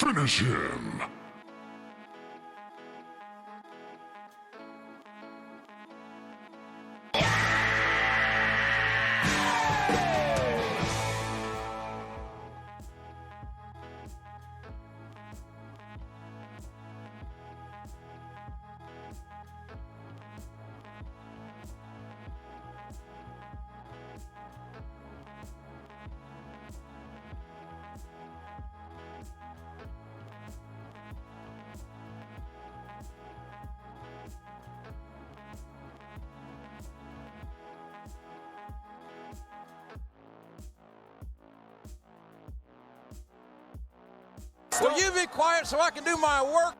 Finish him! Will you be quiet so I can do my work?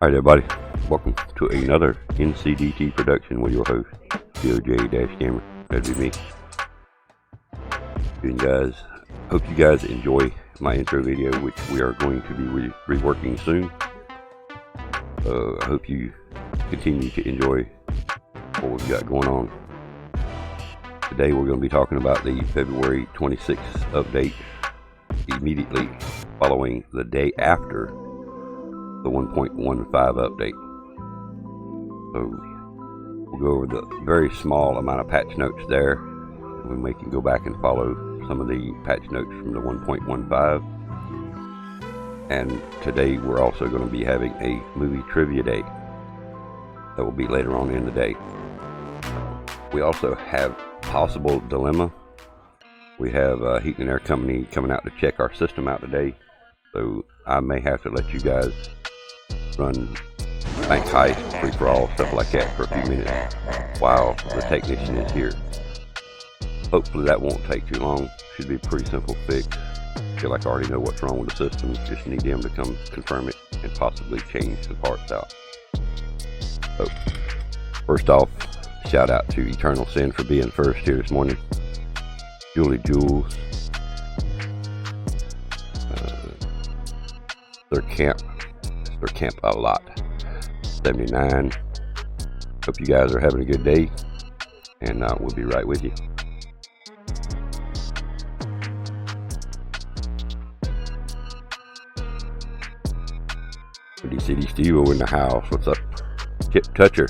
Alright everybody, welcome to another NCDT production with your host, PoJ-Gamer. That'd be me. And guys, hope you guys enjoy my intro video, which we are going to be reworking soon. I hope you continue to enjoy what we've got going on. Today we're going to be talking about the February 26th update, immediately following the day after the 1.15 update. So we'll go over the very small amount of patch notes there, and we can go back and follow some of the patch notes from the 1.15. And today we're also going to be having a movie trivia day that will be later on in the day. We also have possible dilemma. We have Heat and Air Company coming out to check our system out today, so I may have to let you guys run bank heist, free-for-all, stuff like that for a few minutes while the technician is here. Hopefully that won't take too long. Should be a pretty simple fix. I feel like I already know what's wrong with the system. Just need them to come confirm it and possibly change the parts out. So first off, shout out to Eternal Sin for being first here this morning. Julie Jules, their camp a lot. 79. Hope you guys are having a good day, and we'll be right with you. Windy City Steve in the house. What's up, Chip Toucher?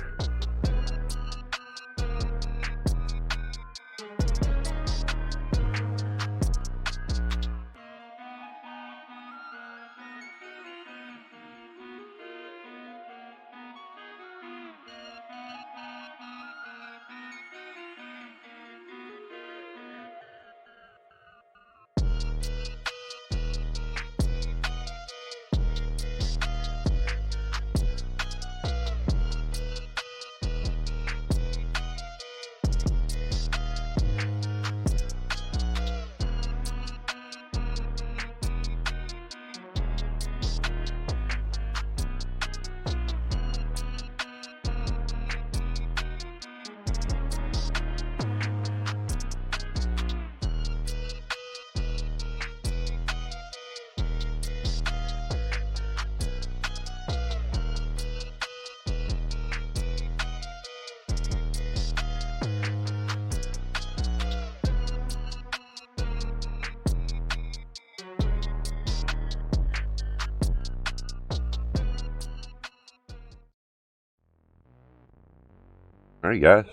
Alright guys,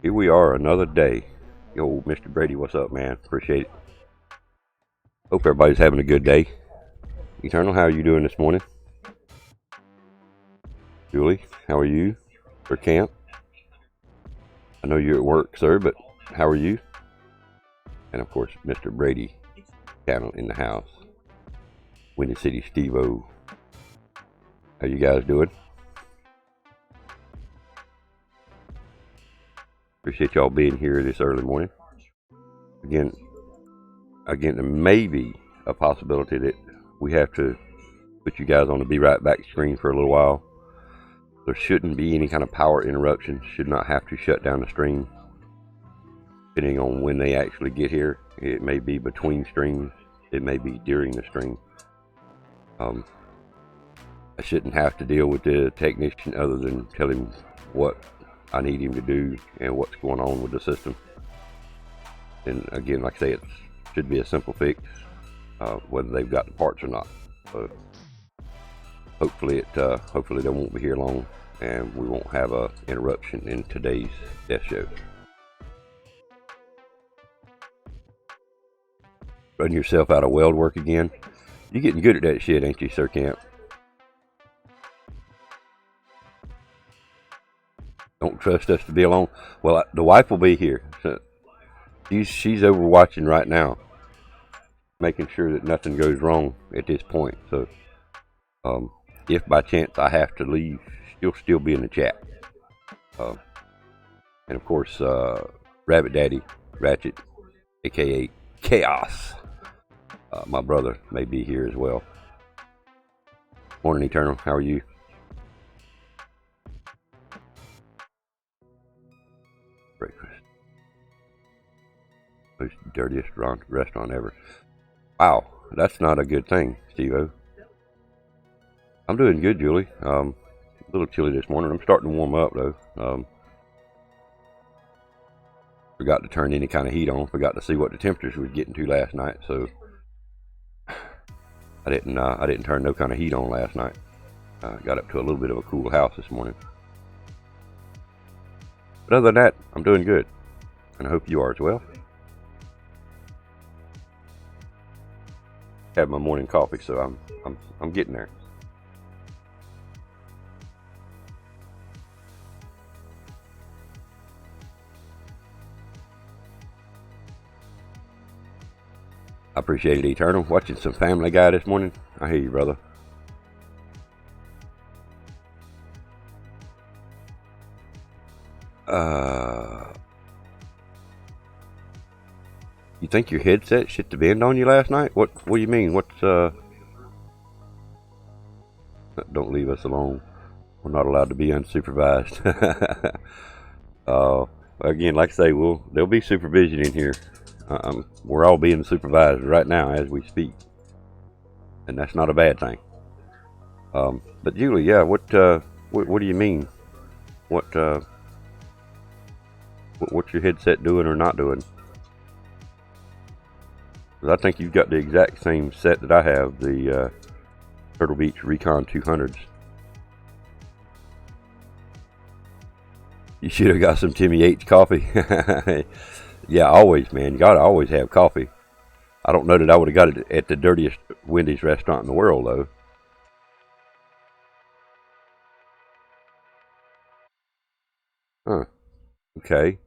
here we are, another day. Yo, Mr. Brady, what's up, man? Appreciate it. Hope everybody's having a good day. Eternal, how are you doing this morning? Julie, how are you for camp? I know you're at work, sir, but how are you? And of course, Mr. Brady, channel in the house. Windy City Steve-O. How you guys doing? Appreciate y'all being here this early morning. Again, there may be a possibility that we have to put you guys on the Be Right Back screen for a little while. There shouldn't be any kind of power interruption. Should not have to shut down the stream. Depending on when they actually get here, it may be between streams. It may be during the stream. I shouldn't have to deal with the technician other than tell him what I need him to do and what's going on with the system. And again, like I say, it should be a simple fix, whether they've got the parts or not. So hopefully they won't be here long, and we won't have a interruption in today's death show. Run yourself out of weld work again. You're getting good at that shit, ain't you, Sir Camp? Don't trust us to be alone. Well, the wife will be here. So she's over watching right now, making sure that nothing goes wrong at this point. So if by chance I have to leave, she'll still be in the chat. And of course, Rabbit Daddy, Ratchet, aka Chaos, my brother, may be here as well. Morning, Eternal. How are you? Breakfast. Most dirtiest restaurant ever. Wow, that's not a good thing, Steve-O. I'm doing good, Julie. A little chilly this morning. I'm starting to warm up, though. Forgot to turn any kind of heat on. Forgot to see what the temperatures was getting to last night, so I didn't turn no kind of heat on last night. Got up to a little bit of a cool house this morning. But other than that, I'm doing good, and I hope you are as well. Have my morning coffee, so I'm getting there. I appreciate it, Eternal. Watching some Family Guy this morning. I hear you, brother. You think your headset shit to bend on you last night? What do you mean? Don't leave us alone. We're not allowed to be unsupervised. Again, like I say, there'll be supervision in here. We're all being supervised right now as we speak, and that's not a bad thing. But Julie, yeah, what do you mean? What's your headset doing or not doing? 'Cause I think you've got the exact same set that I have, the Turtle Beach Recon 200s. You should have got some Timmy H coffee. Yeah, always, man. You gotta always have coffee. I don't know that I would have got it at the dirtiest Wendy's restaurant in the world, though. Huh. Okay.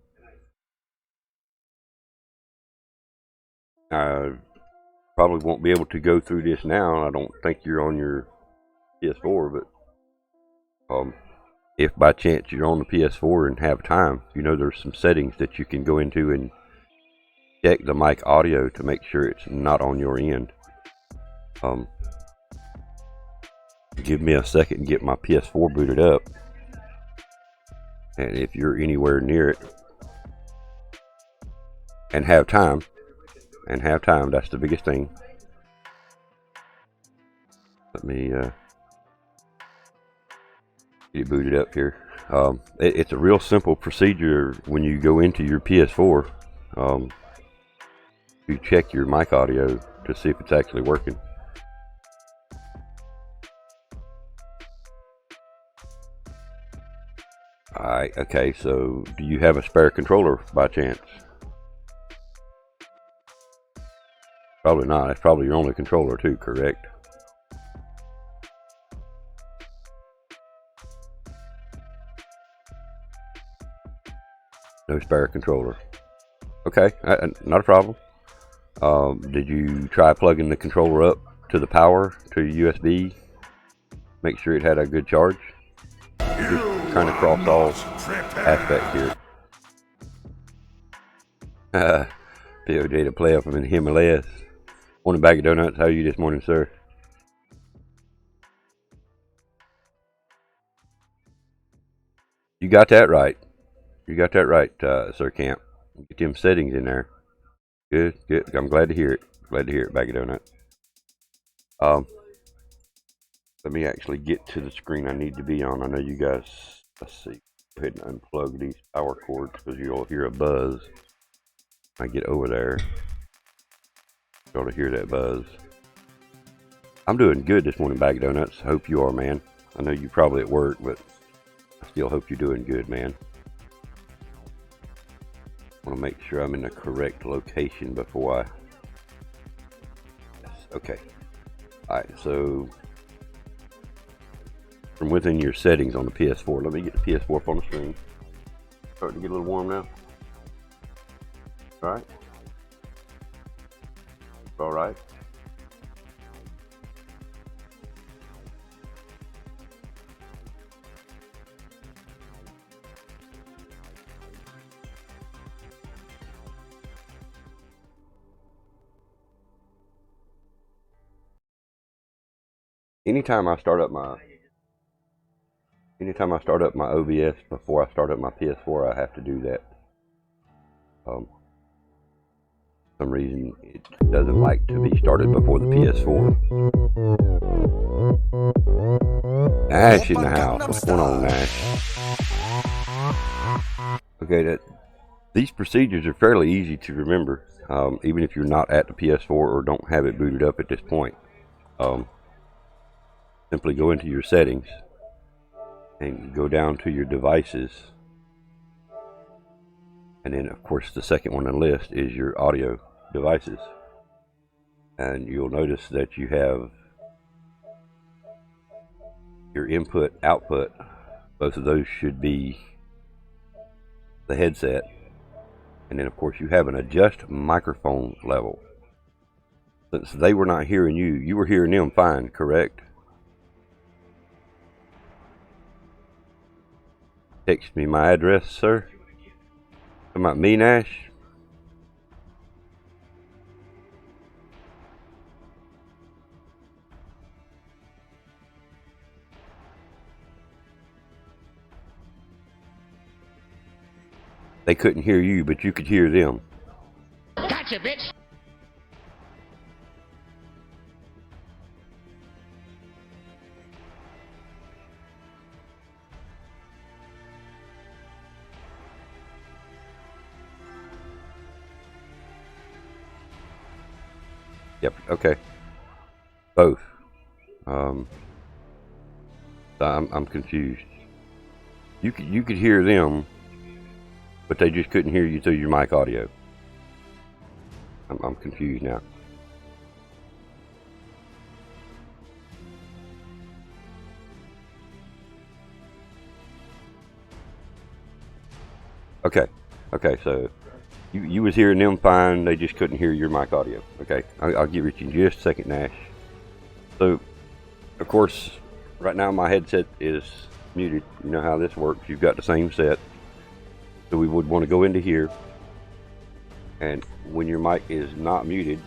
I probably won't be able to go through this now. I don't think you're on your PS4, but if by chance you're on the PS4 and have time, you know there's some settings that you can go into and check the mic audio to make sure it's not on your end. Give me a second and get my PS4 booted up. And if you're anywhere near it and have time, that's the biggest thing. Let me get it booted up here. It's a real simple procedure when you go into your PS4 to check your mic audio to see if it's actually working. Alright, okay, so do you have a spare controller by chance? Probably not. It's probably your only controller too, correct? No spare controller. Okay, not a problem. Did you try plugging the controller up to the power, to USB? Make sure it had a good charge? Just trying to cross all aspects here. PoJ to play up in the Himalayas. Morning, Bag of Donuts. How are you this morning, sir? You got that right. You got that right, Sir Camp. Get them settings in there. Good, good. I'm glad to hear it. Glad to hear it, Bag of Donuts. Let me actually get to the screen I need to be on. I know you guys, let's see. Go ahead and unplug these power cords because you'll hear a buzz. I get over there. You'll hear that buzz. I'm doing good this morning, Bag of Donuts. Hope you are, man. I know you're probably at work, but I still hope you're doing good, man. I want to make sure I'm in the correct location before I... Yes, okay. Alright, so... from within your settings on the PS4, let me get the PS4 up on the screen. Starting to get a little warm now. Alright. Alright. anytime I start up my OBS before I start up my PS4, I have to do that. For some reason it doesn't like to be started before the PS4. Nash in the house. What's going on, Nash? Okay, these procedures are fairly easy to remember, even if you're not at the PS4 or don't have it booted up at this point. Simply go into your settings and go down to your devices, and then of course the second one on the list is your audio devices, and you'll notice that you have your input output. Both of those should be the headset, and then of course you have an adjust microphone level. Since they were not hearing you, you were hearing them fine, correct? Text me my address, sir. Talking about me, Nash? They couldn't hear you, but you could hear them. Gotcha, bitch! Yep, okay. Both. I'm confused. You could hear them, but they just couldn't hear you through your mic audio. I'm confused now. Okay, so you was hearing them fine, they just couldn't hear your mic audio. Okay, I'll get with you in just a second, Nash. So, of course, right now my headset is muted. You know how this works. You've got the same set. So we would want to go into here, and when your mic is not muted,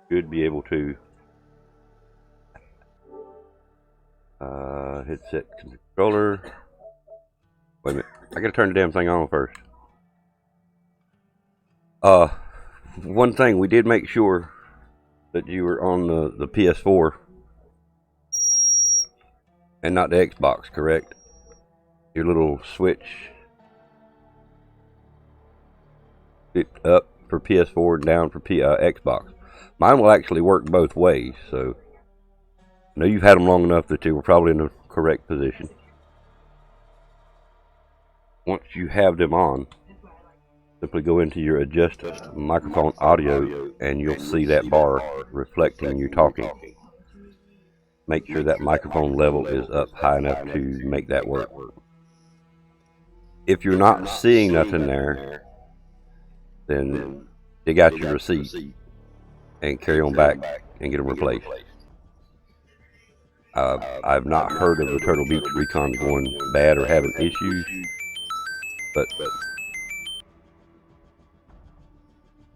you should be able to headset controller. Wait a minute, I gotta turn the damn thing on first. One thing, we did make sure that you were on the PS4 and not the Xbox, correct? Your little switch, it up for PS4 and down for Xbox. Mine will actually work both ways, so I know you've had them long enough that they were probably in the correct position. Once you have them on, simply go into your adjust microphone audio and you'll see that bar reflecting you talking. Make sure that microphone level is up high enough to make that work. If you're not seeing nothing there, then dig out your receipt and carry on back and get them replaced. I've not heard of the Turtle Beach Recon going bad or having issues, but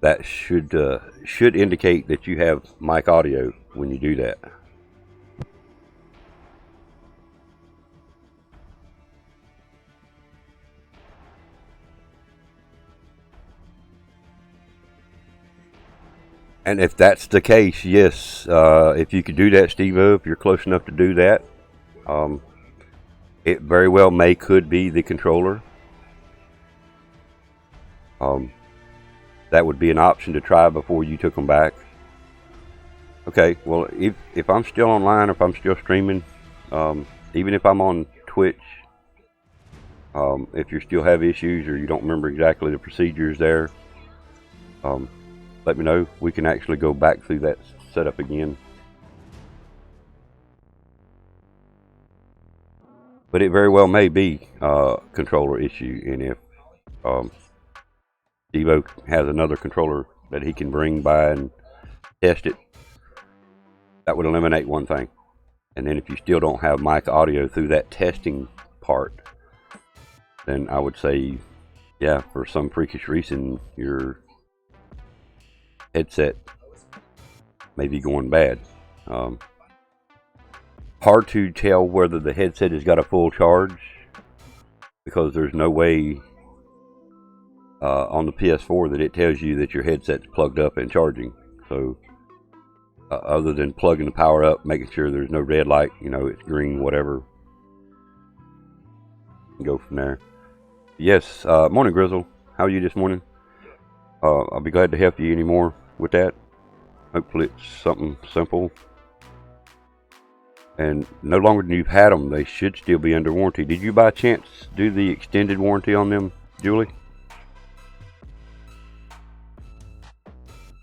that should indicate that you have mic audio when you do that. And if that's the case, yes, if you could do that, Steve-O, if you're close enough to do that, it very well could be the controller. That would be an option to try before you took them back. Okay, well, if I'm still online, if I'm still streaming, even if I'm on Twitch, if you still have issues or you don't remember exactly the procedures there, let me know. We can actually go back through that setup again. But it very well may be a controller issue, and if Steve-O has another controller that he can bring by and test it, that would eliminate one thing. And then if you still don't have mic audio through that testing part, then I would say, yeah, for some freakish reason, your headset may be going bad. Hard to tell whether the headset has got a full charge, because there's no way on the PS4 that it tells you that your headset's plugged up and charging. So other than plugging the power up, making sure there's no red light, you know, it's green, whatever, and go from there. Yes, morning Grizzle, how are you this morning? I'll be glad to help you anymore with that. Hopefully it's something simple. And no longer than you've had them, they should still be under warranty. Did you by chance do the extended warranty on them, Julie?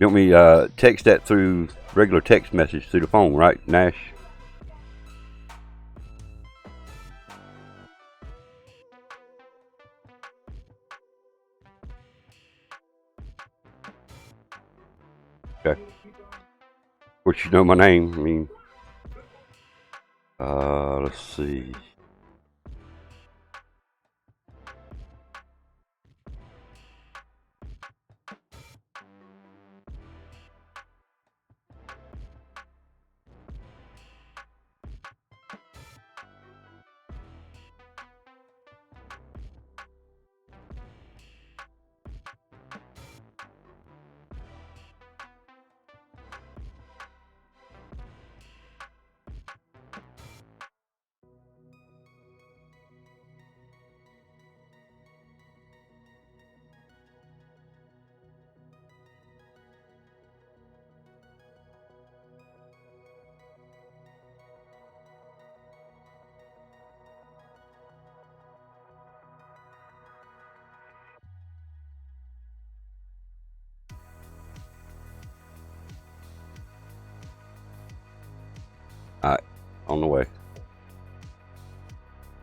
You want me text that through regular text message through the phone, right, Nash? Okay. Of course, you know my name. I mean, let's see. Alright, on the way.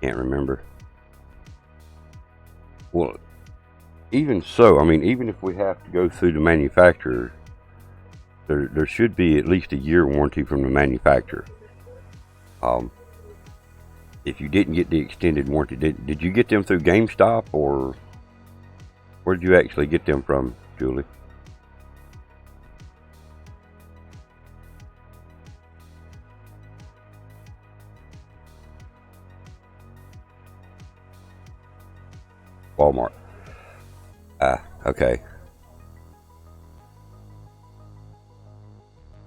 Can't remember. Well, even so, I mean, even if we have to go through the manufacturer, there should be at least a year warranty from the manufacturer. If you didn't get the extended warranty, did you get them through GameStop, or where did you actually get them from, Julie? Walmart. Okay.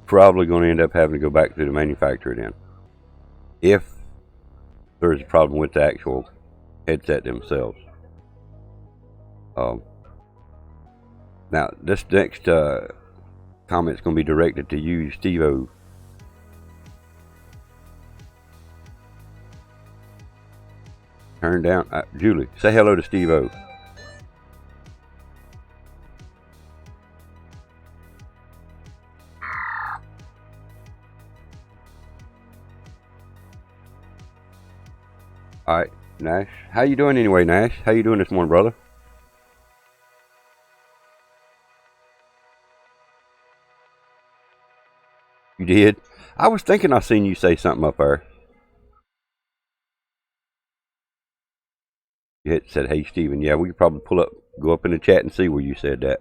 Probably going to end up having to go back to the manufacturer then, if there's a problem with the actual headset themselves. Now, this next comment is going to be directed to you, Steve-O. Turn down. Julie, say hello to Steve-O. Alright, Nash. How you doing anyway, Nash? How you doing this morning, brother? You did? I was thinking I seen you say something up there. You had said, hey, Steven. Yeah, we could probably go up in the chat and see where you said that.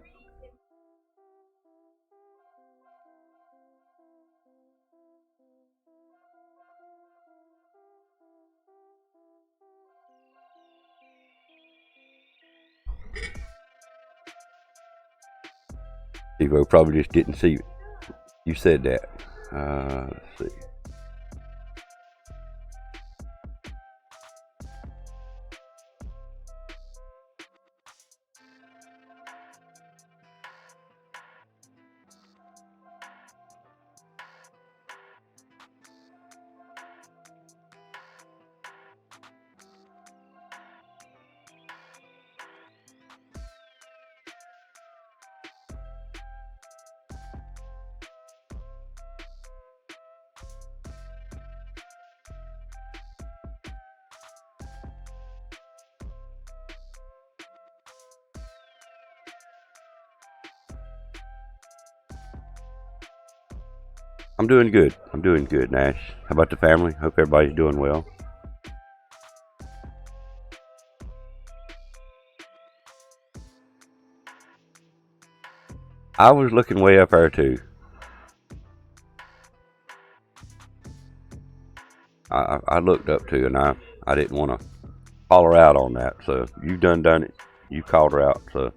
Steve-O probably just didn't see you said that. Let's see. I'm doing good. I'm doing good, Nash. How about the family? Hope everybody's doing well. I was looking way up there too. I looked up to, and I didn't want to call her out on that. So you done it. You called her out. So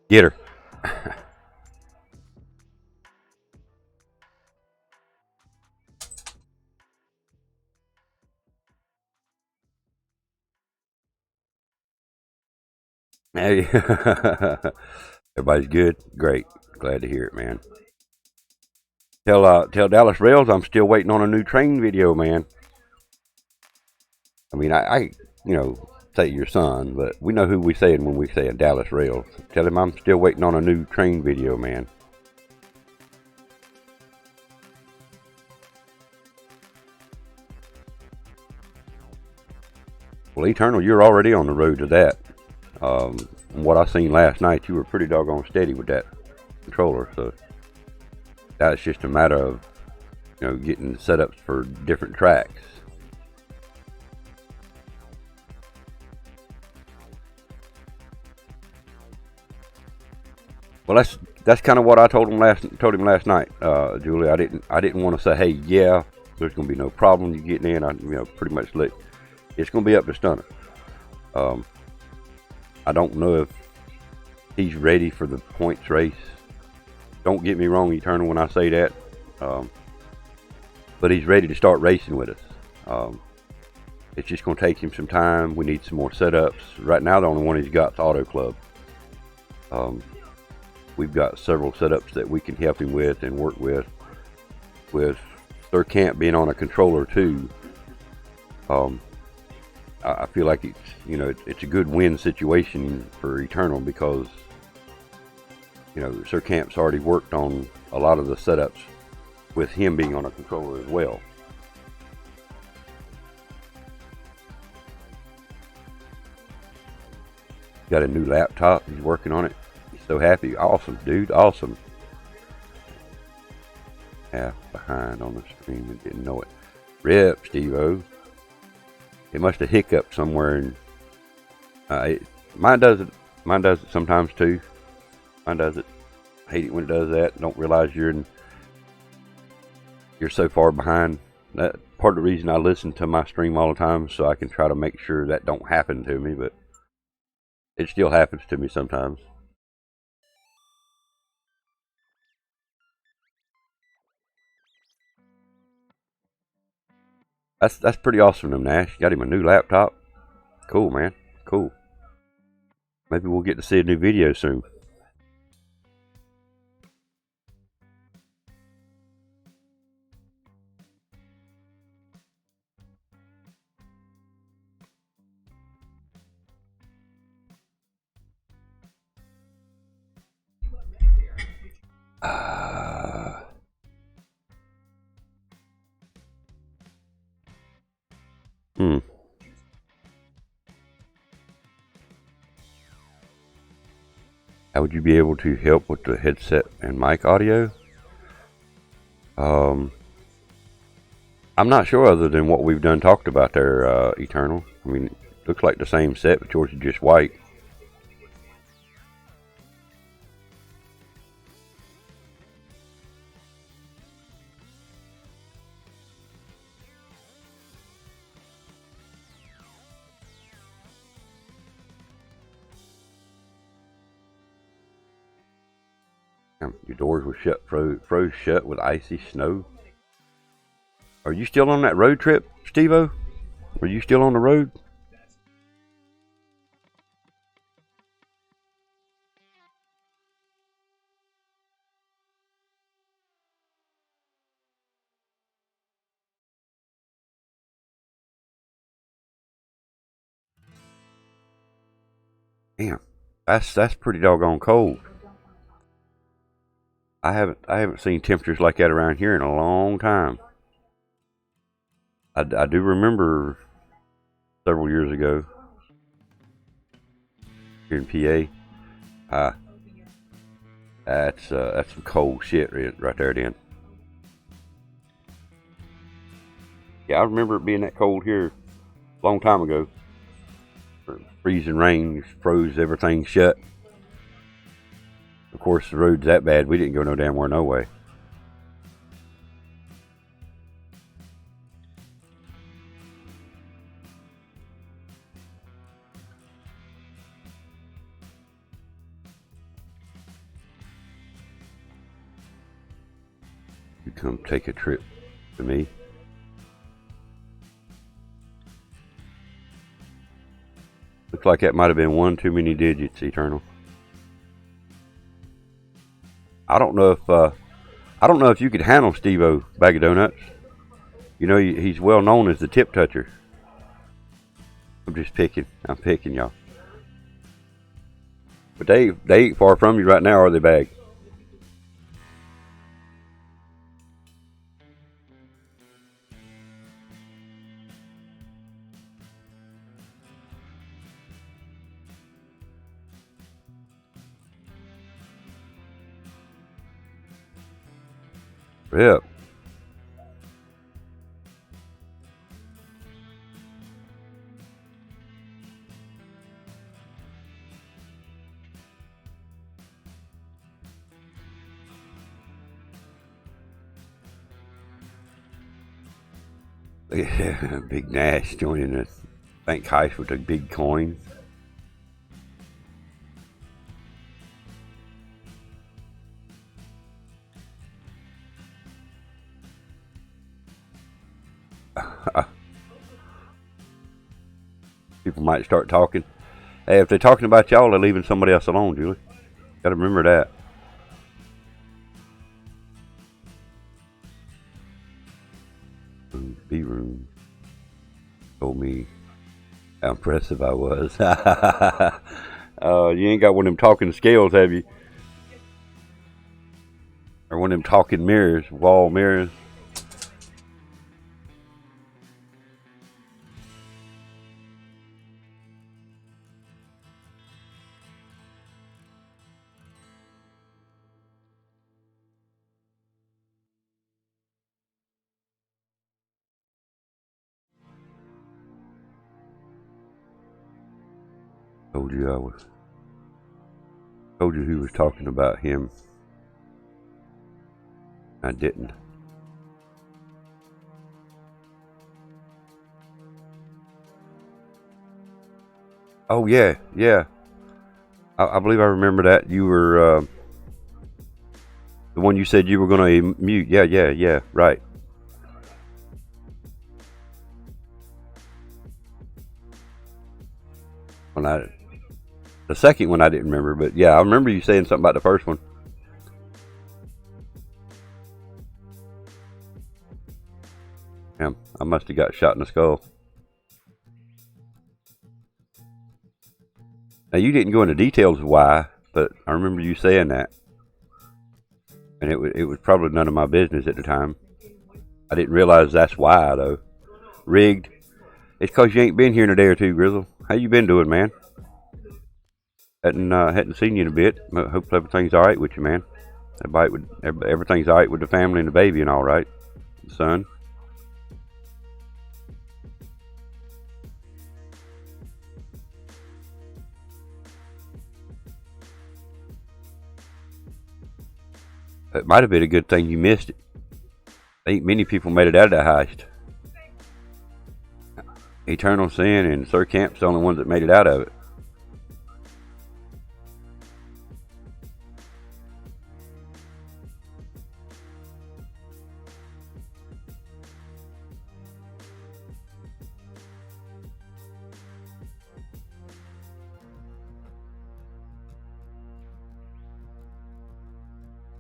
get her. Hey, everybody's good. Great. Glad to hear it, man. Tell Dallas Rails I'm still waiting on a new train video, man. I mean, I say your son, but we know who we saying when we say Dallas Rails. Tell him I'm still waiting on a new train video, man. Well, Eternal, you're already on the road to that. What I seen last night, you were pretty doggone steady with that controller, so that's just a matter of getting setups for different tracks. Well, that's kind of what I told him last night, Julie. I didn't want to say, hey, yeah, there's gonna be no problem you getting in. I pretty much it's gonna be up to Stunner. I don't know if he's ready for the points race. Don't get me wrong, Eternal, when I say that. But he's ready to start racing with us. It's just going to take him some time. We need some more setups. Right now, the only one he's got is Auto Club. We've got several setups that we can help him with and work with. With Sir Camp being on a controller too, I feel like it's a good win situation for Eternal because Sir Camp's already worked on a lot of the setups with him being on a controller as well. Got a new laptop. He's working on it. He's so happy. Awesome, dude. Awesome. Half behind on the stream and didn't know it. Rip, Steve-O. It must have hiccuped somewhere, and mine does it. Mine does it sometimes too. Mine does it. I hate it when it does that. Don't realize you're so far behind. That part of the reason I listen to my stream all the time, so I can try to make sure that don't happen to me. But it still happens to me sometimes. That's pretty awesome, them Nash. Got him a new laptop. Cool, man. Cool. Maybe we'll get to see a new video soon. How would you be able to help with the headset and mic audio? I'm not sure other than what we've done talked about there, Eternal. I mean, it looks like the same set, but yours is just white. Your doors were froze shut with icy snow. Are you still on that road trip, Steve-O? Are you still on the road? Damn, that's pretty doggone cold. I haven't seen temperatures like that around here in a long time. I do remember several years ago here in PA. That's some cold shit right there, then. Yeah, I remember it being that cold here a long time ago. Freezing rain froze everything shut. Of course, the road's that bad, we didn't go no damn where, no way. come take a trip to me. Looks like that might have been one too many digits, Eternal. I don't know if you could handle Steve-O, Bag of Donuts. You know, he's well known as the tip toucher. I'm just picking. I'm picking, y'all. But they ain't far from you right now, are they, Bag? Yep. Big Nash joining us. Bank heist with a big coin. People might start talking. Hey, if they're talking about y'all, they're leaving somebody else alone, Julie. Gotta remember that. B-room told me how impressive I was. You ain't got one of them talking scales, have you? Or one of them talking mirrors, wall mirrors. Told you who was talking about him. I didn't. Oh yeah. I believe I remember that. You were the one you said you were going to mute. Yeah, right. The second one I didn't remember, but yeah, I remember you saying something about the first one. Yeah, I must have got shot in the skull. Now, you didn't go into details of why, but I remember you saying that. And it was probably none of my business at the time. I didn't realize that's why, though. Rigged. It's because you ain't been here in a day or two, Grizzle. How you been doing, man? Hadn't seen you in a bit. Hope everything's alright with you, man. Everything's alright with the family and the baby and all right. The son. It might have been a good thing you missed it. Ain't many people made it out of that heist. Eternal Sin and Sir Camp's the only ones that made it out of it.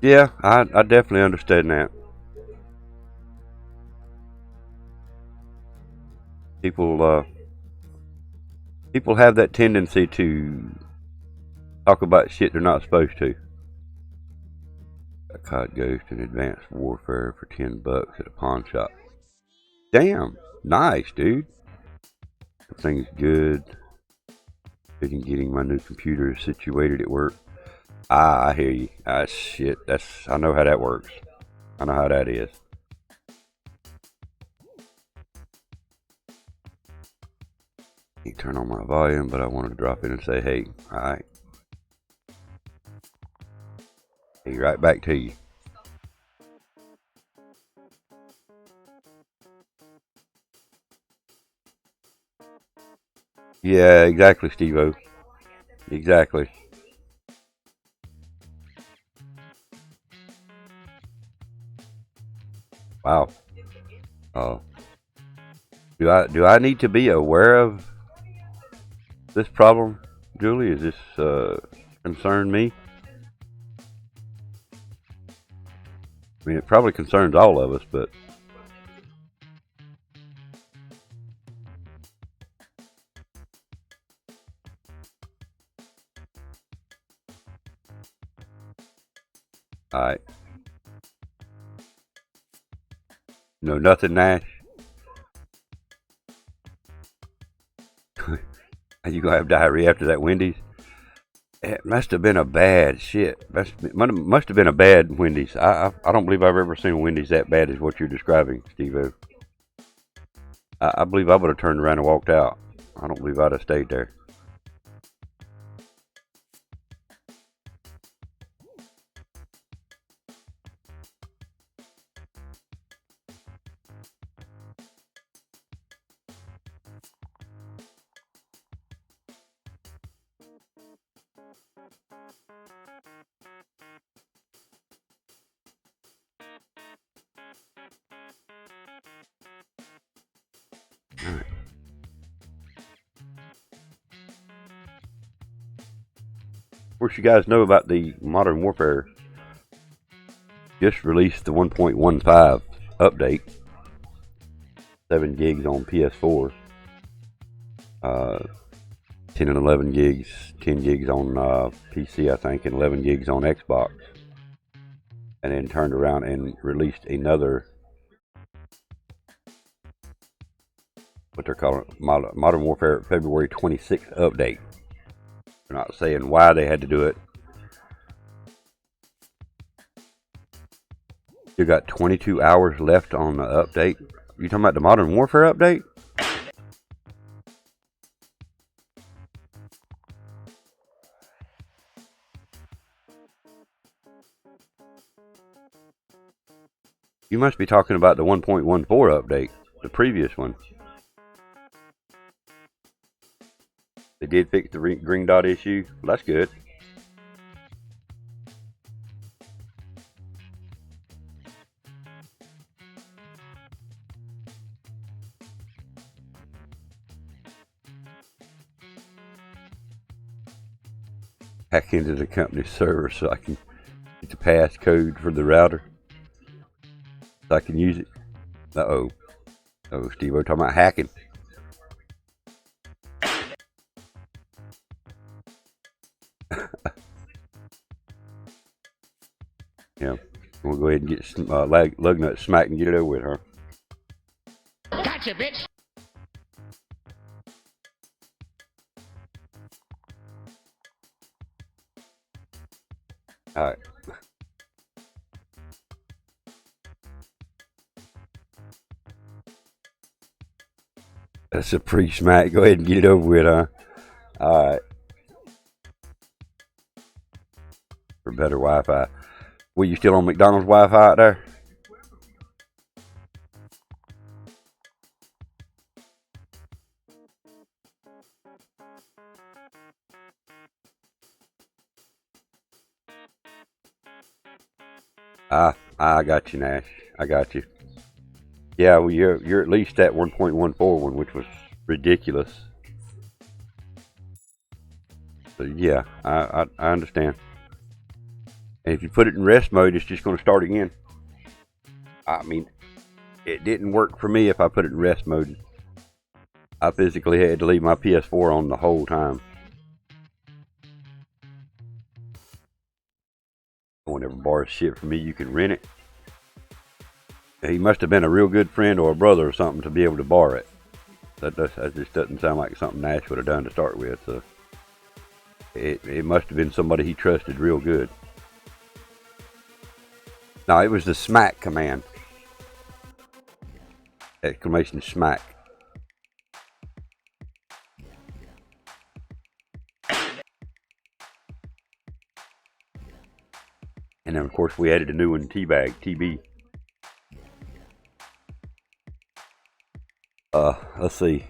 Yeah, I definitely understand that. People have that tendency to talk about shit they're not supposed to. I caught Ghost in Advanced Warfare for $10 at a pawn shop. Damn, nice, dude. Everything's good. Getting my new computer situated at work. I hear you. Shit, I know how that works. I know how that is. You turn on my volume, but I wanted to drop in and say, hey, alright. Hey, right back to you. Yeah, exactly, Steve-O. Exactly. Do I need to be aware of this problem, Julie? Is this concern me? I mean, it probably concerns all of us, but all right. No, nothing, Nash. You gonna have diarrhea after that Wendy's? It must have been a bad shit. Must have been a bad Wendy's. I don't believe I've ever seen a Wendy's that bad as what you're describing, Steve-O. I believe I would have turned around and walked out. I don't believe I'd have stayed there. Alright. Of course, you guys know about the Modern Warfare. Just released the 1.15 update. 7 gigs on PS4. 10 and 11 gigs. 10 gigs on PC, I think, and 11 gigs on Xbox. And then turned around and released another, what they're calling Modern Warfare February 26th update. They're not saying why they had to do it. You got 22 hours left on the update. You talking about the Modern Warfare update? You must be talking about the 1.14 update, the previous one. They did fix the green dot issue. Well, that's good. Hack into the company server so I can get the passcode for the router. So I can use it. Uh-oh. Oh, Steve-O talking about hacking. Yeah. We'll go ahead and get some lug nut smack and get it over with, huh? Gotcha, bitch. Alright. That's a pre-smack. Go ahead and get it over with, huh? Alright. For better Wi-Fi. Were you still on McDonald's Wi-Fi out there? I got you, Nash. I got you. Yeah, well, you're at least at 1.14 one, which was ridiculous. So yeah, I understand. And if you put it in rest mode, it's just going to start again. I mean, it didn't work for me if I put it in rest mode. I physically had to leave my PS4 on the whole time. No one ever borrows shit from me. You can rent it. He must have been a real good friend or a brother or something to be able to borrow it. That just doesn't sound like something Nash would have done to start with. So it must have been somebody he trusted real good. No, it was the smack command. Exclamation smack. And then of course we added a new one, Teabag, TB. Let's see.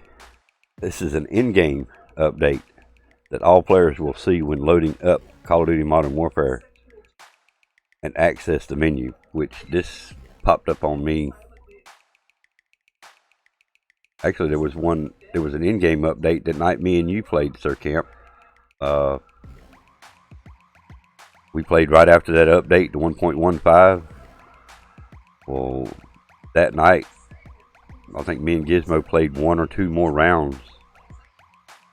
This is an in-game update that all players will see when loading up Call of Duty Modern Warfare and access the menu, which this popped up on me Actually, there was an in-game update that night me and you played, Sir Camp. We played right after that update to 1.15. Well, that night, I think me and GiZmO played 1 or 2 more rounds.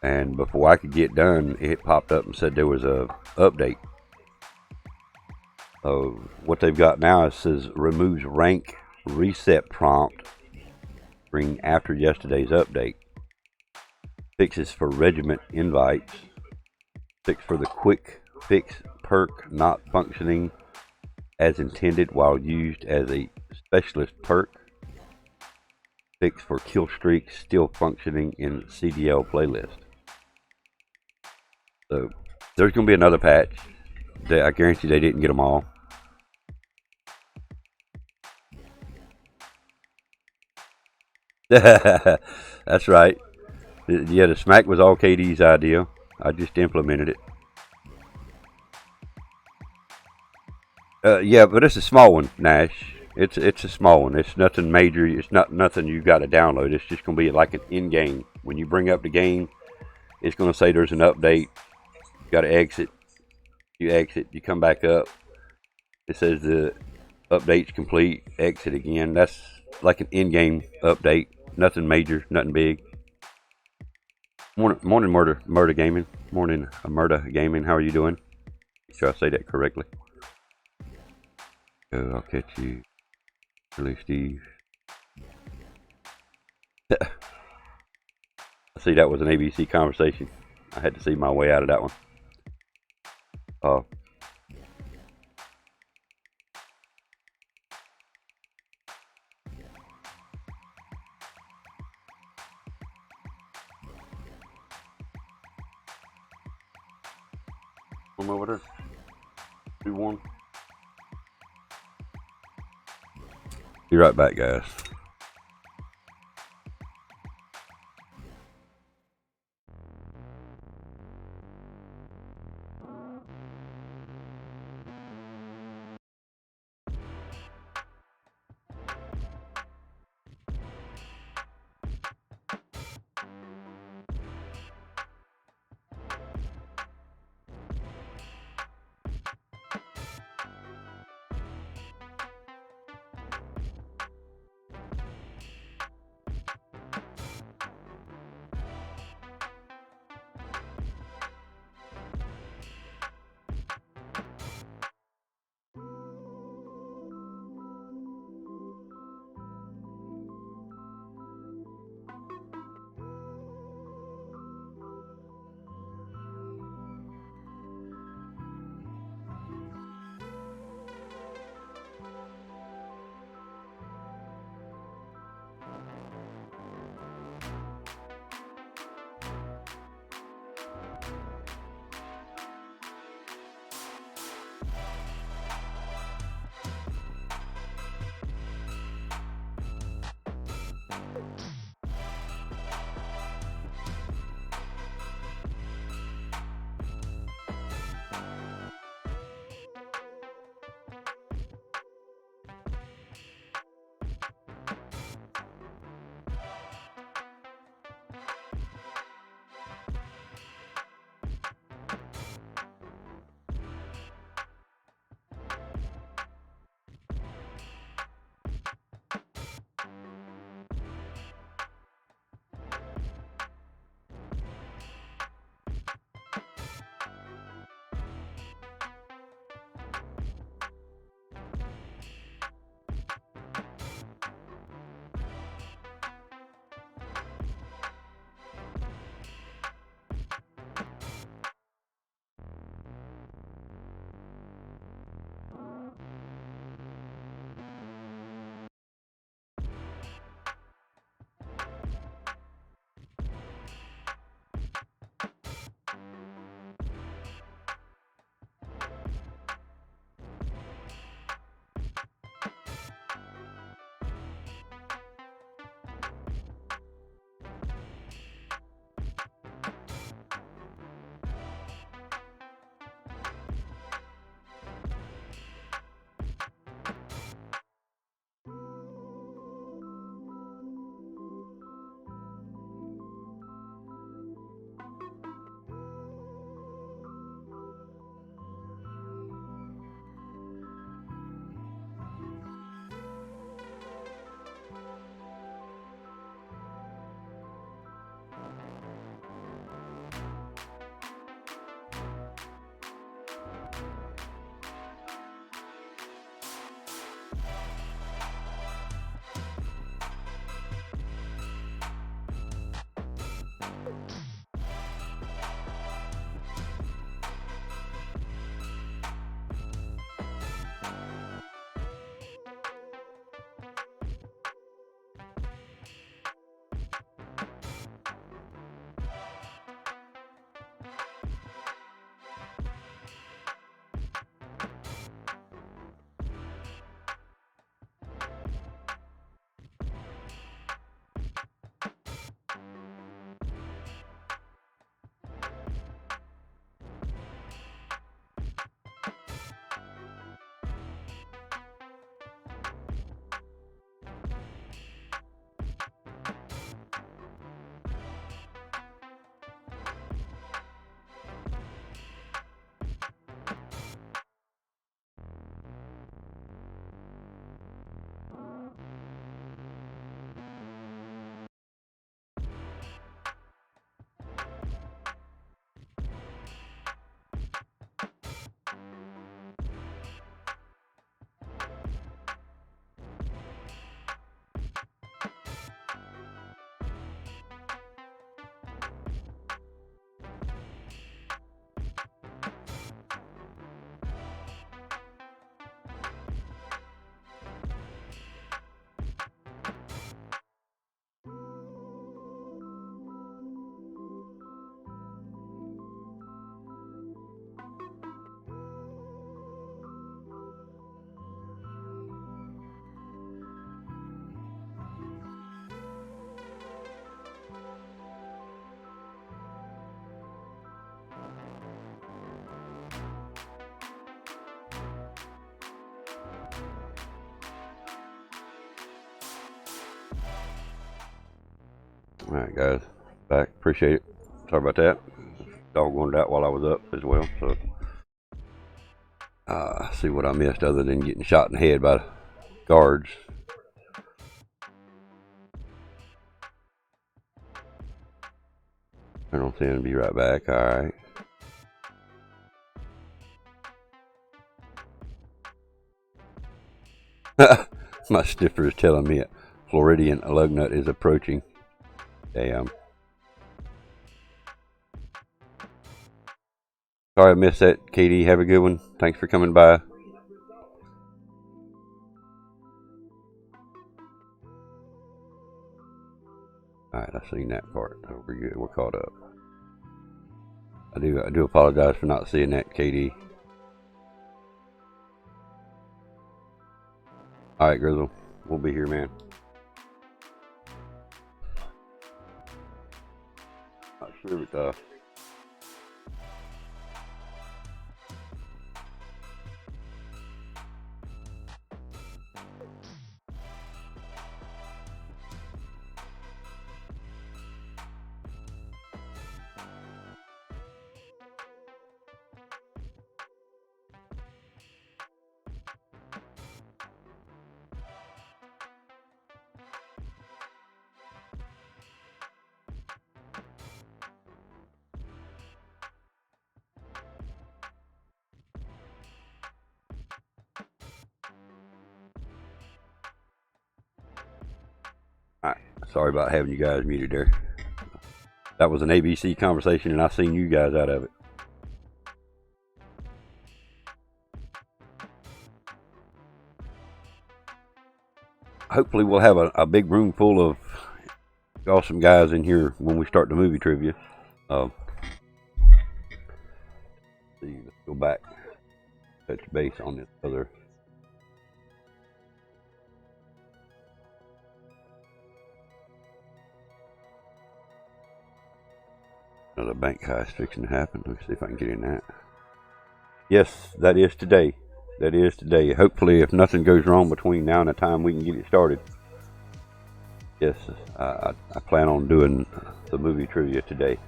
And before I could get done, it popped up and said there was a update. What they've got now, it says removes rank reset prompt after yesterday's update. Fixes for regiment invites. Fix for the quick fix perk not functioning as intended while used as a specialist perk. Fix for kill streaks still functioning in CDL playlist. So there's going to be another patch. I guarantee they didn't get them all. That's right. Yeah, the smack was all KD's idea. I just implemented it. Yeah, but it's a small one, Nash. It's a small one. It's nothing major. It's not nothing you got to download. It's just going to be like an in-game. When you bring up the game, it's going to say there's an update. You got to exit. You exit. You come back up. It says the update's complete. Exit again. That's like an in-game update. Nothing major. Nothing big. Morning, Murder Gaming. Morning, Murder Gaming. How are you doing? Make sure I say that correctly. I'll catch you. Really, Steve. I see that was an ABC conversation. I had to see my way out of that one. Come over there. Be warm. Be right back, guys. Alright, guys. Back. Appreciate it. Sorry about that. Dog wanted out while I was up as well, so. See what I missed other than getting shot in the head by guards. Turn on 10 and be right back. Alright. My sniffer is telling me a Floridian lug nut is approaching. Damn. Sorry I missed that, Katie. Have a good one. Thanks for coming by. Alright, I seen that part. So we're good. We're caught up. I do apologize for not seeing that, Katie. Alright, Grizzle. We'll be here, man. Not sure, but sorry about having you guys muted there. That was an ABC conversation and I seen you guys out of it. Hopefully we'll have a big room full of awesome guys in here when we start the movie trivia. See, let's go back, touch base on this other. Another bank heist fixing to happen. Let's see if I can get in that. Yes, that is today. That is today. Hopefully, if nothing goes wrong between now and the time we can get it started. Yes, I plan on doing the movie trivia today.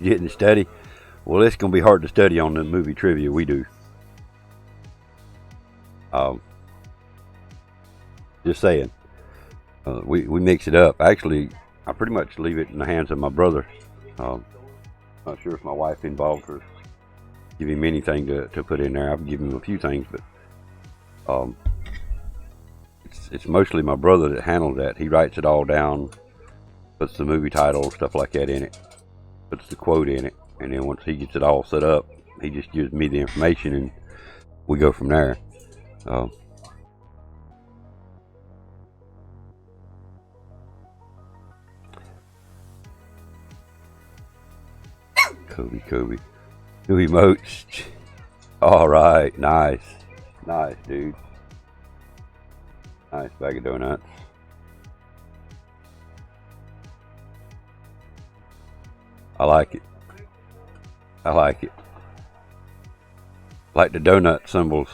Getting steady. Well, it's going to be hard to study on the movie trivia we do. Just saying. We mix it up. Actually, I pretty much leave it in the hands of my brother. Not sure if my wife's involved or give him anything to put in there. I've given him a few things, but it's mostly my brother that handles that. He writes it all down, puts the movie title, stuff like that in it, puts the quote in it. And then once he gets it all set up, he just gives me the information and we go from there. Kobe. New emotes. Alright, nice. Nice, dude. Nice bag of donuts. I like it. I like it. Like the donut symbols.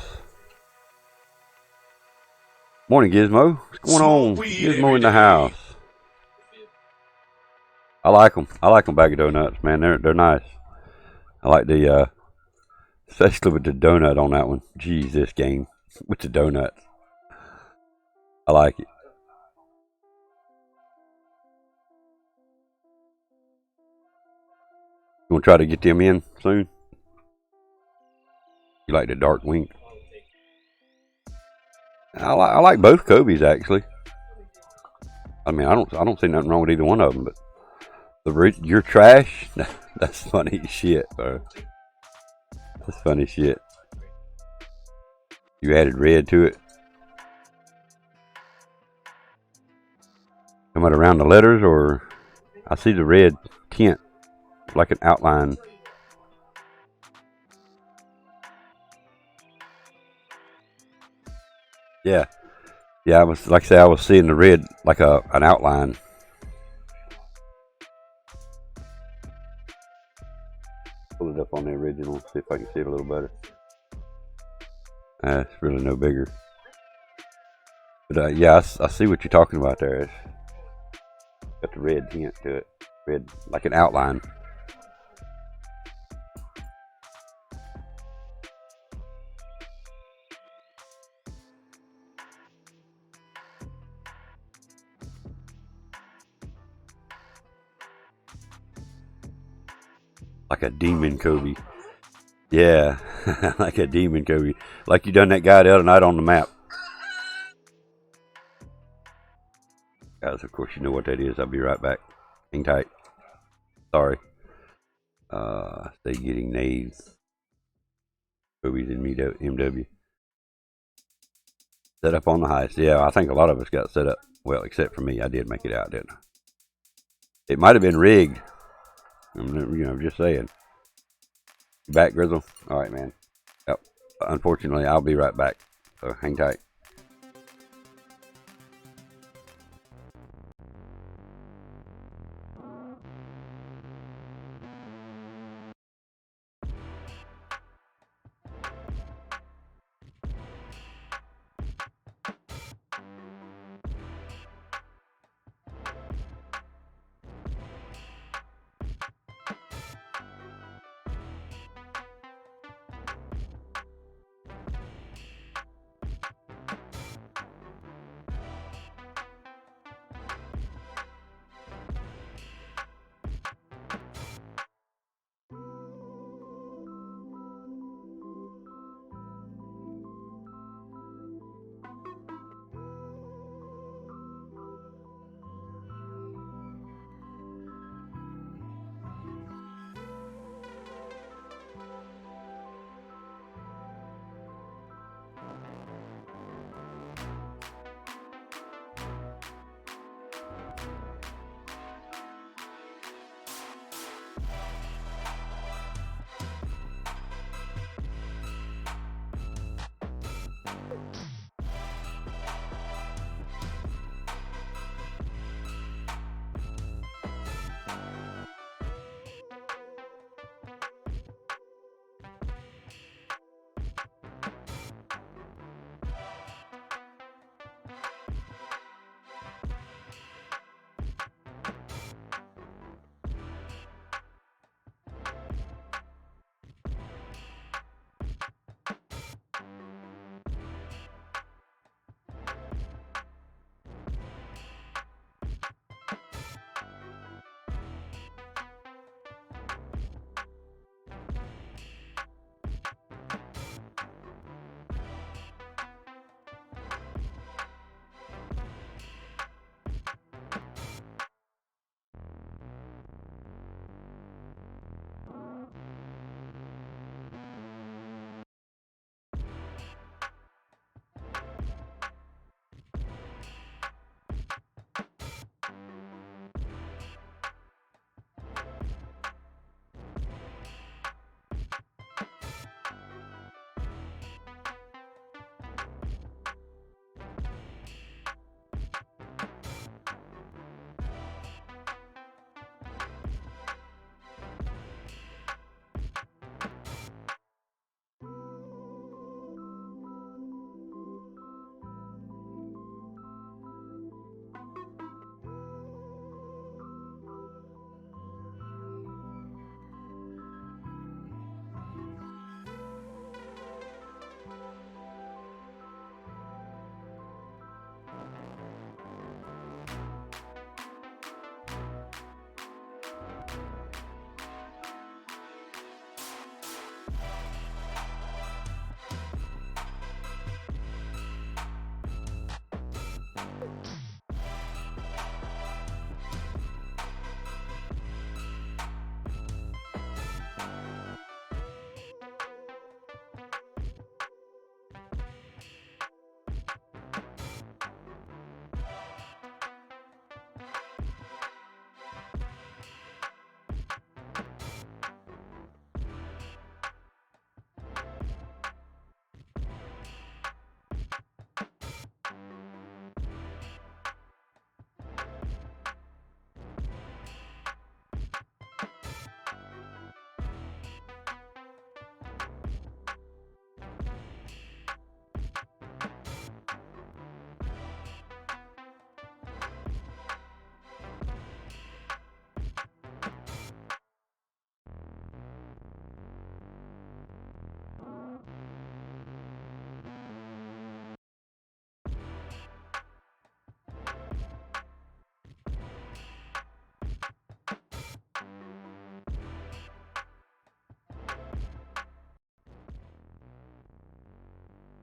Morning, Gizmo. What's going on? Gizmo in the house. I like them. I like them bag of donuts, man. They're nice. I like the especially with the donut on that one. Jeez, this game with the donuts. I like it. You want to try to get them in soon? You like the dark wink? I like both Kobe's actually. I mean, I don't see nothing wrong with either one of them, but you're trash. That's funny as shit, bro. That's funny shit. You added red to it. Coming around the letters, or I see the red tint, like an outline. Yeah. I was like I say, I was seeing the red like an outline. Pull it up on the original, see if I can see it a little better. It's really no bigger. But yeah, I see what you're talking about there. It's got the red hint to it. Red, like an outline. Like a demon Kobe. Yeah, like a demon Kobe. Like you done that guy the other night on the map. Guys, of course you know what that is. I'll be right back. Hang tight. Sorry. Stay getting nades. Kobe's in MW. Set up on the heist. Yeah, I think a lot of us got set up. Well, except for me. I did make it out, didn't I? It might have been rigged. I'm just saying. You back, Grizzle? Alright, man. Yep. Unfortunately, I'll be right back. So hang tight.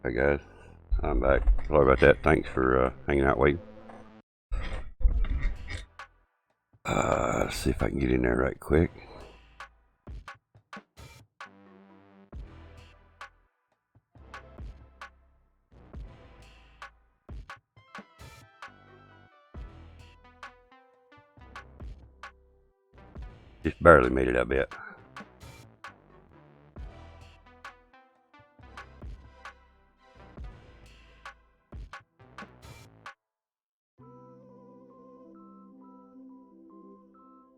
Hi guys, I'm back. Sorry about that. Thanks for hanging out waiting. Let's see if I can get in there right quick. Just barely made it, I bet.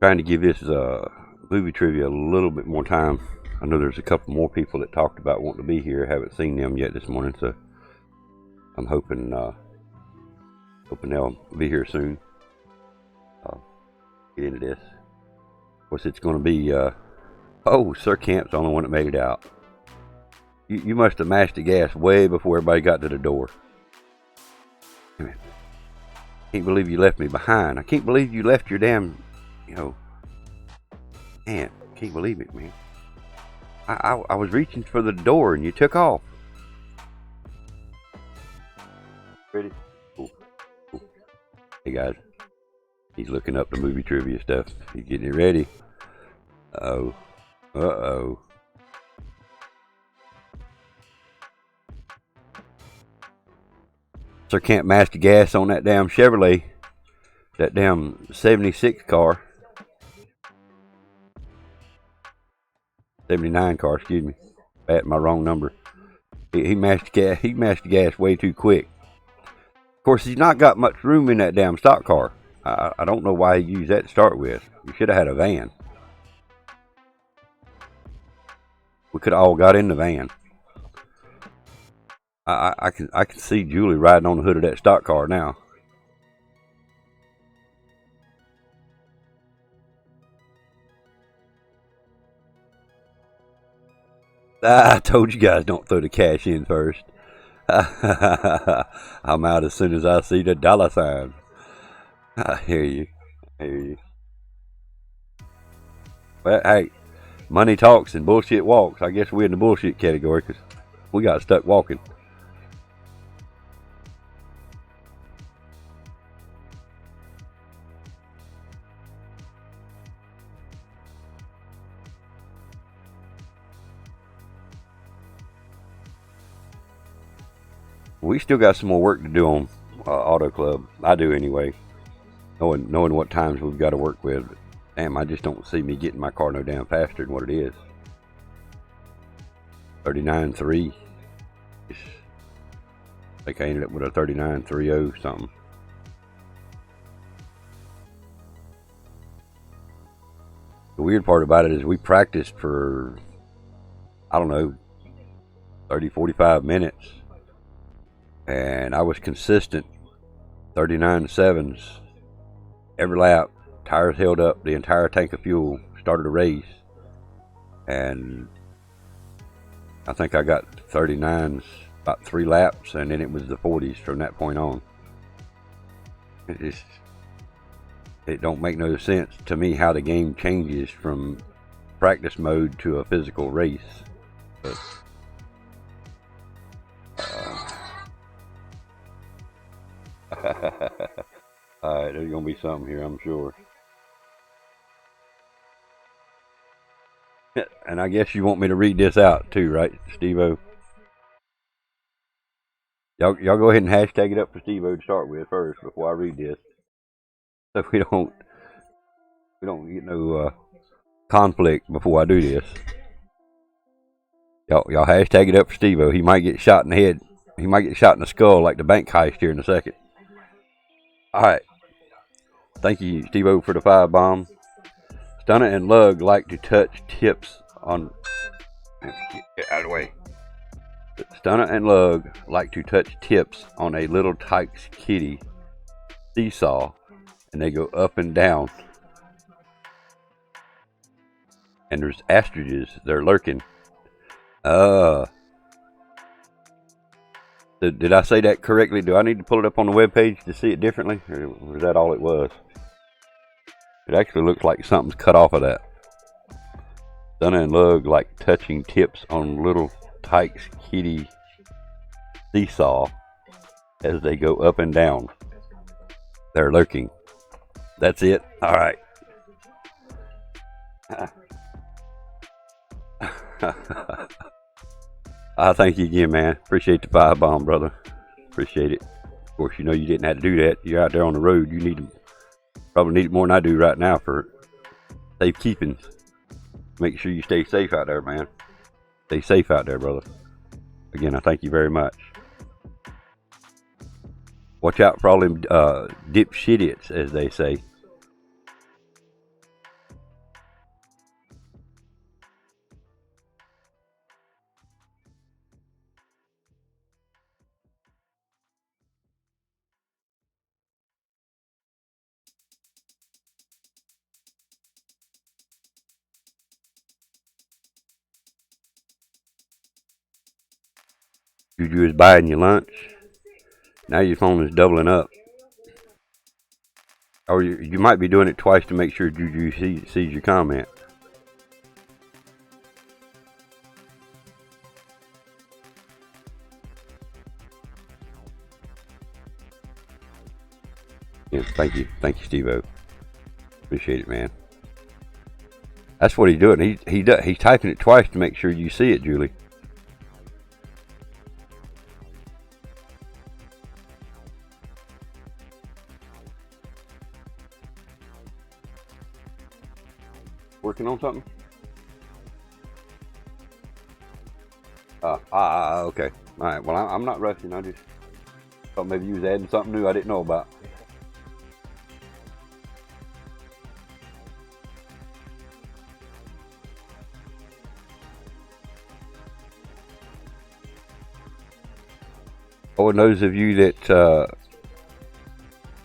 Trying to give this movie trivia a little bit more time. I know there's a couple more people that talked about wanting to be here. Haven't seen them yet this morning, so I'm hoping they'll be here soon. Get into this. Of course, it's going to be. Oh, Sir Camp's the only one that made it out. You must have mashed the gas way before everybody got to the door. Can't believe you left me behind. I can't believe you left your damn. Man, can't believe it, man. I was reaching for the door and you took off. Ready? Cool. Hey guys, he's looking up the movie trivia stuff. He's getting it ready. Uh oh. Sir can't match the gas on that damn Chevrolet, that damn 76 car. 79 car, excuse me. At my wrong number. He mashed the gas way too quick. Of course, he's not got much room in that damn stock car. I don't know why he used that to start with. You should have had a van. We could have all got in the van. I can see Julie riding on the hood of that stock car now. I told you guys don't throw the cash in first. I'm out as soon as I see the dollar sign. I hear you. Well, hey, money talks and bullshit walks. I guess we're in the bullshit category because we got stuck walking. We still got some more work to do on Auto Club. I do anyway. Knowing what times we've got to work with. But damn, I just don't see me getting my car no damn faster than what it is. 39.3. I think I ended up with a 39.30 something. The weird part about it is we practiced for, I don't know, 30-45 minutes. And I was consistent, 39.7s every lap. Tires held up, the entire tank of fuel. Started a race, and I think I got 39s about 3 laps, and then it was the 40s from that point on. It don't make no sense to me how the game changes from practice mode to a physical race. But, alright, there's gonna be something here, I'm sure. And I guess you want me to read this out too, right, Steve-O? Y'all go ahead and hashtag it up for Steve-O to start with first before I read this, so we don't get no conflict before I do this. Y'all hashtag it up for Steve-O. He might get shot in the head. He might get shot in the skull like the bank heist here in a second. Alright. Thank you, Steve-O, for the 5 bomb. Stunner and Lug like to touch tips on... Get out of the way. Stunner and Lug like to touch tips on a little Tykes kitty seesaw, and they go up and down. And there's ostriches. They're lurking. Did I say that correctly? Do I need to pull it up on the webpage to see it differently? Or is that all it was? It actually looks like something's cut off of that. Stunner and Lug like touching tips on little Tykes kitty seesaw as they go up and down. They're lurking. That's it. All right. I thank you again, man. Appreciate the 5-bomb, brother. Appreciate it. Of course, you know you didn't have to do that. You're out there on the road. You probably need it more than I do right now for safekeeping. Make sure you stay safe out there, man. Stay safe out there, brother. Again, I thank you very much. Watch out for all them dipshitiots, as they say. Juju is buying you lunch. Now your phone is doubling up. Or you might be doing it twice to make sure Juju sees your comment. Yeah, thank you, Steve-O. Appreciate it, man. That's what he's doing. He's typing it twice to make sure you see it, Julie. Working on something? Okay. All right. Well, I'm not rushing. I just thought maybe you was adding something new I didn't know about. Oh, and those of you that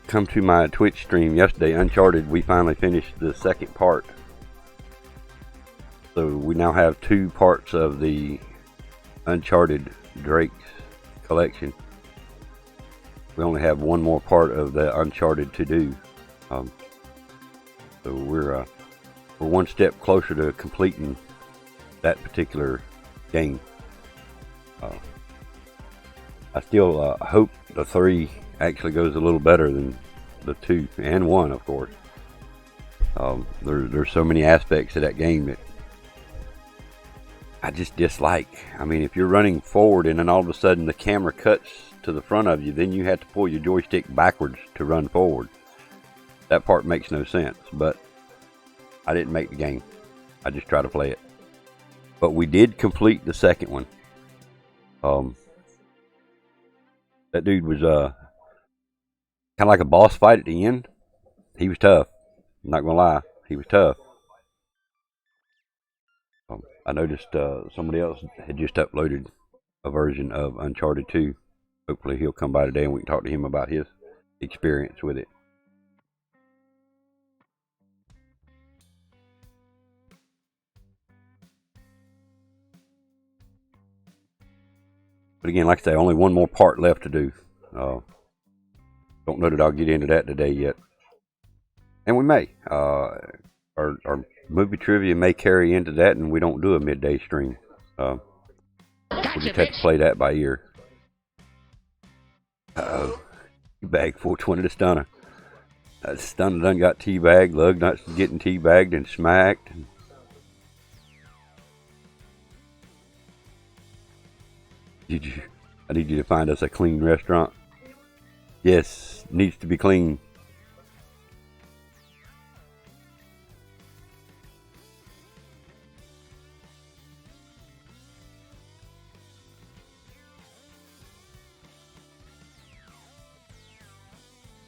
come to my Twitch stream yesterday, Uncharted, we finally finished the second part. So we now have 2 parts of the Uncharted Drake's collection. We only have 1 more part of the Uncharted to do. So we're 1 step closer to completing that particular game. I still hope the 3 actually goes a little better than the 2 and 1, of course. There's so many aspects of that game that I just dislike. I mean, if you're running forward and then all of a sudden the camera cuts to the front of you, then you have to pull your joystick backwards to run forward. That part makes no sense, but I didn't make the game. I just try to play it. But we did complete the second one. That dude was kind of like a boss fight at the end. He was tough. I'm not gonna lie, he was tough. I noticed somebody else had just uploaded a version of Uncharted 2. Hopefully he'll come by today and we can talk to him about his experience with it. But again, like I say, only 1 more part left to do. Don't know that I'll get into that today yet. And we may. Our movie trivia may carry into that and we don't do a midday stream. We'll just have to play that by ear. Uh-oh. Teabag 420 to Stunner. Stunner done got teabagged. Lug not getting teabagged and smacked. I need you to find us a clean restaurant. Yes, needs to be clean.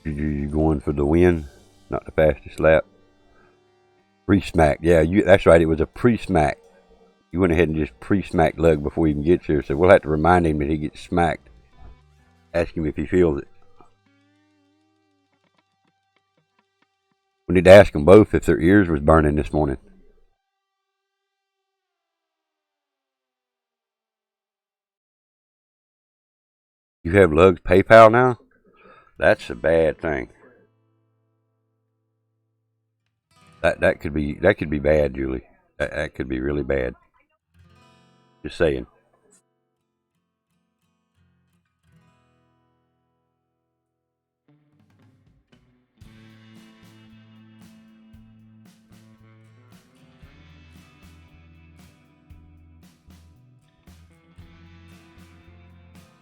You going for the win, not the fastest lap. Pre-smack, yeah, that's right. It was a pre-smack. You went ahead and just pre-smacked Lug before he even gets here, so we'll have to remind him that he gets smacked. Ask him if he feels it. We need to ask them both if their ears was burning this morning. You have Lug's PayPal now? That's a bad thing. That could be bad, Julie. That could be really bad. Just saying.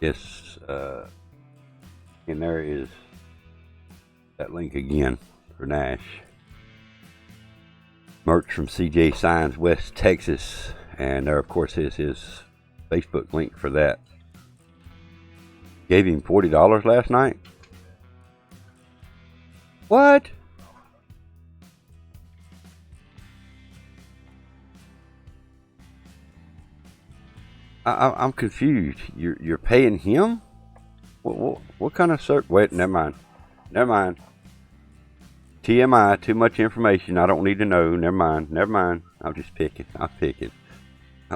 Yes, and there is that link again for Nash. Merch from CJ Signs, West Texas, and there of course is his Facebook link for that. Gave him $40 last night. What? I'm confused. You're paying him? What kind of search? Wait, never mind. TMI, too much information. I don't need to know. Never mind. I'm just picking. I'm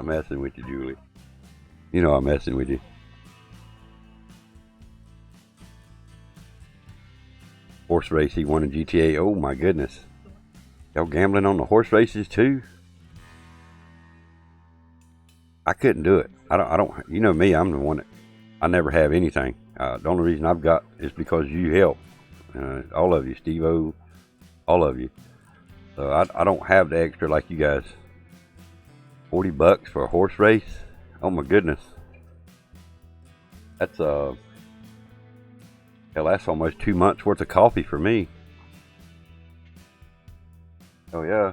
messing with you, Julie. You know I'm messing with you. Horse race he won in GTA. Oh my goodness. Y'all gambling on the horse races too? I couldn't do it. I don't. You know me. I'm the one that I never have anything. The only reason I've got is because you help. All of you, Steve-O, all of you. So I don't have the extra like you guys. $40 for a horse race? Oh my goodness. That's hell, that's almost 2 months worth of coffee for me. Oh yeah.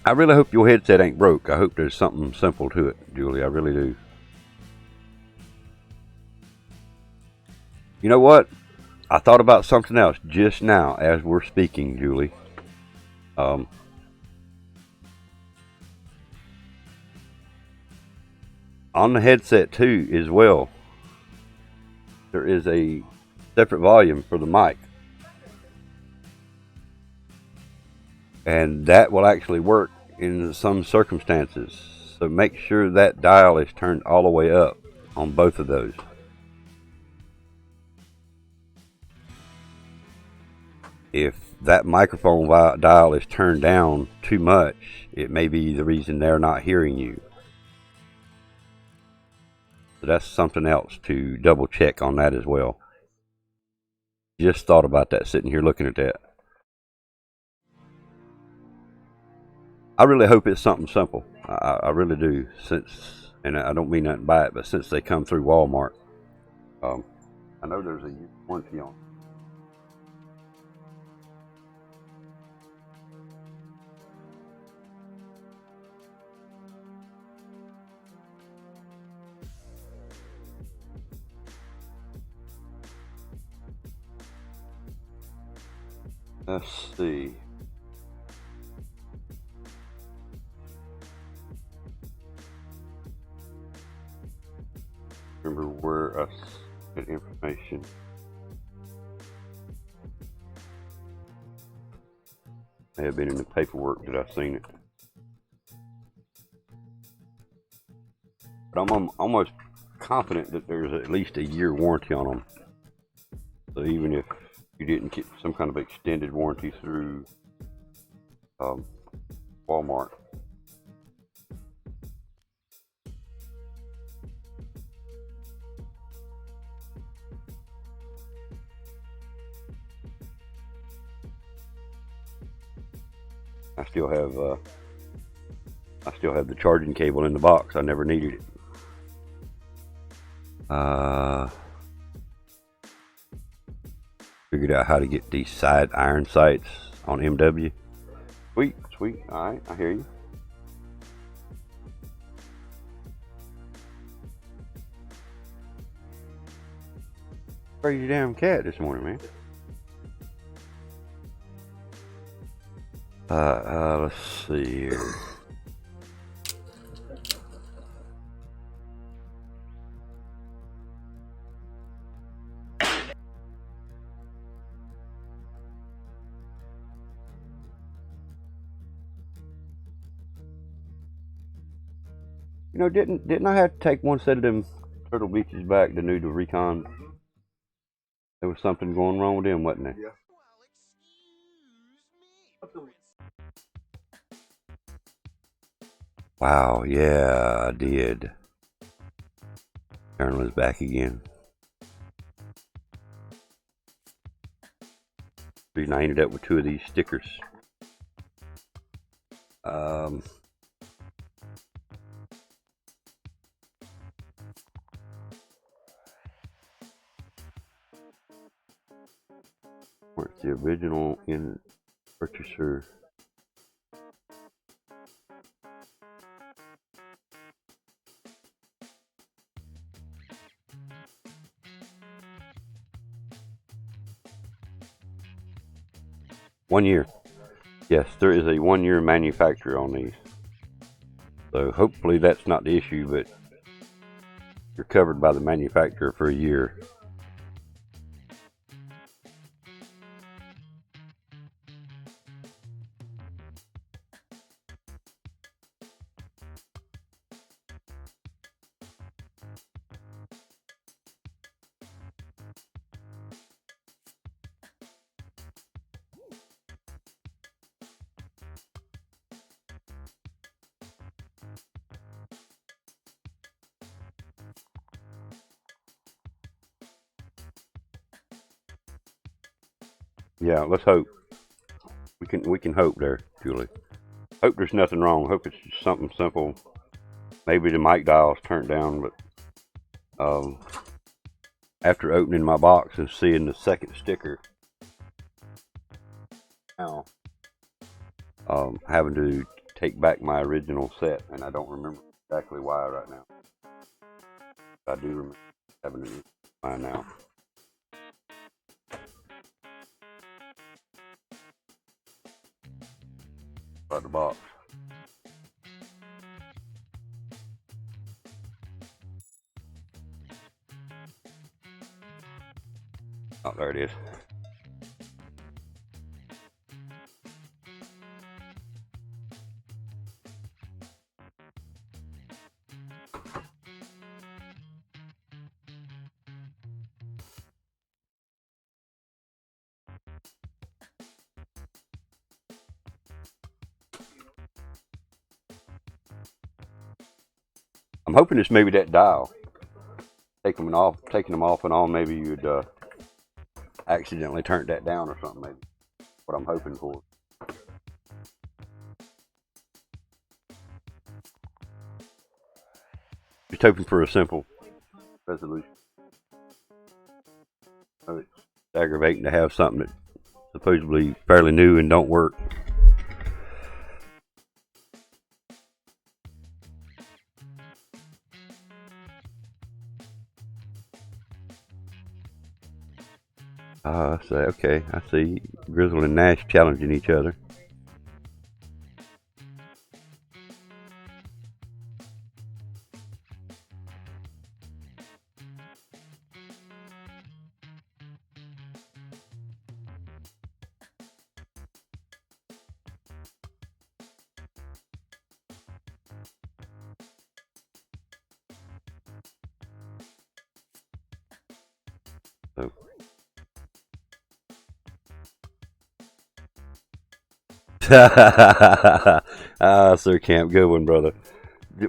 I really hope your headset ain't broke. I hope there's something simple to it, Julie. I really do. You know what? I thought about something else just now as we're speaking, Julie. On the headset too as well, there is a separate volume for the mic. And that will actually work in some circumstances. So make sure that dial is turned all the way up on both of those. If that microphone dial is turned down too much, it may be the reason they're not hearing you. So that's something else to double check on that as well. Just thought about that sitting here looking at that. I really hope it's something simple. I really do, and I don't mean nothing by it, but since they come through Walmart, I know there's a warranty on it. Let's see. Remember where I get information. May have been in the paperwork that I've seen it. But I'm almost confident that there's at least a year warranty on them. So even if you didn't get some kind of extended warranty through Walmart, I still have the charging cable in the box. I never needed it. Figured out how to get these side iron sights on MW. Sweet. All right, I hear you. Where's your damn cat this morning, man? Let's see here. You know, didn't I have to take one set of them Turtle Beaches back to do the recon? There was something going wrong with them, wasn't there? Yeah. Wow, yeah, I did. Colonel is back again. reason I ended up with 2 of these stickers. Where's the original in purchaser? One year. Yes, there is a 1-year manufacturer on these. So hopefully that's not the issue, but you're covered by the manufacturer for a year. Yeah, let's hope. We can hope there, Julie. Hope there's nothing wrong. Hope it's just something simple. Maybe the mic dial's turned down, but after opening my box and seeing the second sticker, now having to take back my original set, and I don't remember exactly why right now. I do remember having to find now. The box. Oh, there it is. I'm hoping it's maybe that dial. Taking them off and on. Maybe you'd accidentally turned that down or something. Maybe what I'm hoping for. Just hoping for a simple resolution. Oh, it's aggravating to have something that's supposedly fairly new and don't work. Okay, I see Grizzle and Nash challenging each other. So. Sir Camp, good one, brother.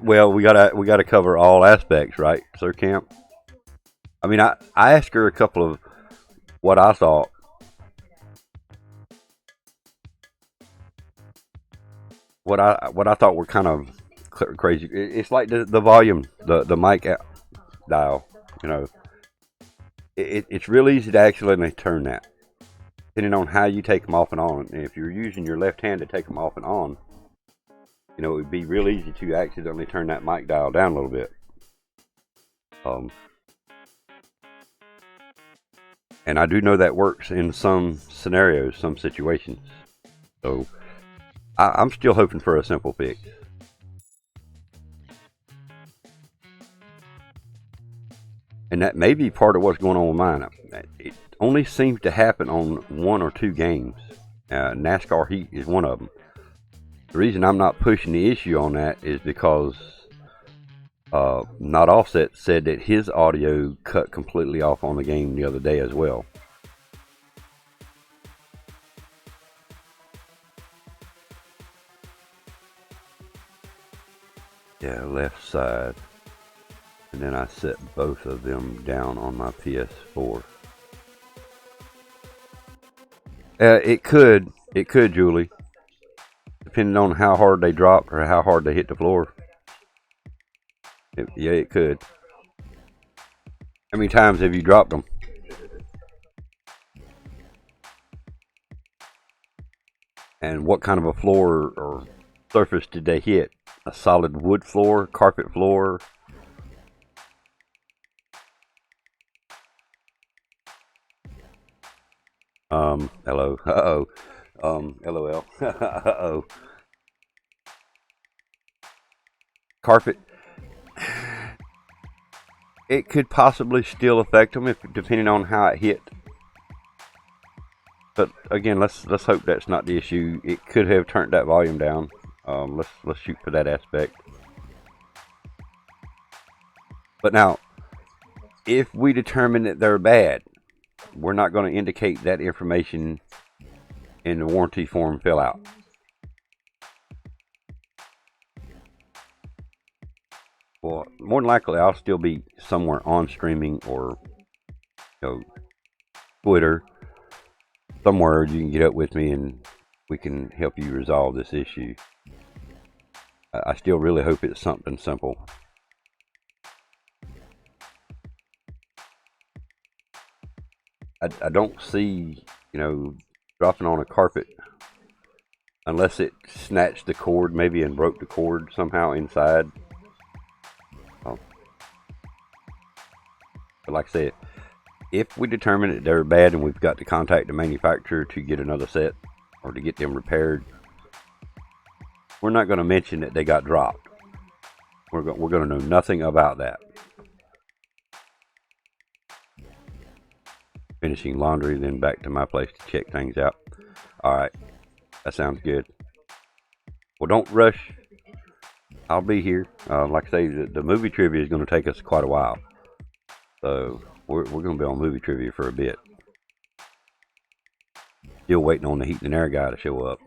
Well, we gotta cover all aspects, right, Sir Camp? I mean, I asked her a couple of what I thought. What I thought were kind of crazy. It's like the volume, the mic dial. You know, it's real easy to accidentally turn that. Depending on how you take them off and on. And if you're using your left hand to take them off and on, you know, it would be real easy to accidentally turn that mic dial down a little bit. And I do know that works in some scenarios, some situations. So I'm still hoping for a simple fix. And that may be part of what's going on with mine. It only seems to happen on 1 or 2 games. NASCAR Heat is one of them. The reason I'm not pushing the issue on that is because Not Offset said that his audio cut completely off on the game the other day as well. Yeah, left side. And then I set both of them down on my PS4. It could, Julie, depending on how hard they dropped or how hard they hit the floor. Yeah, it could. How many times have you dropped them? And what kind of a floor or surface did they hit? A solid wood floor, carpet floor? Hello. Uh-oh. LOL. Uh-oh. Carpet. It could possibly still affect them, depending on how it hit. But again, let's hope that's not the issue. It could have turned that volume down. Let's shoot for that aspect. But now, if we determine that they're bad, we're not going to indicate that information in the warranty form fill out. Well, more than likely, I'll still be somewhere on streaming or, Twitter. Somewhere you can get up with me and we can help you resolve this issue. I still really hope it's something simple. I don't see, dropping on a carpet unless it snatched the cord maybe and broke the cord somehow inside. But like I said, if we determine that they're bad and we've got to contact the manufacturer to get another set or to get them repaired, we're not going to mention that they got dropped. We're going to know nothing about that. Finishing laundry, then back to my place to check things out. Alright, that sounds good. Well, don't rush. I'll be here. Like I say, the movie trivia is going to take us quite a while. So, we're going to be on movie trivia for a bit. Still waiting on the heat and air guy to show up.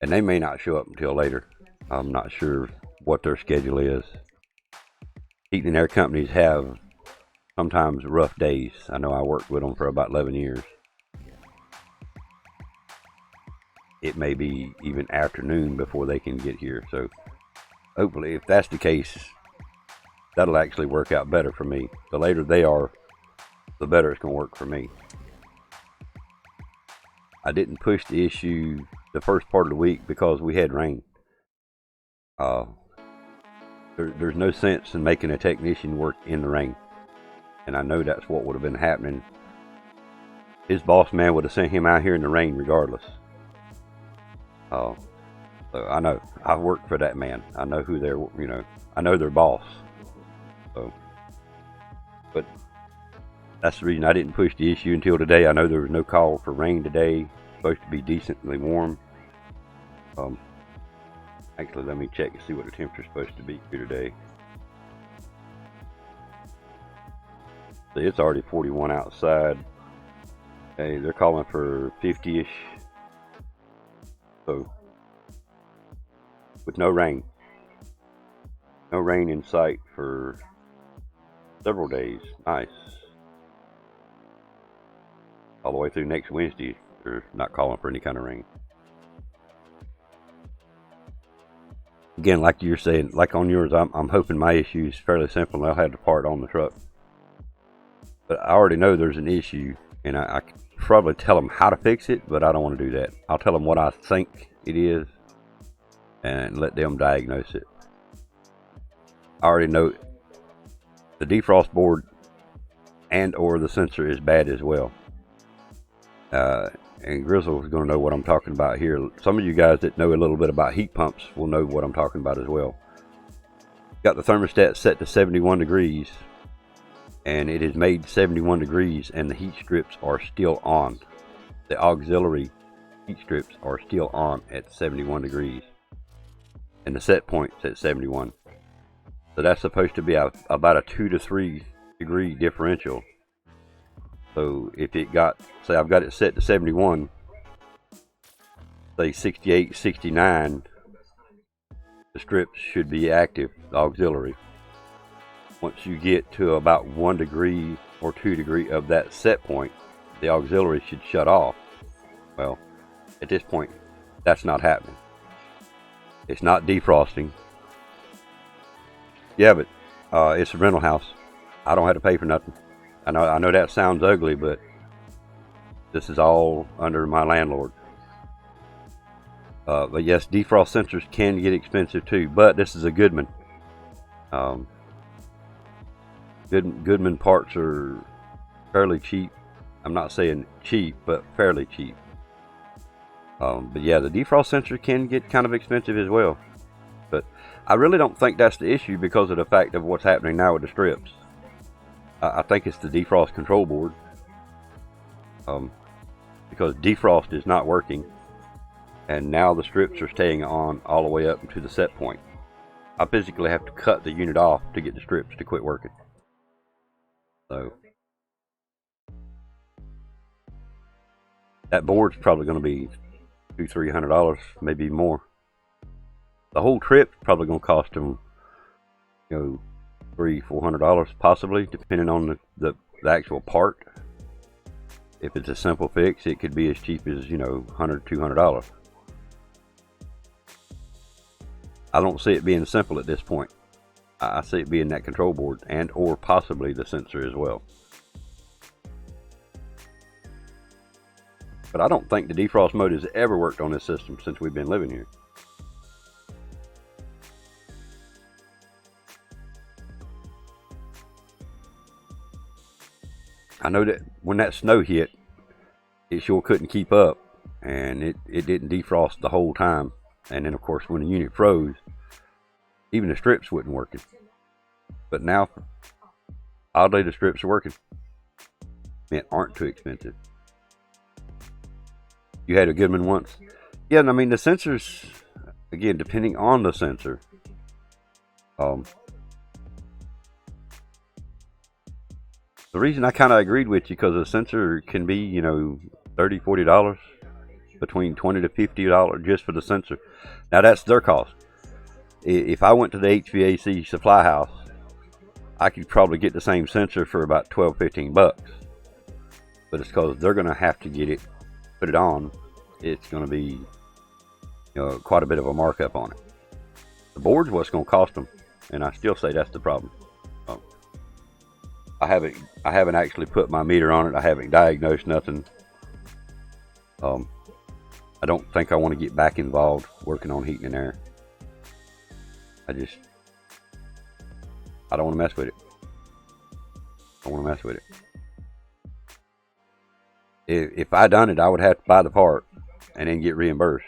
And they may not show up until later. I'm not sure what their schedule is. Heat and air companies have sometimes rough days. I know I worked with them for about 11 years. It may be even afternoon before they can get here. So hopefully, if that's the case, that'll actually work out better for me. The later they are, the better it's going to work for me. I didn't push the issue the first part of the week because we had rain. There's no sense in making a technician work in the rain. And I know that's what would have been happening. His boss man would have sent him out here in the rain regardless. So I know. I've worked for that man. I know who they're, I know their boss. So, but that's the reason I didn't push the issue until today. I know there was no call for rain today. It's supposed to be decently warm. Actually, let me check and see what the temperature's supposed to be here today. See, it's already 41 outside. Hey, they're calling for 50-ish. So, with no rain. No rain in sight for several days. Nice. All the way through next Wednesday, they're not calling for any kind of rain. Again, like you're saying, like on yours, I'm hoping my issue is fairly simple and I'll have the part on the truck. But I already know there's an issue, and I can probably tell them how to fix it, but I don't want to do that. I'll tell them what I think it is and let them diagnose it. I already know the defrost board and or the sensor is bad as well. And Grizzle is going to know what I'm talking about here. Some of you guys that know a little bit about heat pumps will know what I'm talking about as well. Got the thermostat set to 71 degrees. And it is made 71 degrees and the heat strips are still on. The auxiliary heat strips are still on at 71 degrees. And the set point's at 71. So that's supposed to be about a 2 to 3 degree differential. So if it got, say I've got it set to 71, say 68, 69, the strips should be active, the auxiliary. Once you get to about 1 degree or 2 degree of that set point, the auxiliary should shut off Well, at this point, that's not happening. It's not defrosting. Yeah, but it's a rental house. I don't have to pay for nothing. I know that sounds ugly, but this is all under my landlord. But yes, defrost sensors can get expensive too. But this is a Goodman. Goodman parts are fairly cheap. I'm not saying cheap, but fairly cheap. But yeah, the defrost sensor can get kind of expensive as well. But I really don't think that's the issue because of the fact of what's happening now with the strips. I think it's the defrost control board. Because defrost is not working. And now the strips are staying on all the way up to the set point. I physically have to cut the unit off to get the strips to quit working. So that board's probably going to be $200-300, maybe more. The whole trip's probably going to cost them, $300-400 possibly, depending on the actual part. If it's a simple fix, it could be as cheap as $100-200. I don't see it being simple at this point. I see it being that control board and or possibly the sensor as well. But I don't think the defrost mode has ever worked on this system since we've been living here. I know that when that snow hit, it sure couldn't keep up, and it didn't defrost the whole time. And then of course when the unit froze, even the strips wasn't working. But now, oddly, the strips are working and aren't too expensive. You had a Goodman once? Yeah, I mean the sensors, again, depending on the sensor, the reason I kind of agreed with you because the sensor can be, $30-40, between $20 to $50 just for the sensor. Now that's their cost. If I went to the HVAC supply house, I could probably get the same sensor for about $12-15. But it's because they're going to have to get it, put it on. It's going to be, quite a bit of a markup on it. The board's what's going to cost them, and I still say that's the problem. I haven't actually put my meter on it. I haven't diagnosed nothing. I don't think I want to get back involved working on heating and air. I don't want to mess with it. I want to mess with it. If I done it, I would have to buy the part and then get reimbursed.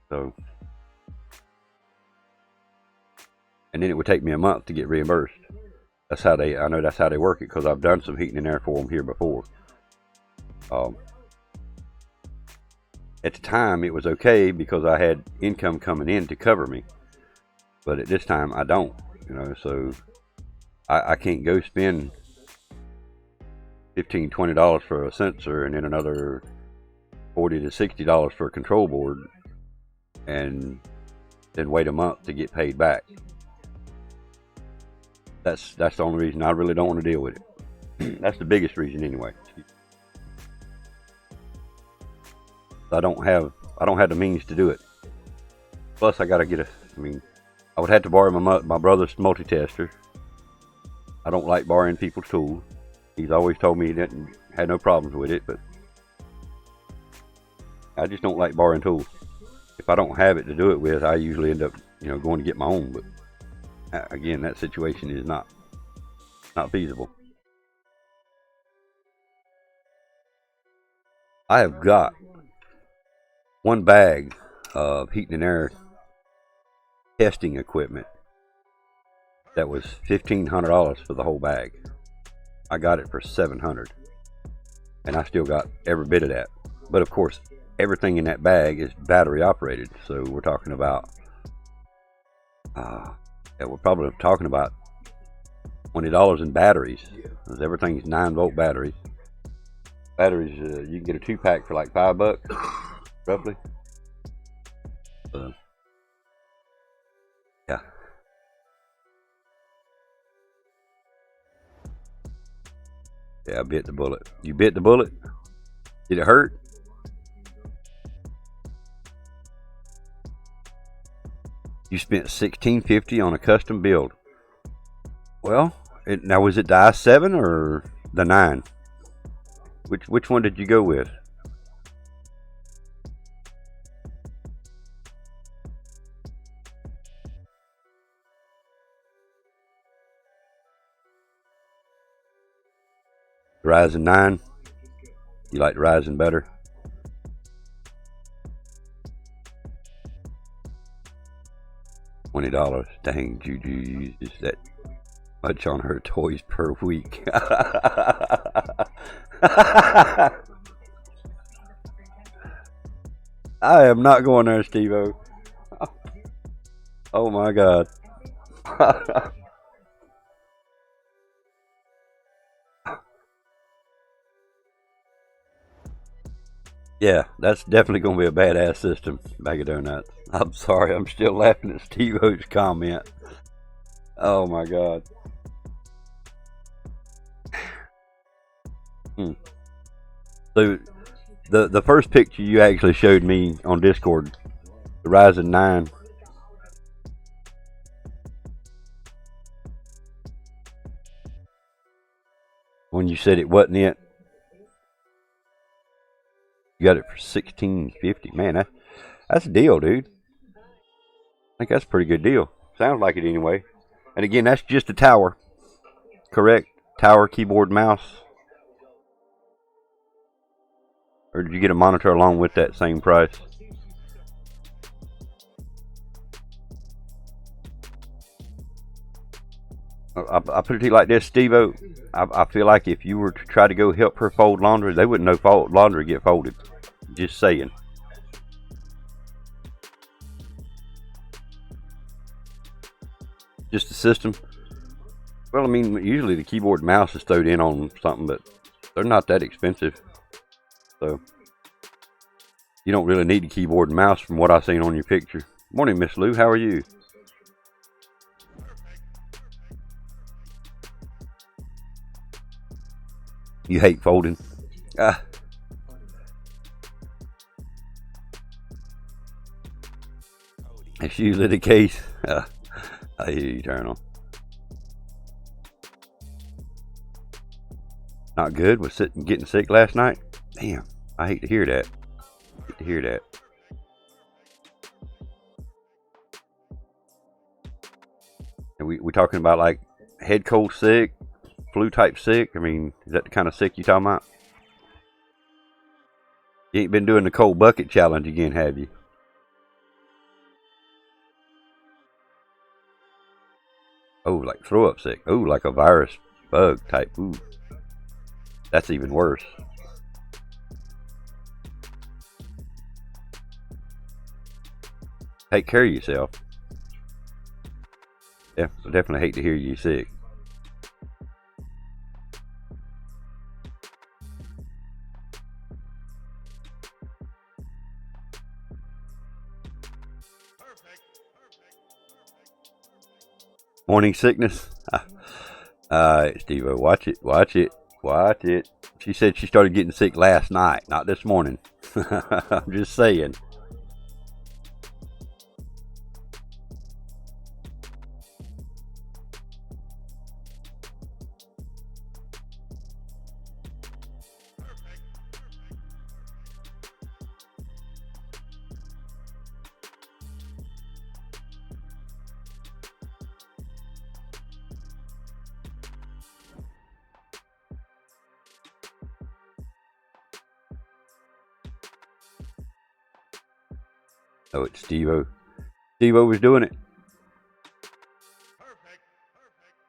So, and then it would take me a month to get reimbursed. I know that's how they work it because I've done some heating and air for them here before. At the time, it was okay because I had income coming in to cover me. But at this time, I don't, so I can't go spend $15-20 for a sensor and then another $40 to $60 for a control board and then wait a month to get paid back. That's the only reason I really don't want to deal with it. That's the biggest reason anyway. I don't have the means to do it. Plus I gotta get I would have to borrow my brother's multi-tester. I don't like borrowing people's tools. He's always told me he had no problems with it, but I just don't like borrowing tools. If I don't have it to do it with, I usually end up, going to get my own. But again, that situation is not feasible. I have got one bag of heating and air testing equipment that was $1,500 for the whole bag. I got it for $700, and I still got every bit of that. But of course, everything in that bag is battery operated, so we're talking about we're probably talking about $20 in batteries. Because everything's 9-volt batteries. Batteries, you can get a 2-pack for like $5, roughly. Yeah. Yeah, I bit the bullet. You bit the bullet? Did it hurt? You spent $16.50 on a custom build. Well, now was it the i7 or the 9? Which one did you go with? Ryzen 9. You like Ryzen better? $20. Dang, Juju uses that much on her toys per week. I am not going there, Steve-O. Oh my God. Yeah, that's definitely going to be a badass system, BAGofDONUTS. I'm sorry, I'm still laughing at Steve-O's comment. Oh my God. So, the first picture you actually showed me on Discord, the Ryzen 9. When you said it wasn't it, you got it for $16.50. Man, that's a deal, dude. I think that's a pretty good deal. Sounds like it anyway. And again, that's just a tower. Correct? Tower, keyboard, mouse. Or did you get a monitor along with that same price? I put it to you like this, Steve-O. I feel like if you were to try to go help her fold laundry, they wouldn't know laundry get folded. Just saying. Just the system. Well, I mean, usually the keyboard and mouse is stowed in on something, but they're not that expensive. So, you don't really need a keyboard and mouse from what I've seen on your picture. Morning, Miss Lou. How are you? You hate folding. It's usually the case. I hear you, Eternal. Not good with getting sick last night. Damn, I hate to hear that. Hate to hear that. And we talking about like head cold sick, flu type sick. I mean, is that the kind of sick you talking about? You ain't been doing the cold bucket challenge again, have you? Oh, like throw up sick. Oh, like a virus bug type. Ooh, that's even worse. Take care of yourself. Yeah, I definitely hate to hear you sick. Morning sickness. Steve-O, watch it, watch it, watch it. She said she started getting sick last night, not this morning. I'm just saying. Oh, it's Steve-O. Steve-O was doing it.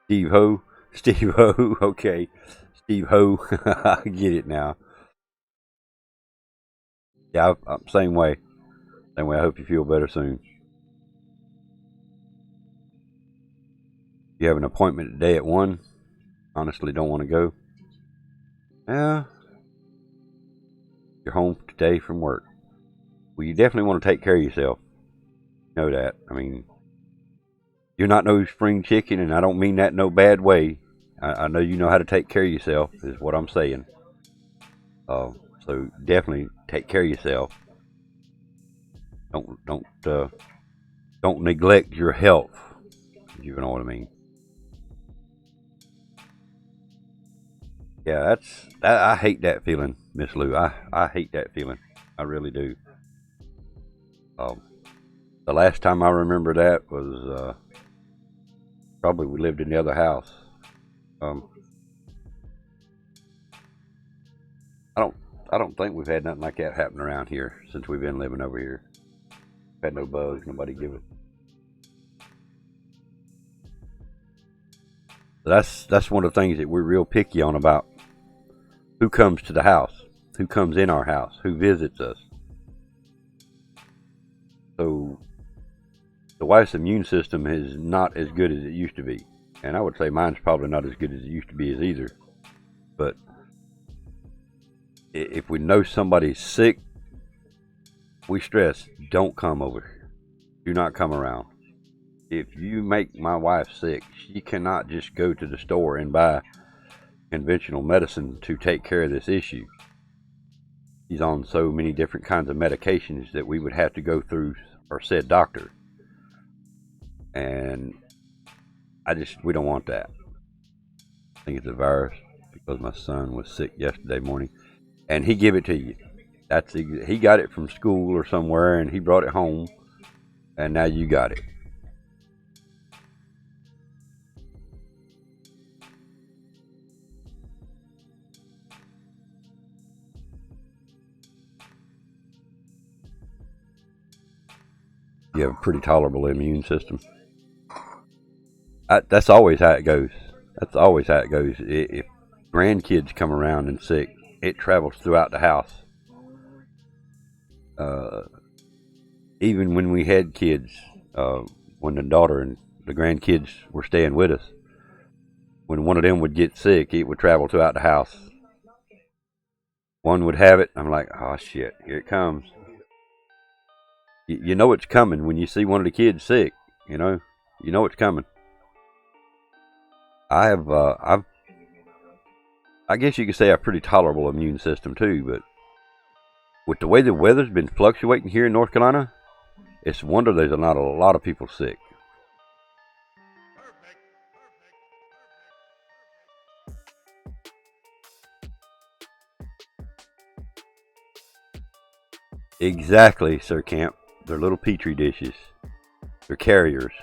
Steve-Ho. Steve-Ho. Okay. Steve-Ho. I get it now. Yeah, I'm same way. Same way. I hope you feel better soon. You have an appointment today at 1. Honestly, don't want to go. Yeah. You're home today from work. Well, you definitely want to take care of yourself. Know that. I mean, you're not no spring chicken, and I don't mean that in no bad way. I know you know how to take care of yourself, is what I'm saying. So definitely take care of yourself. Don't don't neglect your health, if you know what I mean. Yeah, I hate that feeling, Miss Lou. I hate that feeling. I really do. The last time I remember that was probably we lived in the other house. I don't think we've had nothing like that happen around here since we've been living over here. Had no bugs, nobody give it. That's one of the things that we're real picky on about who comes to the house, who comes in our house, who visits us. So the wife's immune system is not as good as it used to be. And I would say mine's probably not as good as it used to be as either. But if we know somebody's sick, we stress, don't come over here. Do not come around. If you make my wife sick, she cannot just go to the store and buy conventional medicine to take care of this issue. She's on so many different kinds of medications that we would have to go through our said doctor. And we don't want that. I think it's a virus because my son was sick yesterday morning. And he gave it to you. He got it from school or somewhere, and he brought it home, and now you got it. You have a pretty tolerable immune system. That's always how it goes. That's always how it goes. If grandkids come around and sick, it travels throughout the house. Even when we had kids, when the daughter and the grandkids were staying with us, when one of them would get sick, it would travel throughout the house. One would have it. I'm like, oh shit, here it comes. You know it's coming when you see one of the kids sick. You know it's coming. I guess you could say I have a pretty tolerable immune system too, but with the way the weather's been fluctuating here in North Carolina, it's a wonder there's not a lot of people sick. Exactly, Sir Camp. They're little petri dishes. They're carriers.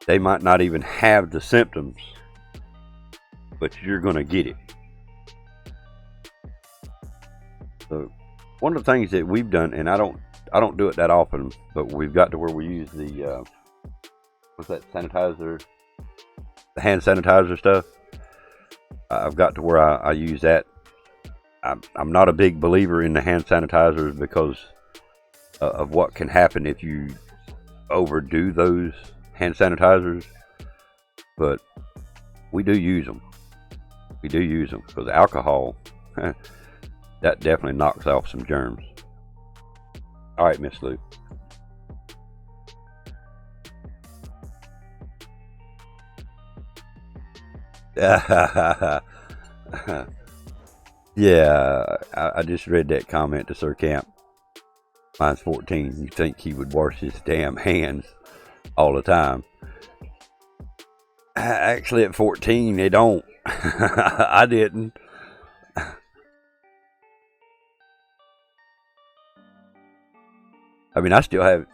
They might not even have the symptoms, but you're going to get it. So one of the things that we've done, and I don't do it that often, but we've got to where we use the what's that sanitizer, the hand sanitizer stuff. I've got to where I use that. I'm not a big believer in the hand sanitizers because of what can happen if you overdo those hand sanitizers, but we do use them. We do use them because alcohol, that definitely knocks off some germs. All right, Miss Lou. Yeah, I just read that comment to Sir Camp. Mine's 14. You think he would wash his damn hands all the time? Actually, at 14, they don't. I didn't. I mean, I still have.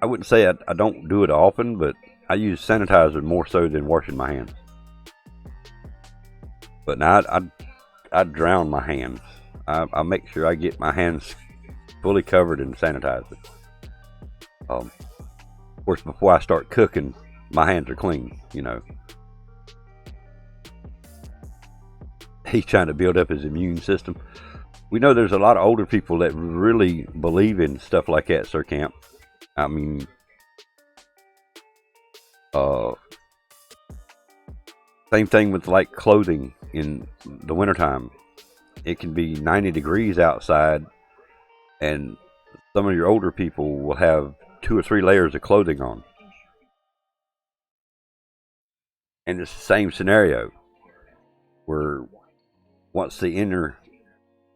I wouldn't say I don't do it often, but I use sanitizer more so than washing my hands. But now I drown my hands. I make sure I get my hands fully covered in sanitizer. Of course, before I start cooking, my hands are clean. He's trying to build up his immune system. We know there's a lot of older people that really believe in stuff like that, Sir Camp. I mean, same thing with like clothing in the wintertime. It can be 90 degrees outside, and some of your older people will have 2 or 3 layers of clothing on. And it's the same scenario where once the inner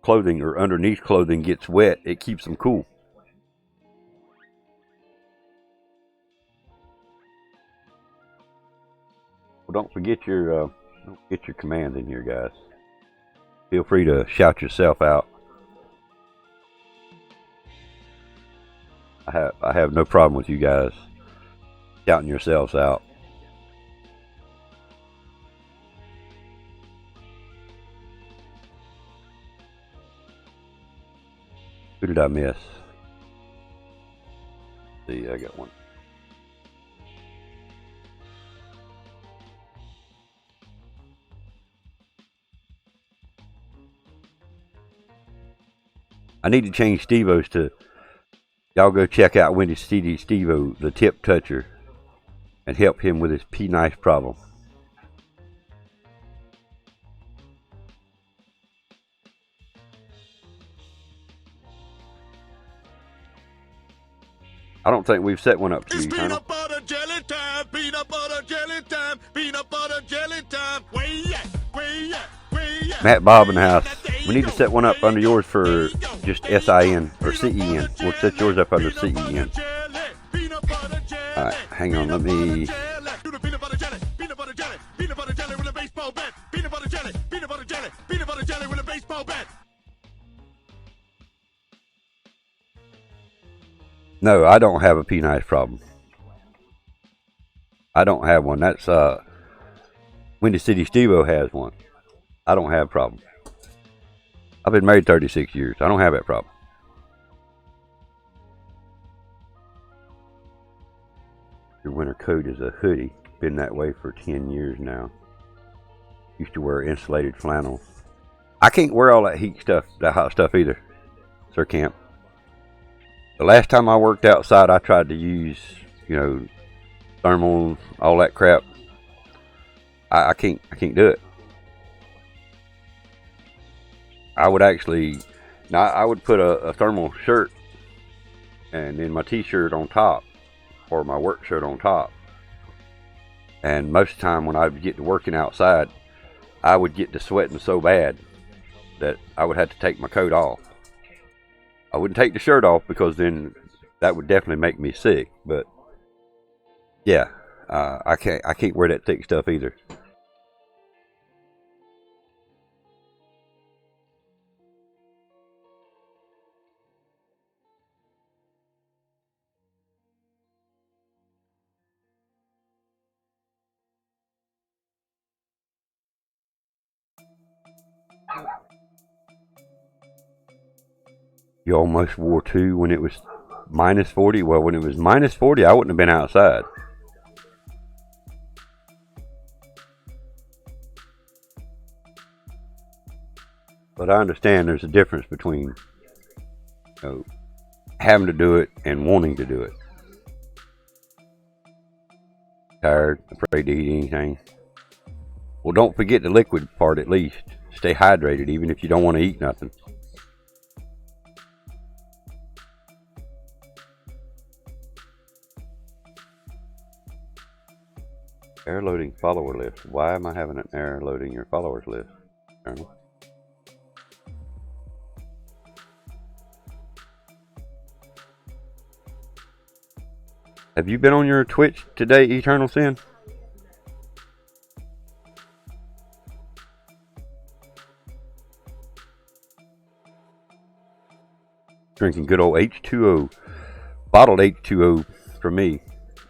clothing or underneath clothing gets wet, it keeps them cool. don't forget your command in here, guys. Feel free to shout yourself out. I have no problem with you guys shouting yourselves out. Who did I miss? Let's see, I got one. I need to change Steve-O's to, y'all go check out Windy City Steve-O, the tip toucher, and help him with his P-knife problem. I don't think we've set one up to you, Colonel. Peanut butter jelly time, peanut butter jelly time, peanut butter jelly time. Where you at? Where you at? Where you at? Matt Bob in the house. We need to set one up under yours for just SIN or CEN. We'll set yours up under CEN. Alright, hang on, let me... Peanut butter jelly, peanut butter jelly, peanut butter jelly with a baseball bat. Peanut butter jelly, peanut butter jelly, peanut butter jelly with a baseball bat. No, I don't have a P-knife problem. I don't have one. That's, Windy City Steve-O has one. I don't have a problem. I've been married 36 years. I don't have that problem. Your winter coat is a hoodie. Been that way for 10 years now. Used to wear insulated flannel. I can't wear all that heat stuff, that hot stuff either, Sir Camp. The last time I worked outside, I tried to use, you know, thermal, all that crap. I can't do it. I would actually, now I would put a thermal shirt and then my t-shirt on top, or my work shirt on top. And most of the time when I would get to working outside, I would get to sweating so bad that I would have to take my coat off. I wouldn't take the shirt off because then that would definitely make me sick. But yeah, I can't wear that thick stuff either. You almost wore two when it was minus 40. Well, when it was minus 40, I wouldn't have been outside. But I understand there's a difference between, you know, having to do it and wanting to do it. Tired, afraid to eat anything. Well, don't forget the liquid part at least. Stay hydrated even if you don't want to eat nothing. Error loading follower list. Why am I having an error loading your followers list, Colonel? Have you been on your Twitch today, Eternal Sin? Drinking good old H2O, bottled H2O for me.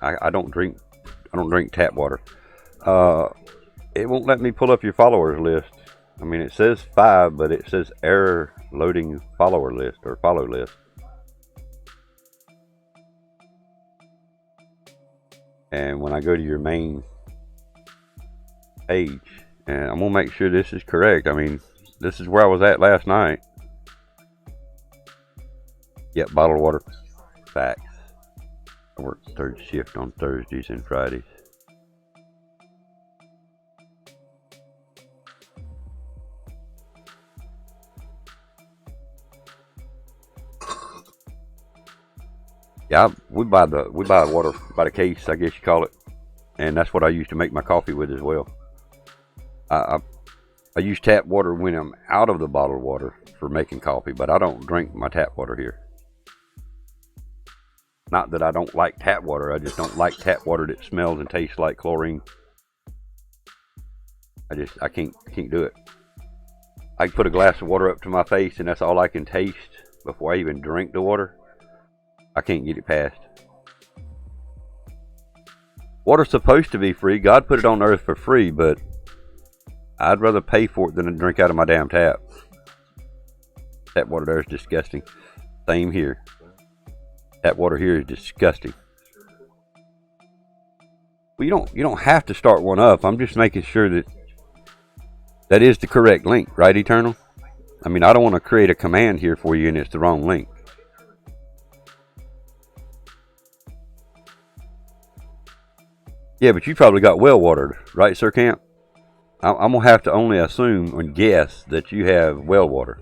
I don't drink tap water. It won't let me pull up your followers list. I mean, it says 5, but it says error loading follower list or follow list. And when I go to your main page, and I'm gonna make sure this is correct. I mean, this is where I was at last night. Yep, bottled water. Facts. I work third shift on Thursdays and Fridays. Yeah, we buy water by the case, I guess you call it, and that's what I used to make my coffee with as well. I use tap water when I'm out of the bottled water for making coffee, but I don't drink my tap water here. Not that I don't like tap water, I just don't like tap water that smells and tastes like chlorine. I can't do it. I can put a glass of water up to my face and that's all I can taste before I even drink the water. I can't get it past. Water's supposed to be free. God put it on earth for free, but I'd rather pay for it than to drink out of my damn tap. That water there is disgusting. Same here. That water here is disgusting. Well, you don't have to start one up. I'm just making sure that is the correct link, right, Eternal? I mean, I don't want to create a command here for you and it's the wrong link. Yeah, but you probably got well watered, right, Sir Camp? I'm going to have to only assume and guess that you have well water.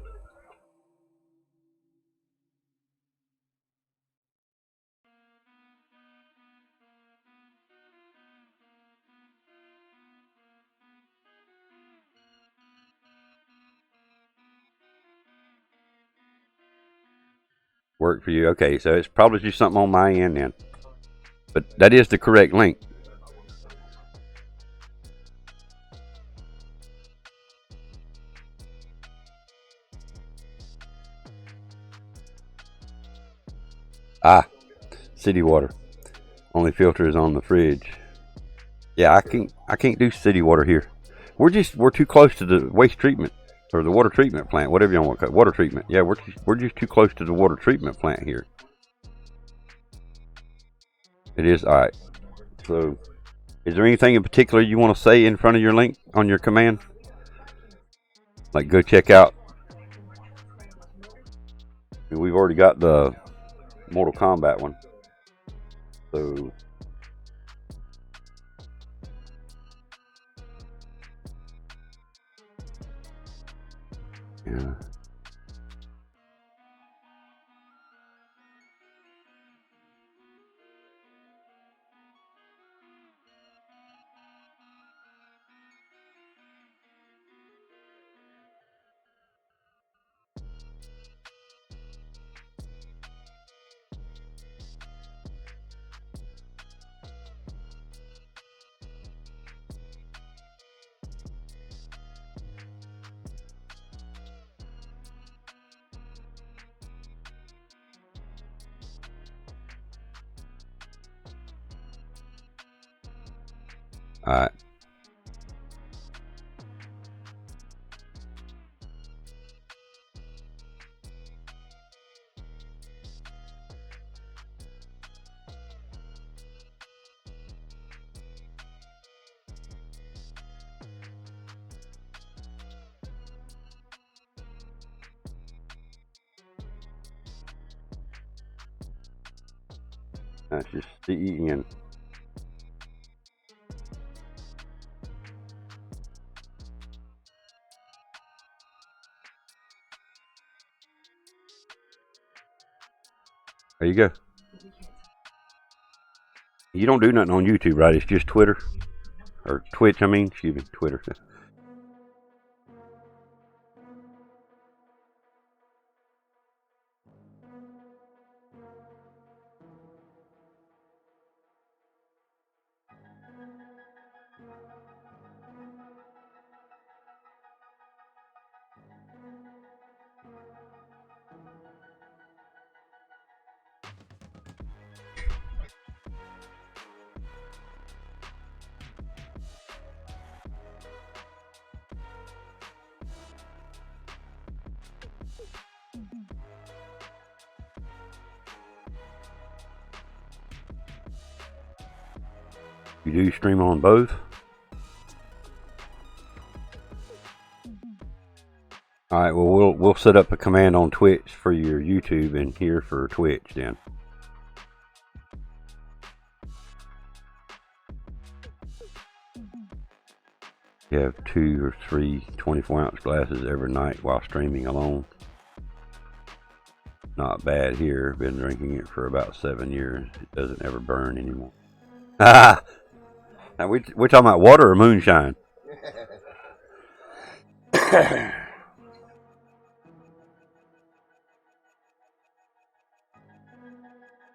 Work for you. Okay, so it's probably just something on my end then. But that is the correct link. Ah, city water. Only filter is on the fridge. Yeah, I can't do city water here. We're too close to the waste treatment or the water treatment plant, whatever you want to call it. Water treatment. Yeah, we're just too close to the water treatment plant here. It is all right. So, is there anything in particular you want to say in front of your link on your command? Like go check out. We've already got the Mortal Kombat one. So yeah. All right. That's just CEN. There you go. You don't do nothing on YouTube, right? It's just Twitter. Or Twitch, I mean. Excuse me, Twitter. You do stream on both? Alright, well we'll set up a command on Twitch for your YouTube and here for Twitch then. You have 2 or 3 24-ounce glasses every night while streaming alone. Not bad here. Been drinking it for about 7 years. It doesn't ever burn anymore. Ah! Now we're talking about water or moonshine? I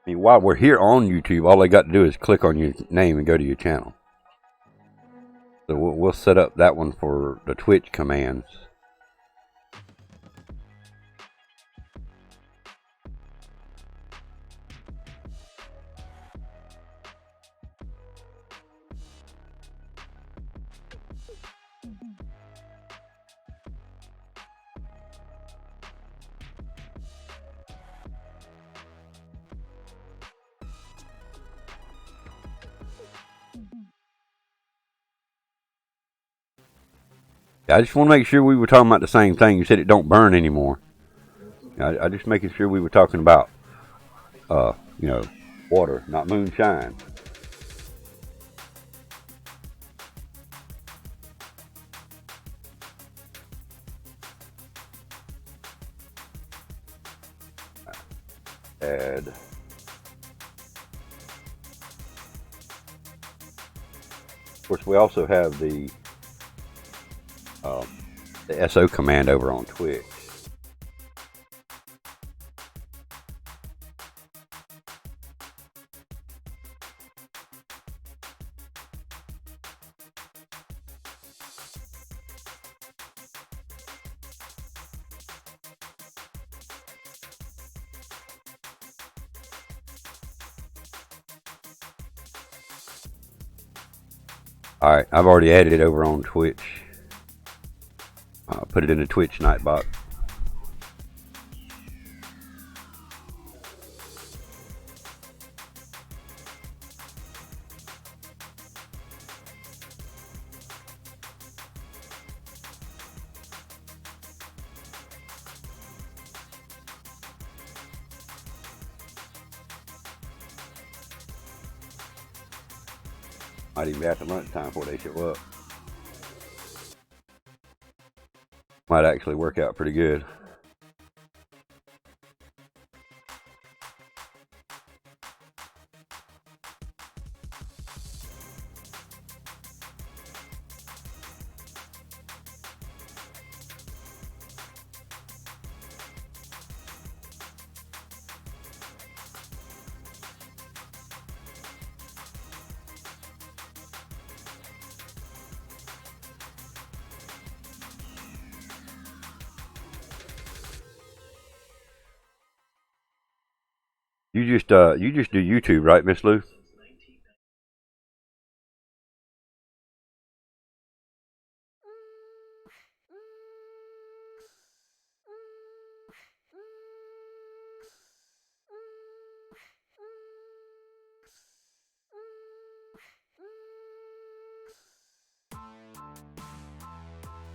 mean, while we're here on YouTube, all they got to do is click on your name and go to your channel. So we'll set up that one for the Twitch commands. I just want to make sure we were talking about the same thing. You said it don't burn anymore. I just making sure we were talking about, you know, water, not moonshine. Add. Of course, we also have the SO command over on Twitch. Alright, I've already added it over on Twitch. Put it in the Twitch Nightbot. Might even be after lunchtime before they show up. Might actually work out pretty good. You just do YouTube, right, Miss Lou?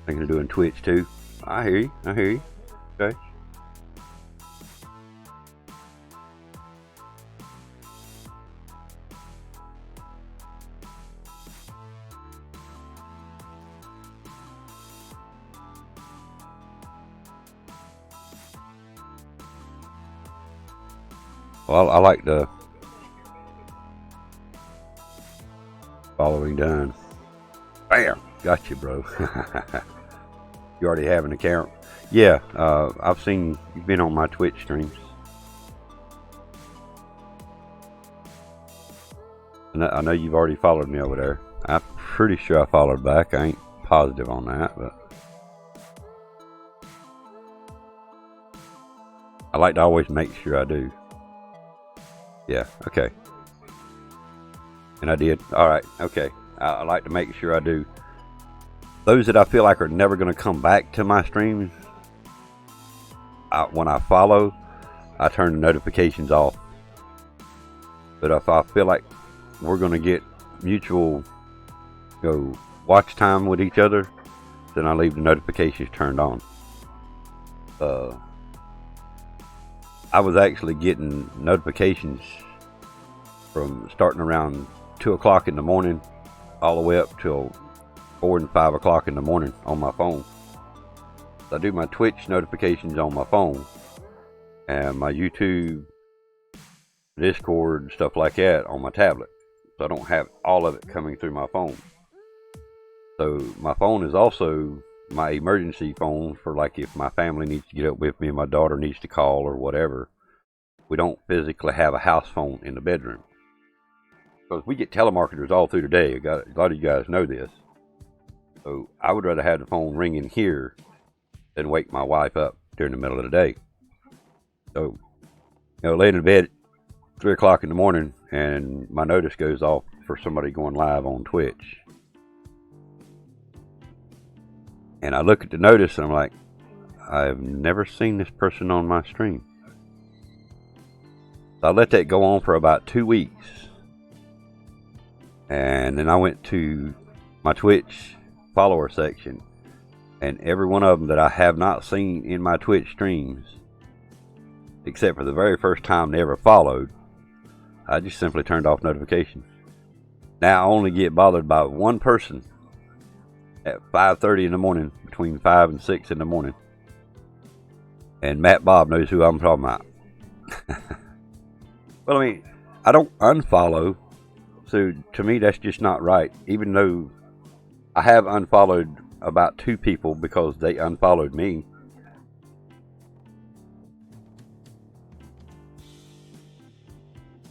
Thinking of doing Twitch too. I hear you. I hear you. Okay. Well, I like the following done. Bam! Got you, bro. You already have an account? Yeah, I've seen you've been on my Twitch streams. And I know you've already followed me over there. I'm pretty sure I followed back. I ain't positive on that, but I like to always make sure I do. Yeah, okay. And I did. Alright, okay. I like to make sure I do. Those that I feel like are never going to come back to my streams, when I follow, I turn the notifications off. But if I feel like we're going to get mutual watch time with each other, then I leave the notifications turned on. I was actually getting notifications from starting around 2 o'clock in the morning all the way up till 4 and 5 o'clock in the morning on my phone. So I do my Twitch notifications on my phone and my YouTube, Discord, stuff like that on my tablet. So I don't have all of it coming through my phone. So my phone is also my emergency phone for like if my family needs to get up with me and my daughter needs to call or whatever. We don't physically have a house phone in the bedroom. Because we get telemarketers all through the day. A lot of you guys know this. So I would rather have the phone ringing here than wake my wife up during the middle of the day. So, laying in bed 3 o'clock in the morning and my notice goes off for somebody going live on Twitch. And I look at the notice and I'm like, I've never seen this person on my stream. So I let that go on for about 2 weeks. And then I went to my Twitch follower section. And every one of them that I have not seen in my Twitch streams, except for the very first time they ever followed, I just simply turned off notifications. Now I only get bothered by one person at 5:30 in the morning, between 5 and 6 in the morning. And Matt Bob knows who I'm talking about. Well, I mean, I don't unfollow, so to me that's just not right. Even though I have unfollowed about 2 people because they unfollowed me.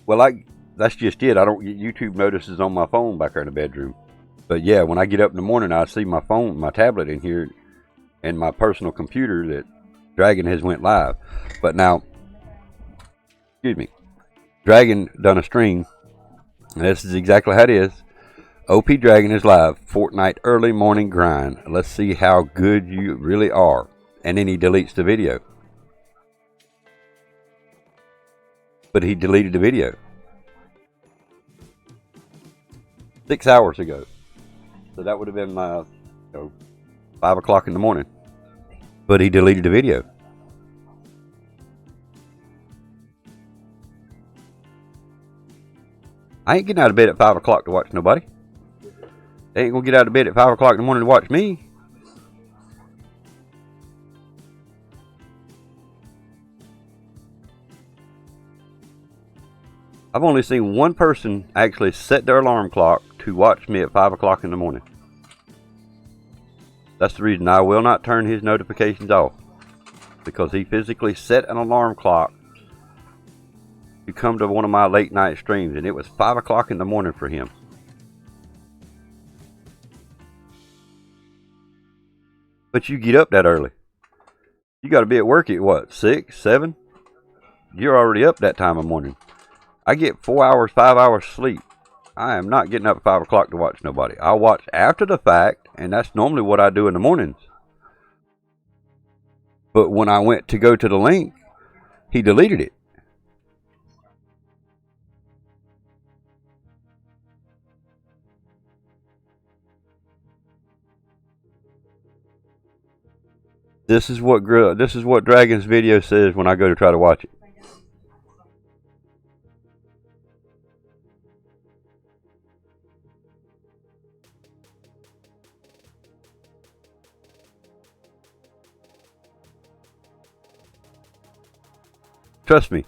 Well, that's just it. I don't get YouTube notices on my phone back there in the bedroom. But yeah, when I get up in the morning, I see my phone, my tablet in here, and my personal computer that Dragon has went live. But now, excuse me, Dragon done a stream, and this is exactly how it is. OP Dragon is live, Fortnite early morning grind. Let's see how good you really are. And then he deletes the video. But he deleted the video 6 hours ago. So that would have been 5 o'clock in the morning. But he deleted the video. I ain't getting out of bed at 5 o'clock to watch nobody. They ain't gonna get out of bed at 5 o'clock in the morning to watch me. I've only seen one person actually set their alarm clock to watch me at 5 o'clock in the morning. That's the reason I will not turn his notifications off. Because he physically set an alarm clock to come to one of my late night streams, and it was 5 o'clock in the morning for him. But you get up that early. You got to be at work at what, 6, 7? You're already up that time of morning. I get 4 hours, 5 hours sleep. I am not getting up at 5 o'clock to watch nobody. I'll watch after the fact, and that's normally what I do in the mornings. But when I went to go to the link, he deleted it. This is what Dragon's video says when I go to try to watch it. Trust me.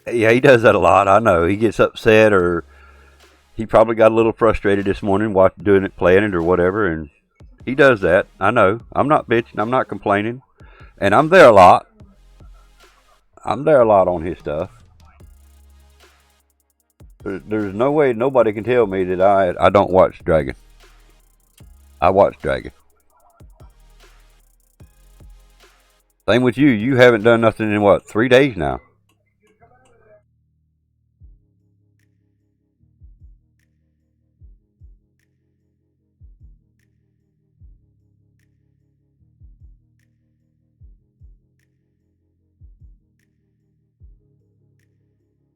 Yeah, he does that a lot. I know. He gets upset, or he probably got a little frustrated this morning doing it, playing it, or whatever, and he does that. I know. I'm not bitching. I'm not complaining. And I'm there a lot. I'm there a lot on his stuff. There's no way nobody can tell me that I don't watch Dragon. I watch Dragon. Same with you. You haven't done nothing in what, 3 days now?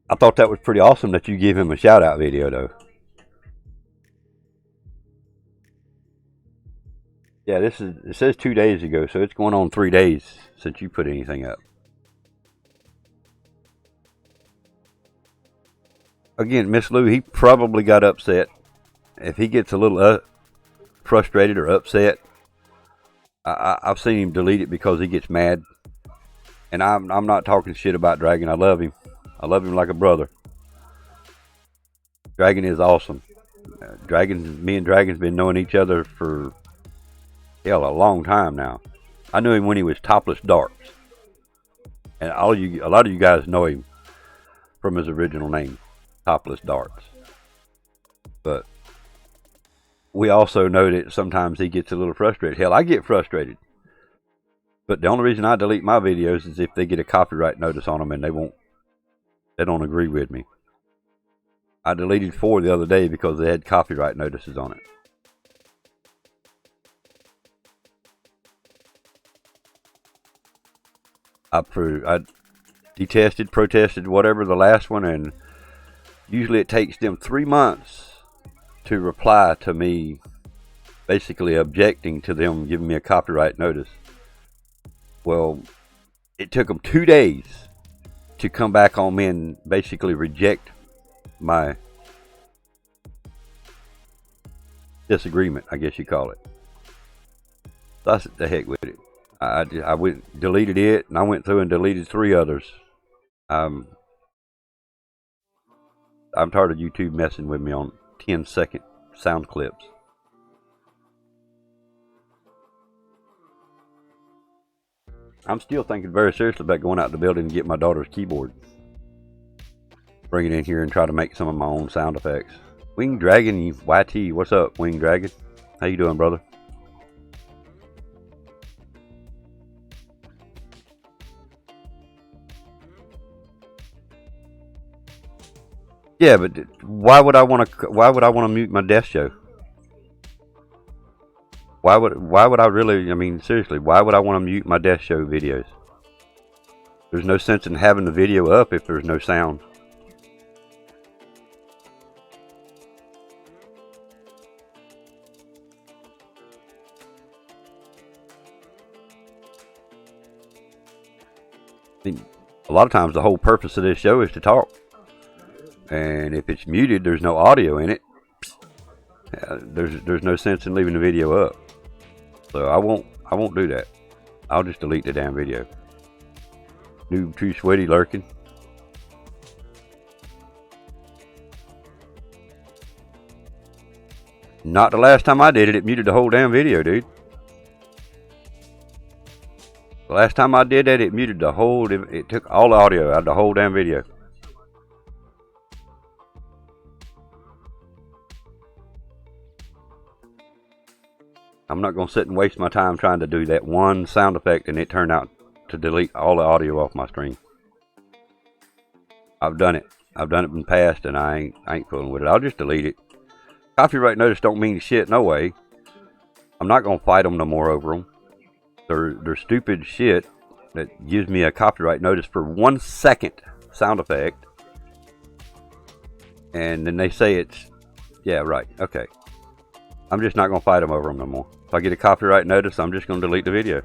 I thought that was pretty awesome that you gave him a shout out video though. Yeah, it says 2 days ago, so it's going on 3 days since you put anything up. Again, Miss Lou, he probably got upset. If he gets a little frustrated or upset, I've seen him delete it because he gets mad. And I'm not talking shit about Dragon. I love him. I love him like a brother. Dragon is awesome. Me and Dragon's been knowing each other for a long time now. I knew him when he was Topless Darts, and a lot of you guys know him from his original name, Topless Darts. But we also know that sometimes he gets a little frustrated. Hell, I get frustrated. But the only reason I delete my videos is if they get a copyright notice on them and they don't agree with me. I deleted 4 the other day because they had copyright notices on it. I detested, protested, whatever the last one, and usually it takes them 3 months to reply to me, basically objecting to them giving me a copyright notice. Well, it took them 2 days to come back on me and basically reject my disagreement, I guess you call it. So I said, the heck with it. I went deleted it, and I went through and deleted 3 others. I'm tired of YouTube messing with me on 10-second sound clips. I'm still thinking very seriously about going out to the building and get my daughter's keyboard. Bring it in here and try to make some of my own sound effects. Wing Dragon YT, what's up, Wing Dragon? How you doing, brother? Yeah, but why would I want to mute my death show? Why would I really, I mean, seriously, why would I want to mute my death show videos? There's no sense in having the video up if there's no sound. I mean, a lot of times the whole purpose of this show is to talk. And if it's muted, there's no audio in it. There's no sense in leaving the video up. So I won't do that. I'll just delete the damn video. Noob Too Sweaty lurking. Not the last time I did it, it muted the whole damn video, dude. The last time I did that, it muted the whole, it took all the audio out of the whole damn video. I'm not going to sit and waste my time trying to do that one sound effect and it turned out to delete all the audio off my stream. I've done it. I've done it in the past and I ain't fooling with it. I'll just delete it. Copyright notice don't mean shit, no way. I'm not going to fight them no more over them. They're stupid shit that gives me a copyright notice for 1 second sound effect. And then they say it's, yeah, right, okay. I'm just not going to fight them over them no more. If I get a copyright notice, I'm just going to delete the video.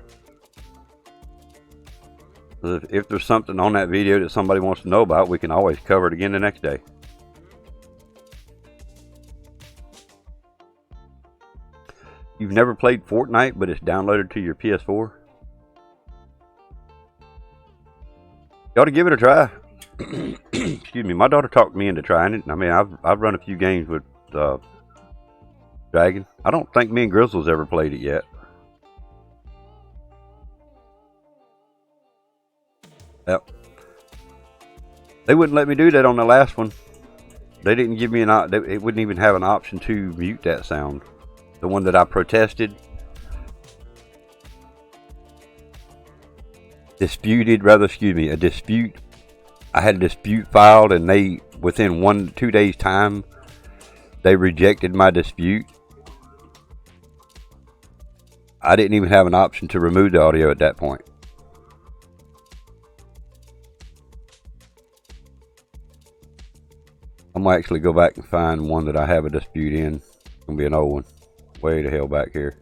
If there's something on that video that somebody wants to know about, we can always cover it again the next day. You've never played Fortnite, but it's downloaded to your PS4? You ought to give it a try. Excuse me, my daughter talked me into trying it. I mean, I've run a few games with Dragon. I don't think me and Grizzle's ever played it yet. Yep. They wouldn't let me do that on the last one. They didn't give me it wouldn't even have an option to mute that sound. The one that I protested. A dispute. I had a dispute filed and they, within 1 to 2 days time, they rejected my dispute. I didn't even have an option to remove the audio at that point. I'm gonna actually go back and find one that I have a dispute in. It's gonna be an old one. Way the hell back here.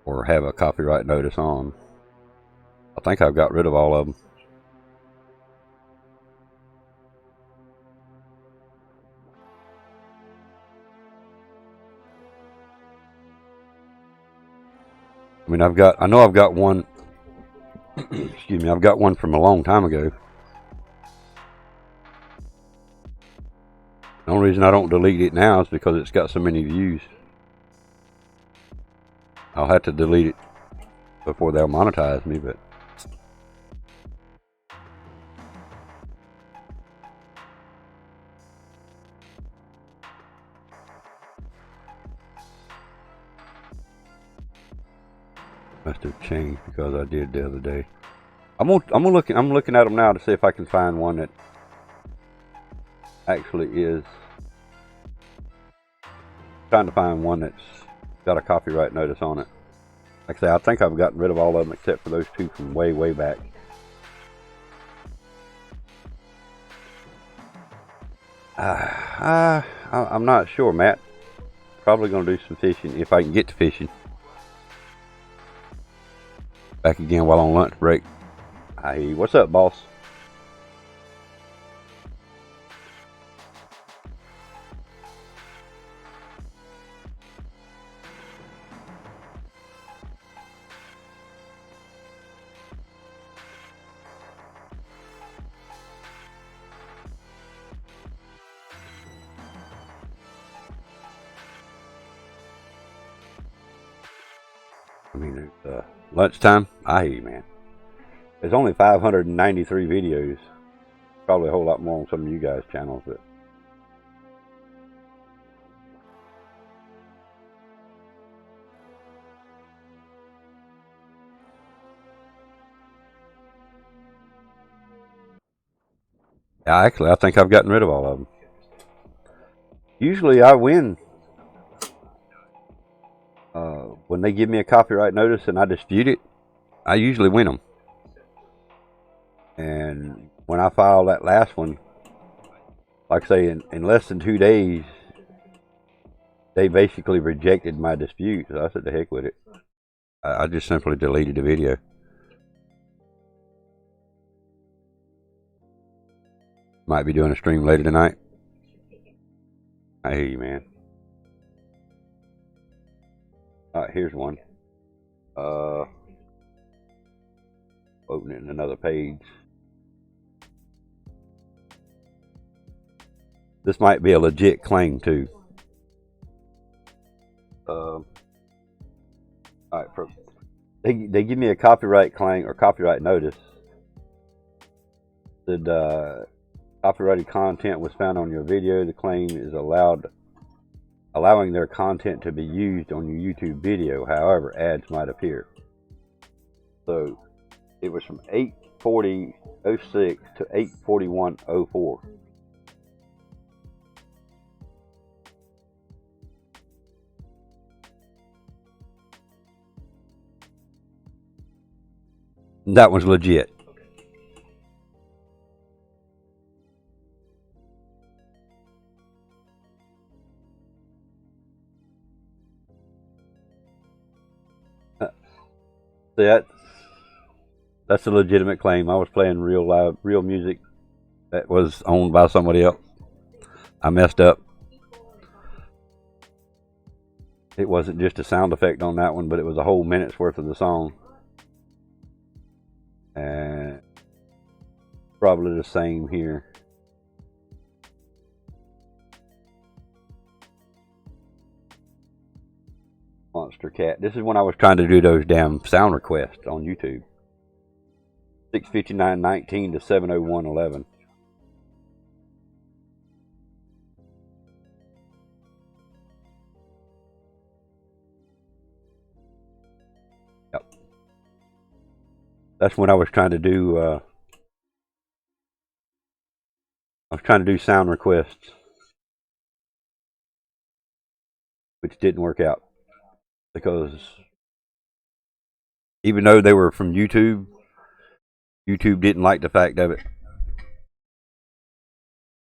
Or have a copyright notice on. I think I've got rid of all of them. I mean, I know I've got one, excuse me, I've got one from a long time ago. The only reason I don't delete it now is because it's got so many views. I'll have to delete it before they'll monetize me, but Must have changed because I did the other day. I'm looking at them now to see if I can find one that actually is. Trying to find one that's got a copyright notice on it. Like I say, I think I've gotten rid of all of them except for those two from way back. I'm not sure, Matt. Probably going to do some fishing if I can get to fishing. Back again while on lunch break. Hey, what's up, boss? I mean, it's lunchtime. I hear you, man. There's only 593 videos. Probably a whole lot more on some of you guys' channels, but yeah, actually, I think I've gotten rid of all of them. Usually, I win when they give me a copyright notice and I dispute it. I usually win them. And when I filed that last one, like I say, in less than 2 days, they basically rejected my dispute. So I said, the heck with it. I just simply deleted the video. Might be doing a stream later tonight. I hear you, man. Alright, here's one. Opening another page. This might be a legit claim too. Alright, they give me a copyright claim or copyright notice. Said copyrighted content was found on your video. The claim is allowing their content to be used on your YouTube video. However, ads might appear. So it was from 8/40/06 to 8/41/04. That was legit. That's a legitimate claim. I was playing real music that was owned by somebody else. I messed up. It wasn't just a sound effect on that one, but it was a whole minute's worth of the song. And probably the same here. Monster Cat. This is when I was trying to do those damn sound requests on YouTube. 6:59:19 to 7:01:11. Yep. That's when I was trying to do sound requests, which didn't work out because even though they were from YouTube, YouTube didn't like the fact of it.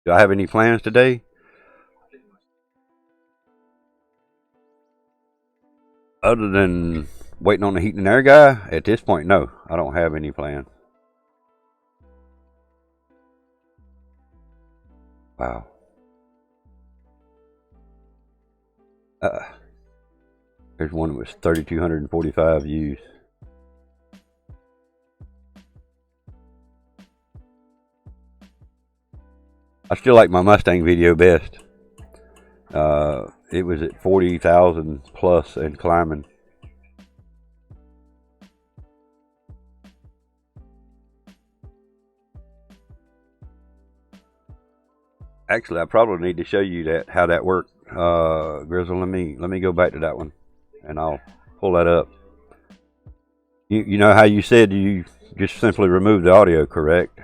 Do I have any plans today? Other than waiting on the heat and air guy, at this point, no. I don't have any plans. Wow. There's one that was 3,245 views. I still like my Mustang video best. It was at 40,000 plus and climbing. Actually, I probably need to show you how that worked, Grizzle. Let me go back to that one, and I'll pull that up. You know how you said you just simply remove the audio, correct?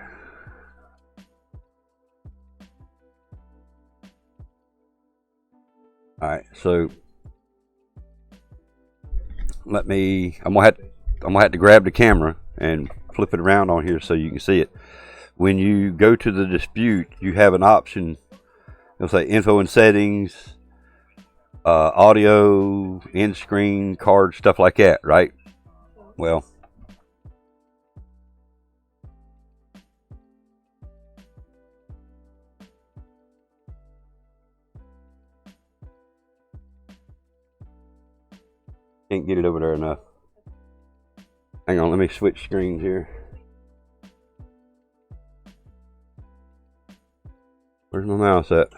Alright, so I'm gonna have to grab the camera and flip it around on here so you can see it. When you go to the dispute, you have an option. It'll say info and settings, audio, end screen, card, stuff like that, right? Well, can't get it over there enough. Hang on, let me switch screens here. Where's my mouse at?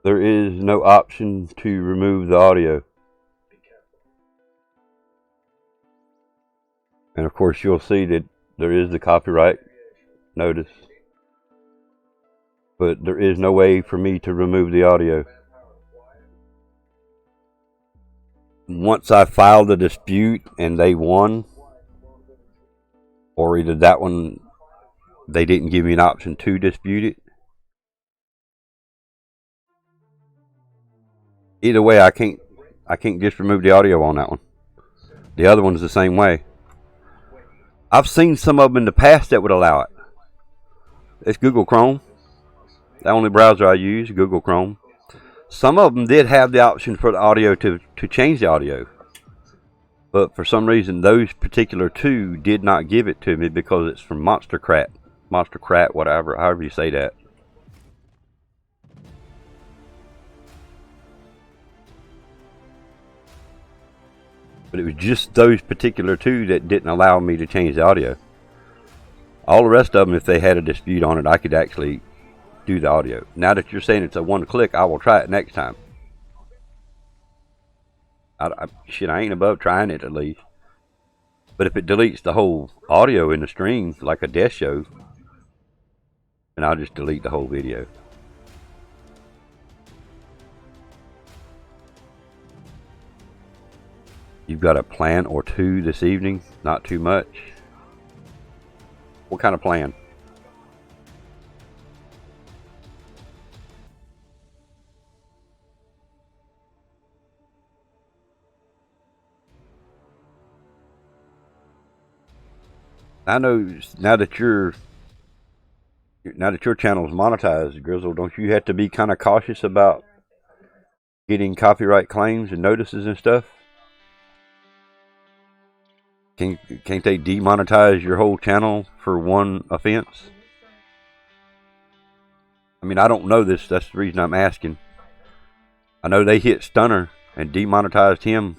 There is no option to remove the audio. And of course you'll see that there is the copyright notice. But there is no way for me to remove the audio. Once I filed the dispute and they won, or either that one, they didn't give me an option to dispute it. Either way, I can't just remove the audio on that one. The other one's the same way. I've seen some of them in the past that would allow it. It's Google Chrome. The only browser I use, Google Chrome. Some of them did have the option for the audio to change the audio. But for some reason, those particular two did not give it to me because it's from Monstercrat, whatever, however you say that. But it was just those particular two that didn't allow me to change the audio. All the rest of them, if they had a dispute on it, I could actually do the audio. Now that you're saying it's a one click, I will try it next time. Shit, I ain't above trying it at least. But if it deletes the whole audio in the stream, like a death show, then I'll just delete the whole video. You've got a plan or two this evening, not too much. What kind of plan? I know now that your channel is monetized, Grizzle, don't you have to be kind of cautious about getting copyright claims and notices and stuff? Can't they demonetize your whole channel for one offense? I mean, I don't know this. That's the reason I'm asking. I know they hit Stunner and demonetized him.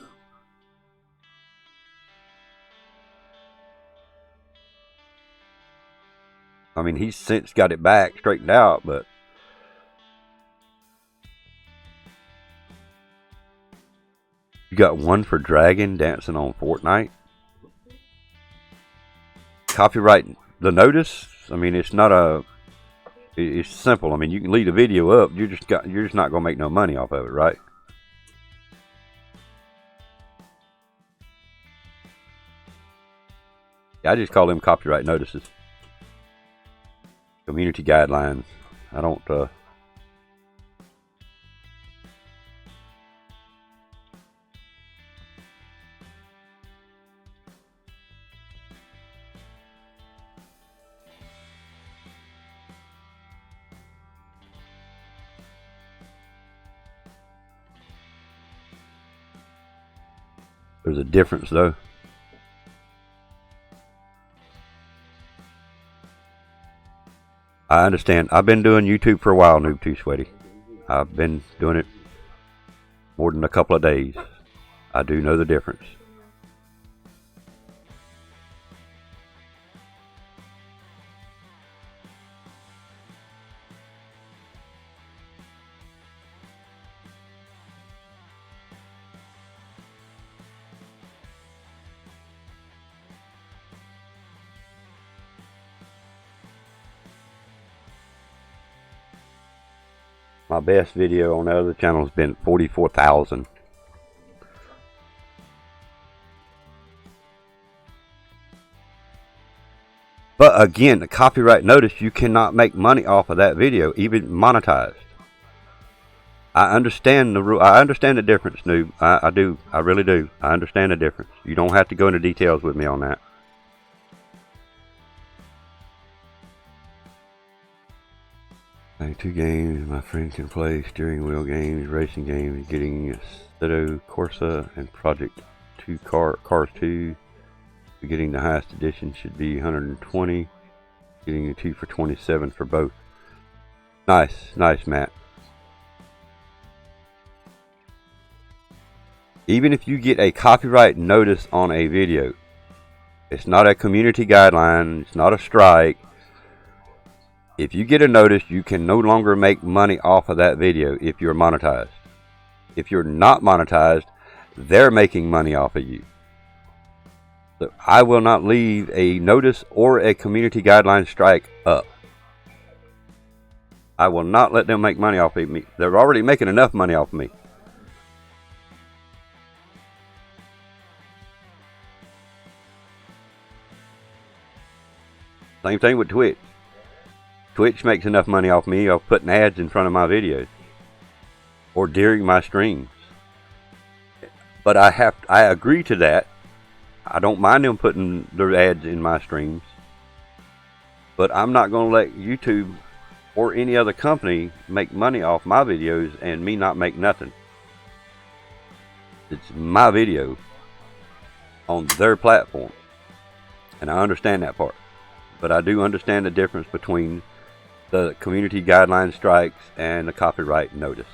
I mean, he's since got it back straightened out, but you got one for Dragon dancing on Fortnite. Copyright the notice. I mean, it's not a. It's simple. I mean, you can leave the video up. You're just not gonna make no money off of it, right? Yeah, I just call them copyright notices. Community guidelines. I don't. There's a difference, though. I understand. I've been doing YouTube for a while, Noob Too Sweaty. I've been doing it more than a couple of days. I do know the difference. My best video on the other channel has been 44,000. But again, the copyright notice, you cannot make money off of that video, even monetized. I understand the rule. I understand the difference, Noob. I do. I really do. I understand the difference. You don't have to go into details with me on that. Two games my friend can play: steering wheel games, racing games, getting Assetto Corsa and Project 2 Cars 2. Getting the highest edition should be 120. Getting a 2 for 27 for both. Nice, Matt. Even if you get a copyright notice on a video, it's not a community guideline, it's not a strike. If you get a notice, you can no longer make money off of that video if you're monetized. If you're not monetized, they're making money off of you. So I will not leave a notice or a community guideline strike up. I will not let them make money off of me. They're already making enough money off of me. Same thing with Twitch. Twitch makes enough money off me of putting ads in front of my videos or during my streams. But I agree to that. I don't mind them putting their ads in my streams. But I'm not going to let YouTube or any other company make money off my videos and me not make nothing. It's my video on their platform. And I understand that part. But I do understand the difference between the community guideline strikes and the copyright notice.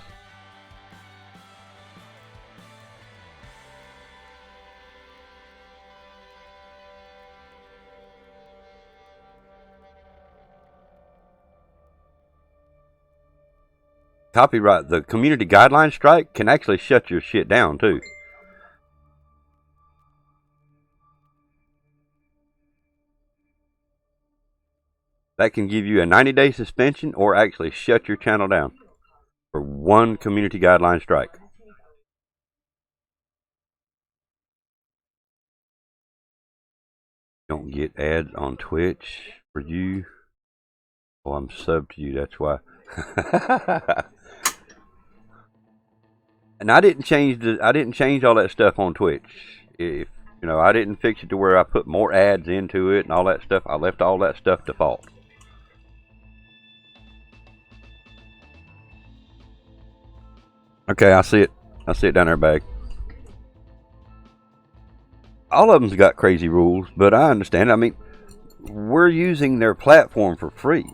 The community guideline strike can actually shut your shit down too. That can give you a 90-day suspension or actually shut your channel down for one community guideline strike. Don't get ads on Twitch for you. Oh, I'm subbed to you, that's why. And I didn't change all that stuff on Twitch. If you know, I didn't fix it to where I put more ads into it and all that stuff. I left all that stuff default. Okay, I see it. I see it down there, Bag. All of them's got crazy rules, but I understand. I mean, we're using their platform for free.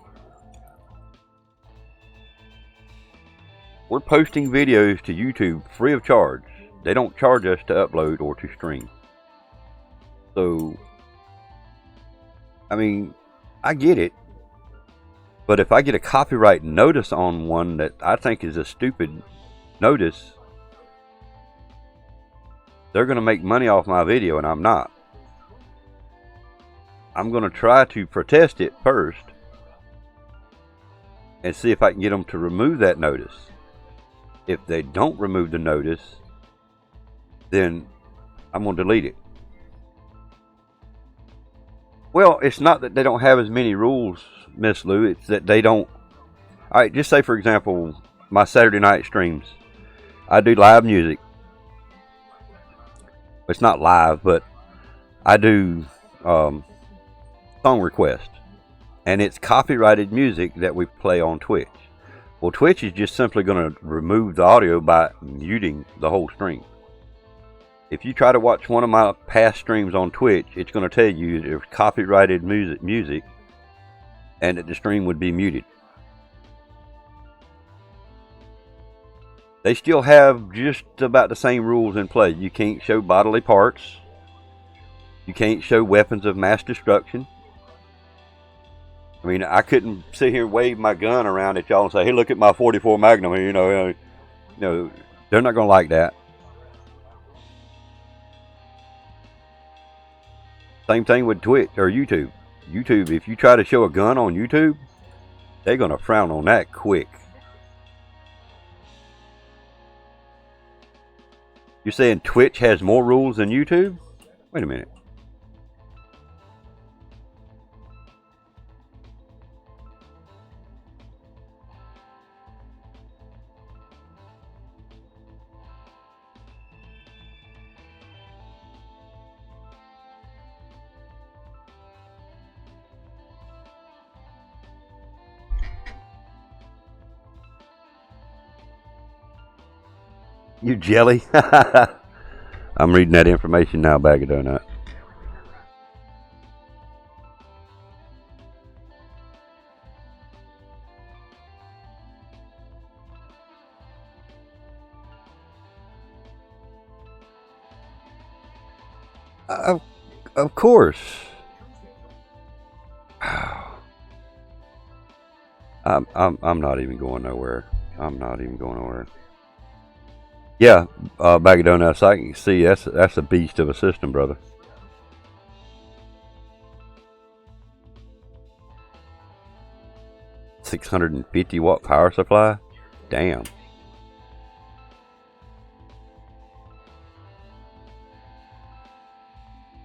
We're posting videos to YouTube free of charge. They don't charge us to upload or to stream. So, I mean, I get it. But if I get a copyright notice on one that I think is a stupid notice, they're going to make money off my video and I'm not. I'm going to try to protest it first and see if I can get them to remove that notice. If they don't remove the notice, then I'm going to delete it. Well, it's not that they don't have as many rules, Miss Lou. It's that they don't. Alright, just say for example, my Saturday night streams. I do live music. It's not live, but I do song request. And it's copyrighted music that we play on Twitch. Well, Twitch is just simply going to remove the audio by muting the whole stream. If you try to watch one of my past streams on Twitch, it's going to tell you there's copyrighted music and that the stream would be muted. They still have just about the same rules in play. You can't show bodily parts. You can't show weapons of mass destruction. I mean, I couldn't sit here and wave my gun around at y'all and say, hey, look at my 44 Magnum. You know, they're not going to like that. Same thing with Twitch or YouTube. YouTube, if you try to show a gun on YouTube, they're going to frown on that quick. You're saying Twitch has more rules than YouTube? Wait a minute. You jelly? I'm reading that information now, Bag of Donuts. Of course. I'm not even going nowhere. I'm not even going nowhere. Yeah, Bag of Donuts, I can see that's a beast of a system, brother. $650-watt power supply? Damn.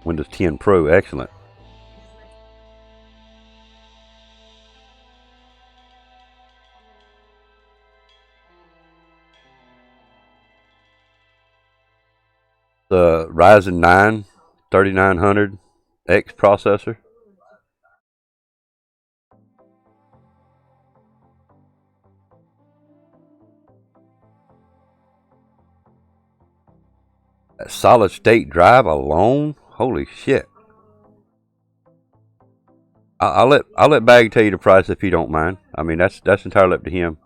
Windows 10 Pro, excellent. The Ryzen 9 3900X processor. A solid state drive alone? Holy shit. I'll let Bag tell you the price if you don't mind. I mean, that's entirely up to him.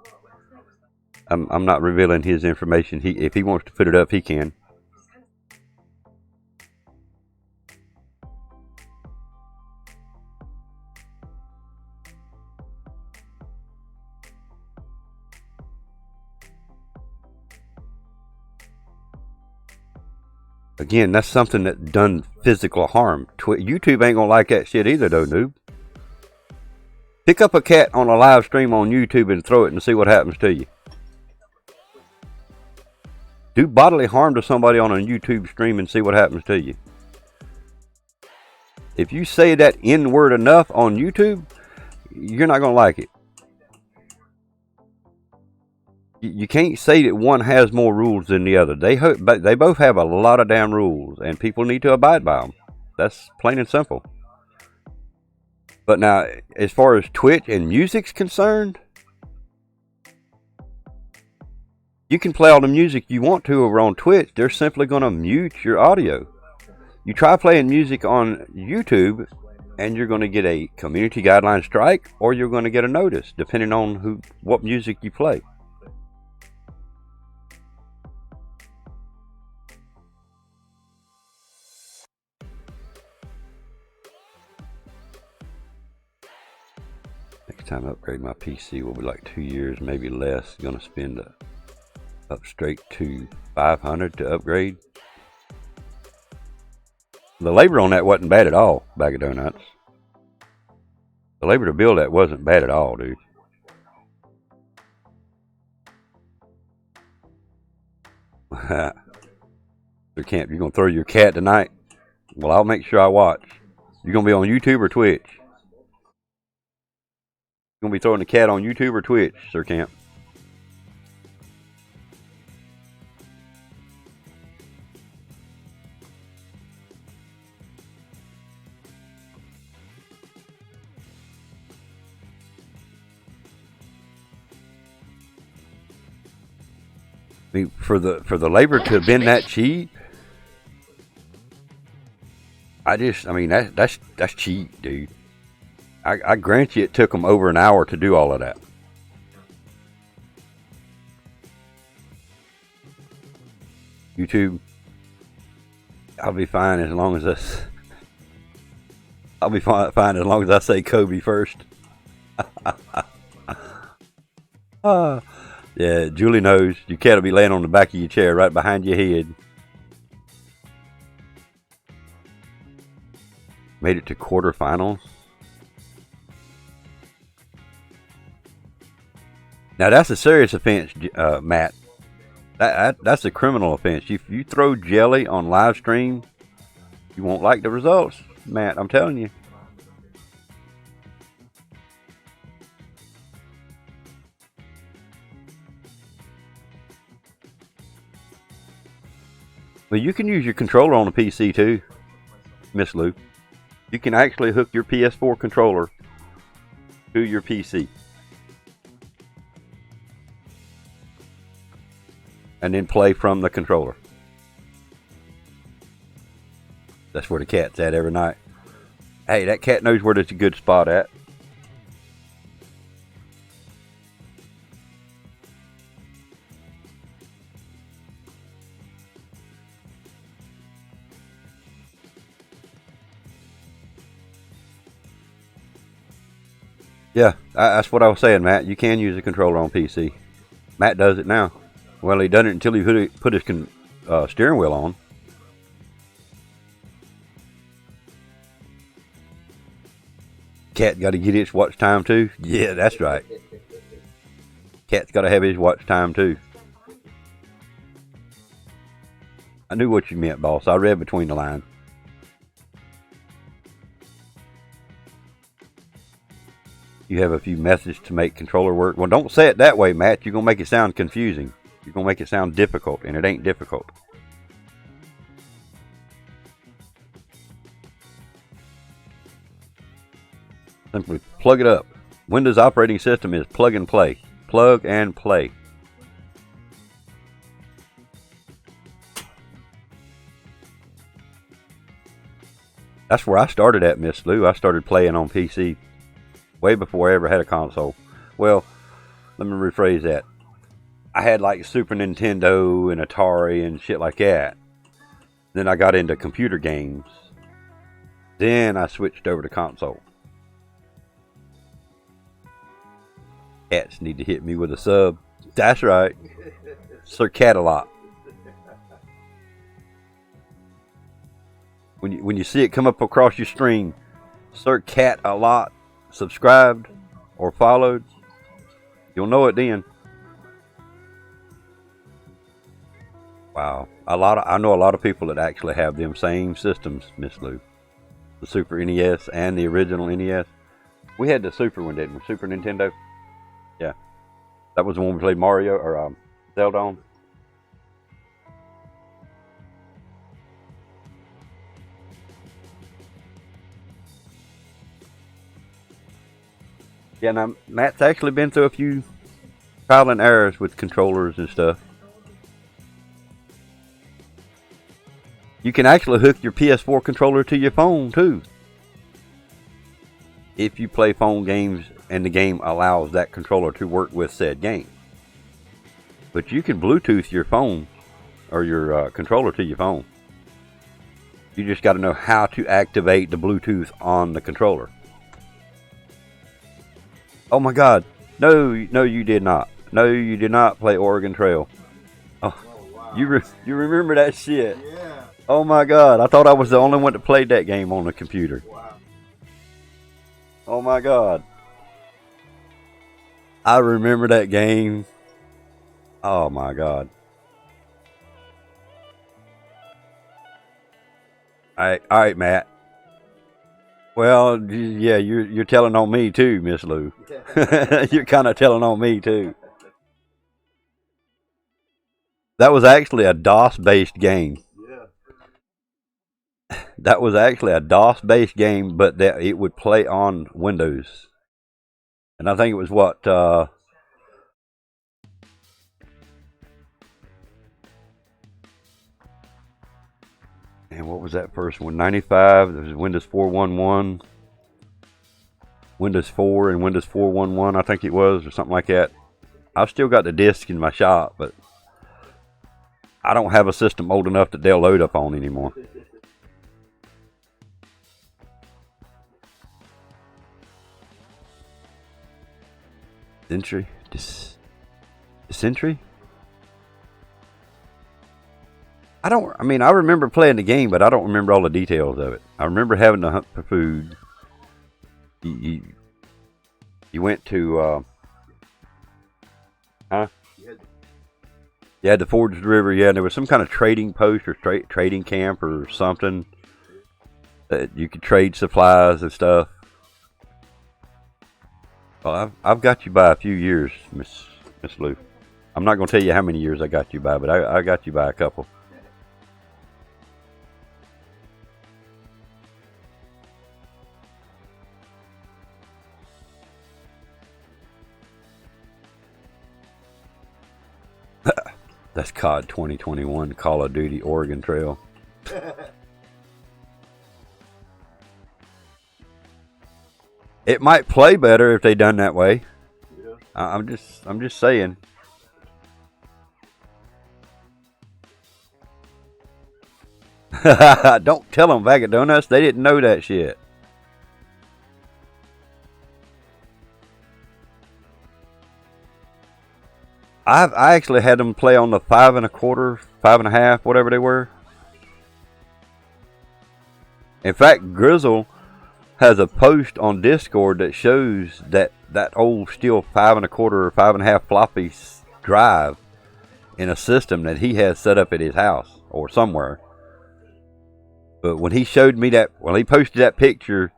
I'm not revealing his information. If he wants to put it up, he can. Again, that's something that done physical harm. YouTube ain't gonna like that shit either, though, noob. Pick up a cat on a live stream on YouTube and throw it and see what happens to you. Do bodily harm to somebody on a YouTube stream and see what happens to you. If you say that N-word enough on YouTube, you're not gonna like it. You can't say that one has more rules than the other. They both have a lot of damn rules, and people need to abide by them. That's plain and simple. But now, as far as Twitch and music's concerned, you can play all the music you want to over on Twitch. They're simply going to mute your audio. You try playing music on YouTube, and you're going to get a community guideline strike, or you're going to get a notice, depending on what music you play. Next time I upgrade my PC will be like 2 years, maybe less. Gonna spend up straight to $500 to upgrade. The labor on that wasn't bad at all, Bag of Donuts. The labor to build that wasn't bad at all, dude. Sir Camp, you gonna throw your cat tonight? Well, I'll make sure I watch. You gonna be on YouTube or Twitch? You gonna be throwing the cat on YouTube or Twitch, Sir Camp? I mean, for the labor to have been that cheap, I mean that's cheap, dude. I grant you it took them over an hour to do all of that. YouTube, I'll be fine as long as this. I'll be fine as long as I say Kobe first. Yeah, Julie knows. Your cat will be laying on the back of your chair right behind your head. Made it to quarterfinals. Now that's a serious offense, Matt. That's a criminal offense. If you throw jelly on live stream, you won't like the results, Matt. I'm telling you. Well, you can use your controller on the PC too, Miss Lou. You can actually hook your PS4 controller to your PC. And then play from the controller. That's where the cat's at every night. Hey, that cat knows where there's a good spot at. Yeah, that's what I was saying, Matt. You can use a controller on PC. Matt does it now. Well, he done it until he put his steering wheel on. Cat got to get its watch time too. Yeah, that's right. Cat's got to have his watch time too. I knew what you meant, boss. I read between the lines. You have a few methods to make controller work. Well, don't say it that way, Matt. You're going to make it sound confusing. You're going to make it sound difficult, and it ain't difficult. Simply plug it up. Windows operating system is plug and play. Plug and play. That's where I started at, Miss Lou. I started playing on PC way before I ever had a console. Well, let me rephrase that. I had like Super Nintendo and Atari and shit like that. Then I got into computer games. Then I switched over to console. Cats need to hit me with a sub. That's right. Sir Cat-a-lot. When you see it come up across your screen, Sir Cat-a-lot subscribed or followed, you'll know it then. Wow. I know a lot of people that actually have them same systems, Miss Lou. The Super NES and the original NES. We had the Super one, didn't we? Super Nintendo? Yeah. That was the one we played Mario or Zelda on. Yeah, now Matt's actually been through a few trial and errors with controllers and stuff. You can actually hook your PS4 controller to your phone too, if you play phone games and the game allows that controller to work with said game. But you can Bluetooth your phone or your controller to your phone. You just got to know how to activate the Bluetooth on the controller. Oh my God! No, you did not. No, you did not play Oregon Trail. Oh, wow. You remember that shit? Yeah. Oh my God! I thought I was the only one that played that game on the computer. Wow. Oh my God! I remember that game. Oh my God! All right, Matt. Well, yeah, you're telling on me too, Miss Lou. You're kind of telling on me too. That was actually a DOS-based game. Yeah. That was actually a DOS-based game, but that it would play on Windows. And I think it was what? And what was that first one? 95. There was Windows 4.11, Windows 4, and Windows 4.11. I think it was, or something like that. I've still got the disc in my shop, but I don't have a system old enough that they'll load up on anymore. Century? Century? I remember playing the game, but I don't remember all the details of it. I remember having to hunt for food. You went to, huh? Yeah, the Forged River. Yeah, there was some kind of trading post or trading camp or something that you could trade supplies and stuff. Well, I've got you by a few years, Miss Lou. I'm not going to tell you how many years I got you by, but I got you by a couple. That's COD 2021 Call of Duty Oregon Trail. It might play better if they done that way. Yeah. I'm just saying. Don't tell them, BAGofDONUTS. They didn't know that shit. I actually had them play on the 5 1/4, 5 1/2, whatever they were. In fact, Grizzle has a post on Discord that shows that old steel 5 1/4 or 5 1/2 floppy drive in a system that he has set up at his house or somewhere. But when he showed me that, when he posted that picture,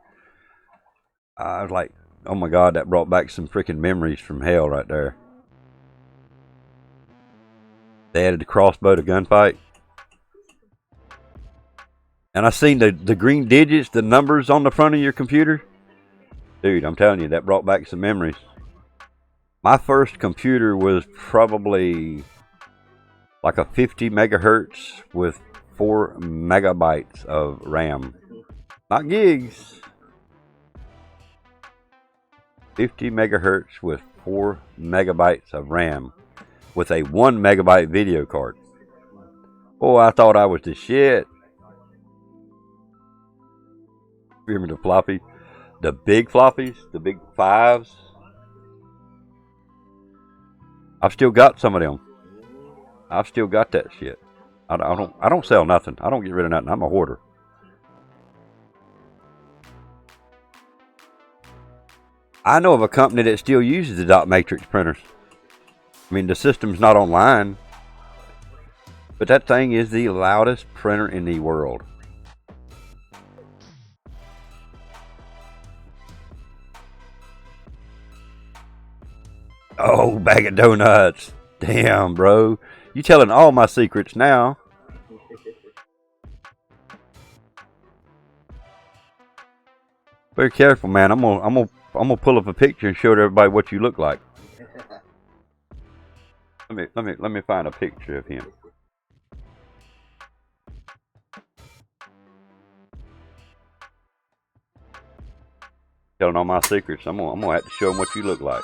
I was like, oh my God, that brought back some freaking memories from hell right there. They added the crossbow to gunfight. And I seen the green digits, the numbers on the front of your computer. Dude, I'm telling you, that brought back some memories. My first computer was probably like a 50 megahertz with 4 megabytes of RAM. Not gigs. 50 megahertz with 4 megabytes of RAM with a 1 megabyte video card. Oh, I thought I was the shit. Remember the floppy? The big floppies? The big 5s? I've still got some of them. I've still got that shit. I don't sell nothing. I don't get rid of nothing. I'm a hoarder. I know of a company that still uses the dot matrix printers. I mean, the system's not online, but that thing is the loudest printer in the world. Oh, BAGofDONUTS. Damn, bro. You telling all my secrets now. Very careful, man. I'm gonna pull up a picture and show everybody what you look like. Let me find a picture of him. Telling all my secrets. I'm gonna have to show them what you look like.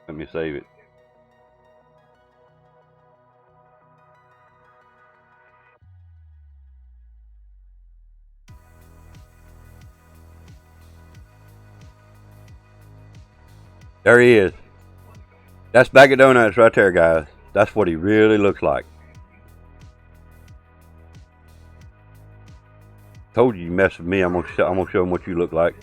Let me save it. There he is. That's BAGofDONUTS right there, guys. That's what he really looks like. Told you mess with me. I'm gonna show him what you look like.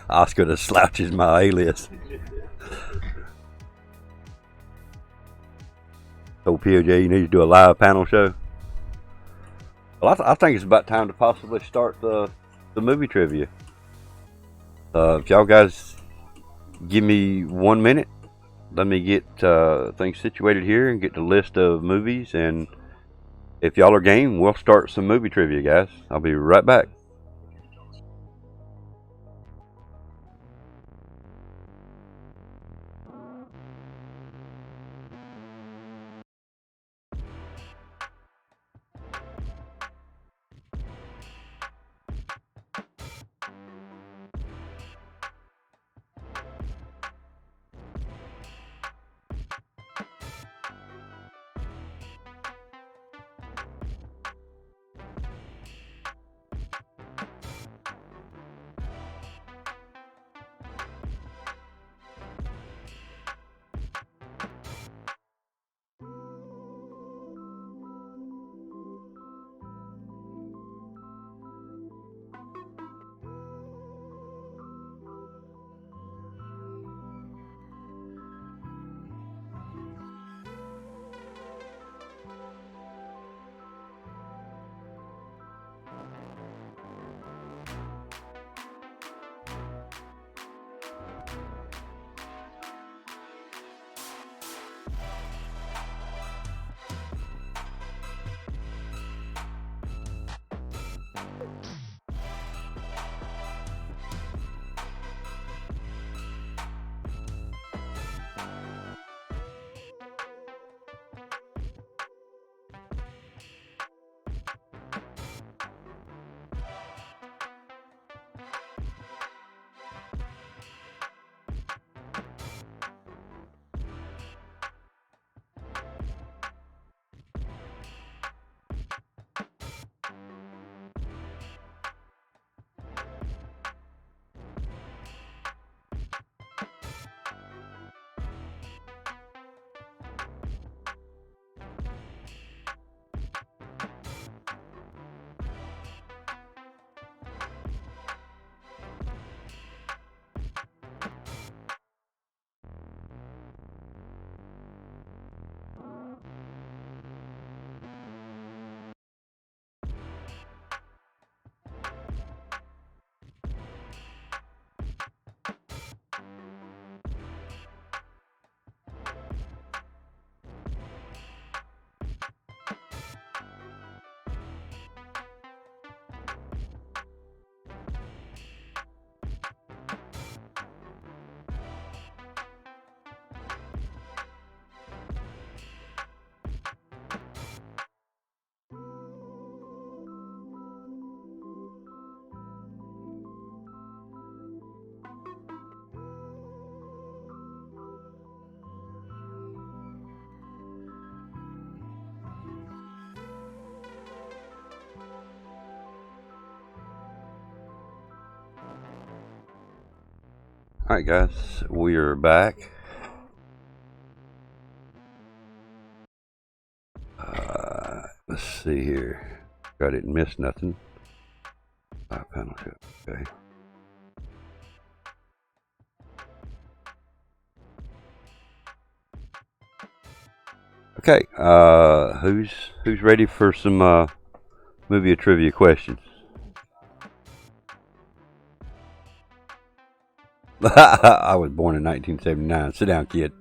Oscar the Slouch is my alias. So PoJ, you need to do a live panel show. Well, I think it's about time to possibly start the movie trivia. If y'all guys give me 1 minute, let me get things situated here and get the list of movies. And if y'all are game, we'll start some movie trivia, guys. I'll be right back. Alright guys, we are back. Let's see here. I didn't miss nothing. Panel shift, okay. Okay, who's ready for some movie trivia questions? I was born in 1979. Sit down, kid.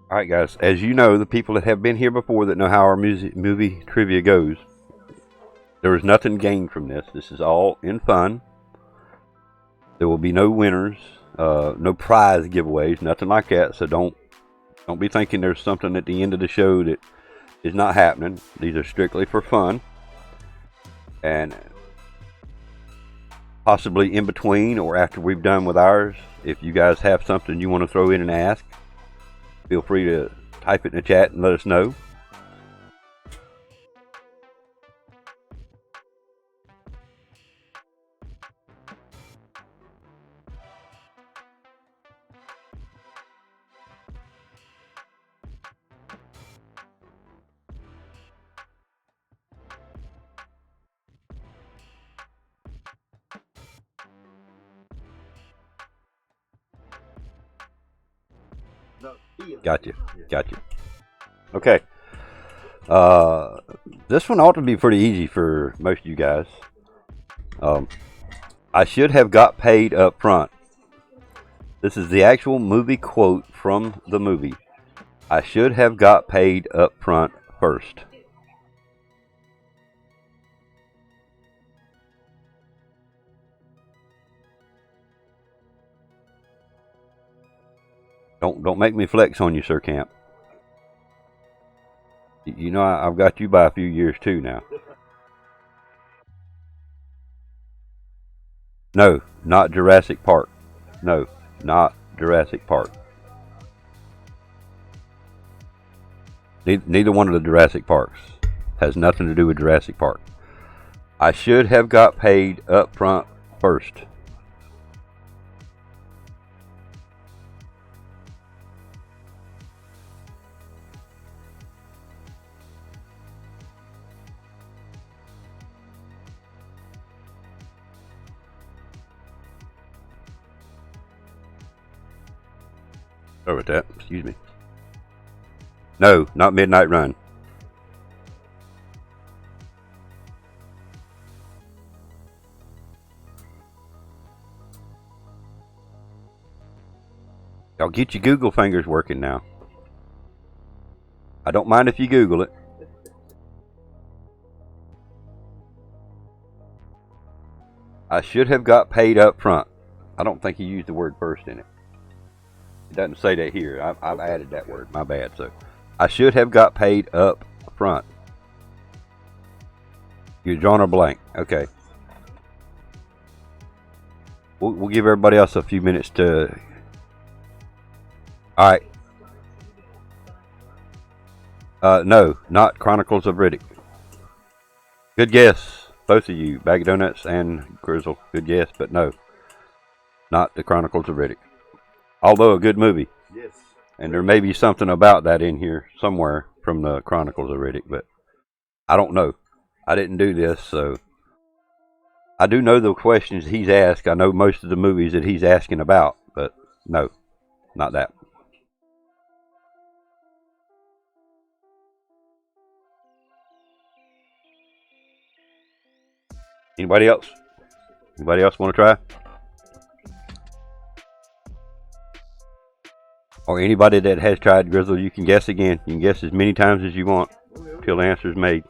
Alright guys, as you know, the people that have been here before that know how our movie trivia goes, there is nothing gained from this. This is all in fun. There will be no winners, no prize giveaways, nothing like that, so don't be thinking there's something at the end of the show that is not happening. These are strictly for fun. And possibly in between or after we've done with ours, if you guys have something you want to throw in and ask, feel free to type it in the chat and let us know. Gotcha. Okay. This one ought to be pretty easy for most of you guys. I should have got paid up front. This is the actual movie quote from the movie. I should have got paid up front first. Don't make me flex on you, Sir Camp. You know I've got you by a few years too now. No, not Jurassic Park. No, not Jurassic Park. Neither one of the Jurassic Parks has nothing to do with Jurassic Park. I should have got paid up front first. Sorry about that. Excuse me. No, not Midnight Run. Y'all get your Google fingers working now. I don't mind if you Google it. I should have got paid up front. I don't think he used the word first in it. It doesn't say that here. I've added that word. My bad. So, I should have got paid up front. You're drawing a blank. Okay. We'll give everybody else a few minutes to... Alright. No, not Chronicles of Riddick. Good guess. Both of you. BAGofDONUTS and Grizzle. Good guess, but no. Not the Chronicles of Riddick. Although a good movie. Yes. And there may be something about that in here somewhere from the Chronicles of Riddick, but I don't know. I didn't do this, so I do know the questions he's asked. I know most of the movies that he's asking about, but no, not that. Anybody else? Anybody else want to try? Or anybody that has tried, Grizzle, you can guess again. You can guess as many times as you want till the answer is made.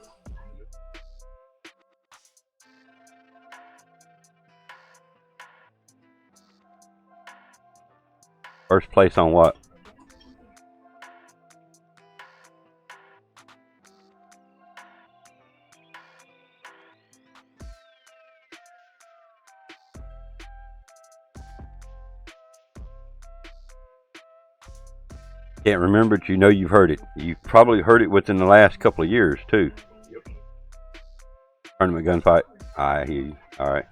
First place on what? Can't remember it, you know you've heard it. You've probably heard it within the last couple of years, too. Yep. Tournament gunfight. I hear you. All right.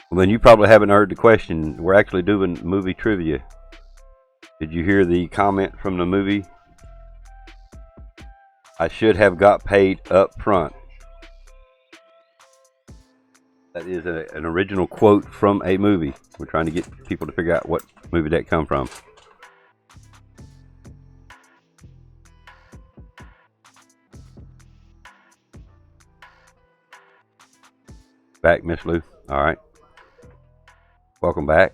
Well, then you probably haven't heard the question. We're actually doing movie trivia. Did you hear the comment from the movie? I should have got paid up front. That is an original quote from a movie. We're trying to get people to figure out what movie that come from. Back, Miss Lou. All right. Welcome back.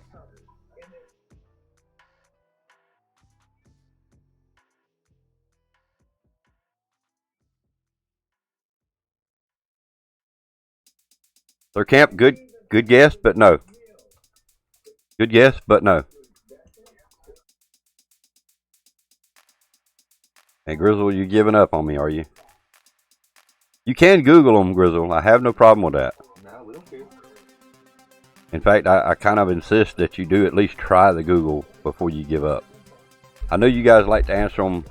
Sir Camp, good guess, but no. Good guess, but no. Hey, Grizzle, you giving up on me, are you? You can Google them, Grizzle. I have no problem with that. No, we don't care. In fact, I kind of insist that you do at least try the Google before you give up. I know you guys like to answer them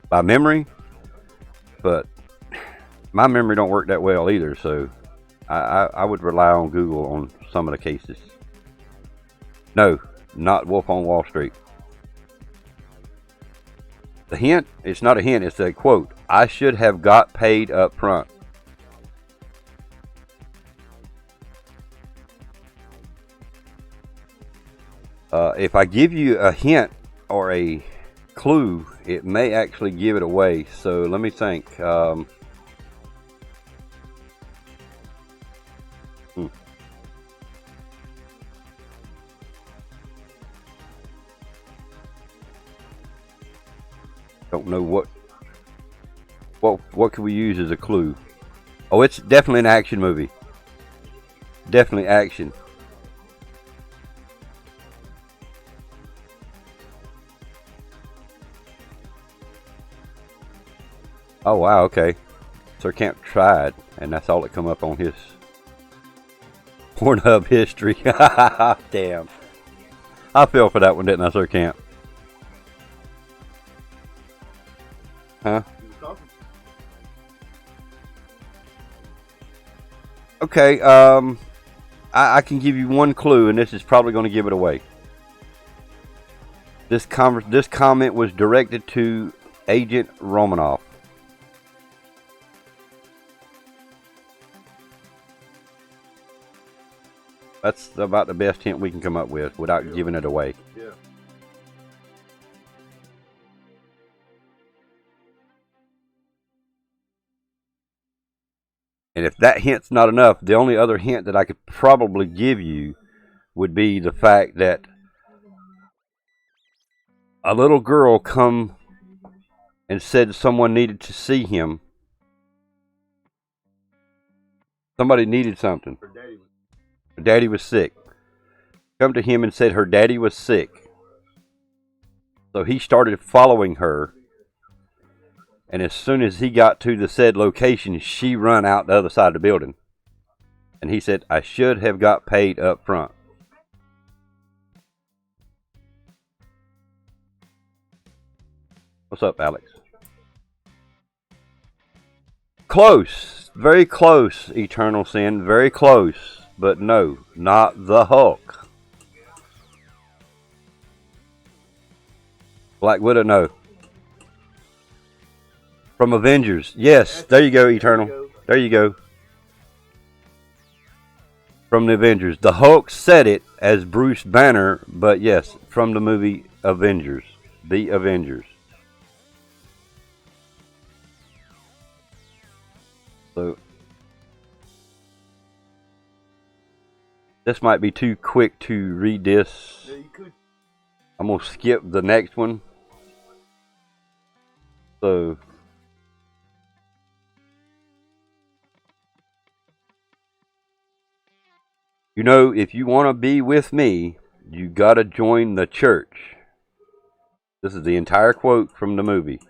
by memory, but my memory don't work that well either, so I would rely on Google on some of the cases. No, not Wolf on Wall Street. The hint, it's not a hint, it's a quote. I should have got paid up front. If I give you a hint or a clue, it may actually give it away. So let me think. Don't know what can we use as a clue? Oh, it's definitely an action movie. Definitely action. Oh wow, okay. Sir Camp tried, and that's all that come up on his Pornhub history. Damn. I fell for that one, didn't I, Sir Camp? Huh? Okay, I can give you one clue, and this is probably going to give it away. This comment was directed to Agent Romanoff. That's about the best hint we can come up with without giving it away. Yeah. And if that hint's not enough, the only other hint that I could probably give you would be the fact that a little girl come and said someone needed to see him. Somebody needed something. Her daddy was sick. Come to him and said her daddy was sick. So he started following her. And as soon as he got to the said location, she run out the other side of the building. And he said, I should have got paid up front. What's up, Alex? Close. Very close, Eternal Sin. Very close. But no, not the Hulk. Black Widow, no. From Avengers. Yes, there you go, Eternal. There you go. From the Avengers. The Hulk said it as Bruce Banner, but yes, from the movie Avengers. The Avengers. So, this might be too quick to read this. Yeah, you could. I'm going to skip the next one. So, you know, if you want to be with me, you got to join the church. This is the entire quote from the movie.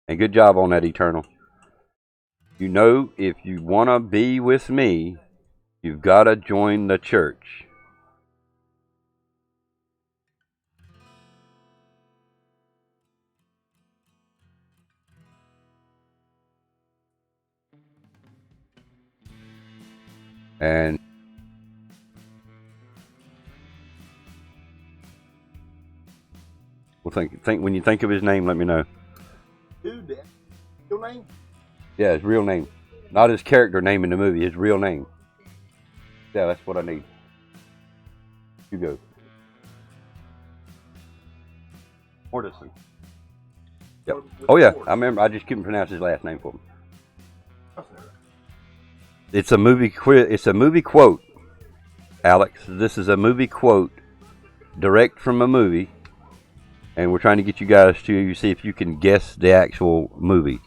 And good job on that, Eternal. You know, if you want to be with me, you've got to join the church. And well, think when you think of his name, let me know. Dude, that your name? Yeah, his real name, not his character name in the movie. His real name. Yeah, that's what I need. Hugo Mortensen. Yep. Oh yeah, I remember. I just couldn't pronounce his last name for him. It's a movie. It's a movie quote, Alex. This is a movie quote, direct from a movie, and we're trying to get you guys to see if you can guess the actual movie.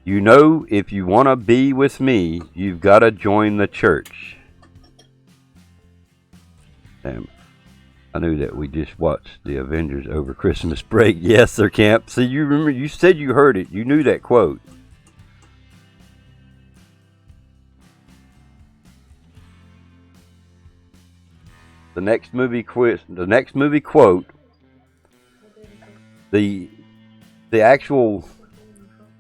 You know, if you want to be with me, you've got to join the church. Damn. I knew that we just watched the Avengers over Christmas break. Yes, sir, Camp. See, you remember, you said you heard it. You knew that quote. The next movie quote, the actual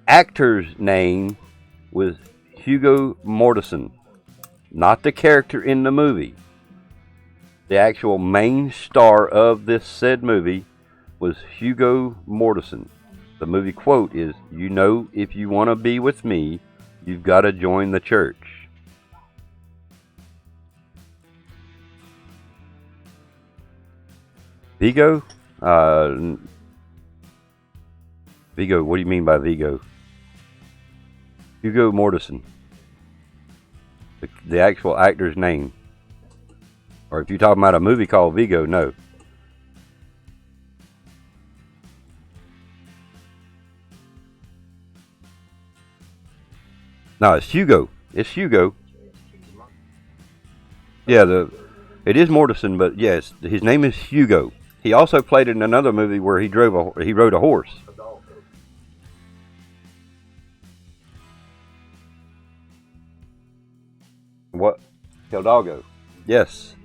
actor's name was Hugo Mortensen, not the character in the movie. The actual main star of this said movie was Hugo Mortensen. The movie quote is, "You know, if you want to be with me, you've got to join the church." Vigo? Vigo, what do you mean by Vigo? Hugo Mortensen. The actual actor's name. Or if you're talking about a movie called Vigo, no. No, it's Hugo. It's Hugo. Yeah, it is Mortensen, but yes, his name is Hugo. He also played in another movie where he rode a horse. What? Hidalgo. Yes.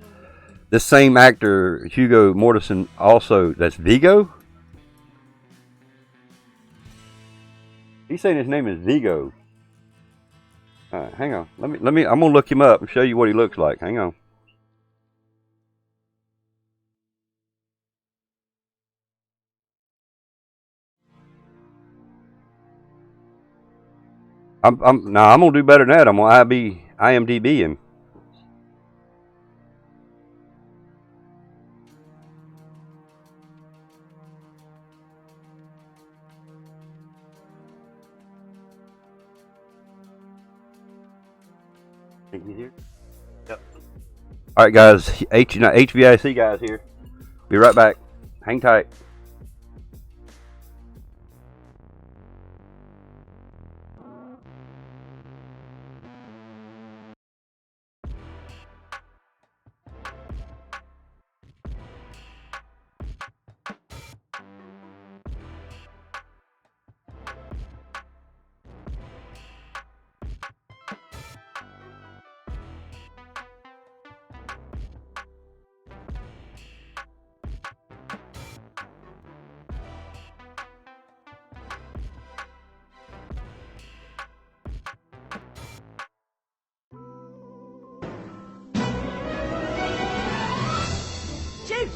This same actor, Hugo Mortensen, also, that's Vigo? He's saying his name is Vigo. Hang on. Let me, I'm going to look him up and show you what he looks like. Hang on. I'm going to do better than that. I'm going to IMDb him. Think he's here? Yep. All right, guys. HVIC guys here. Be right back. Hang tight.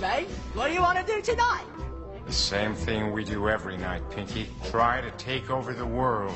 Mate, what do you want to do tonight? The same thing we do every night, Pinky. Try to take over the world.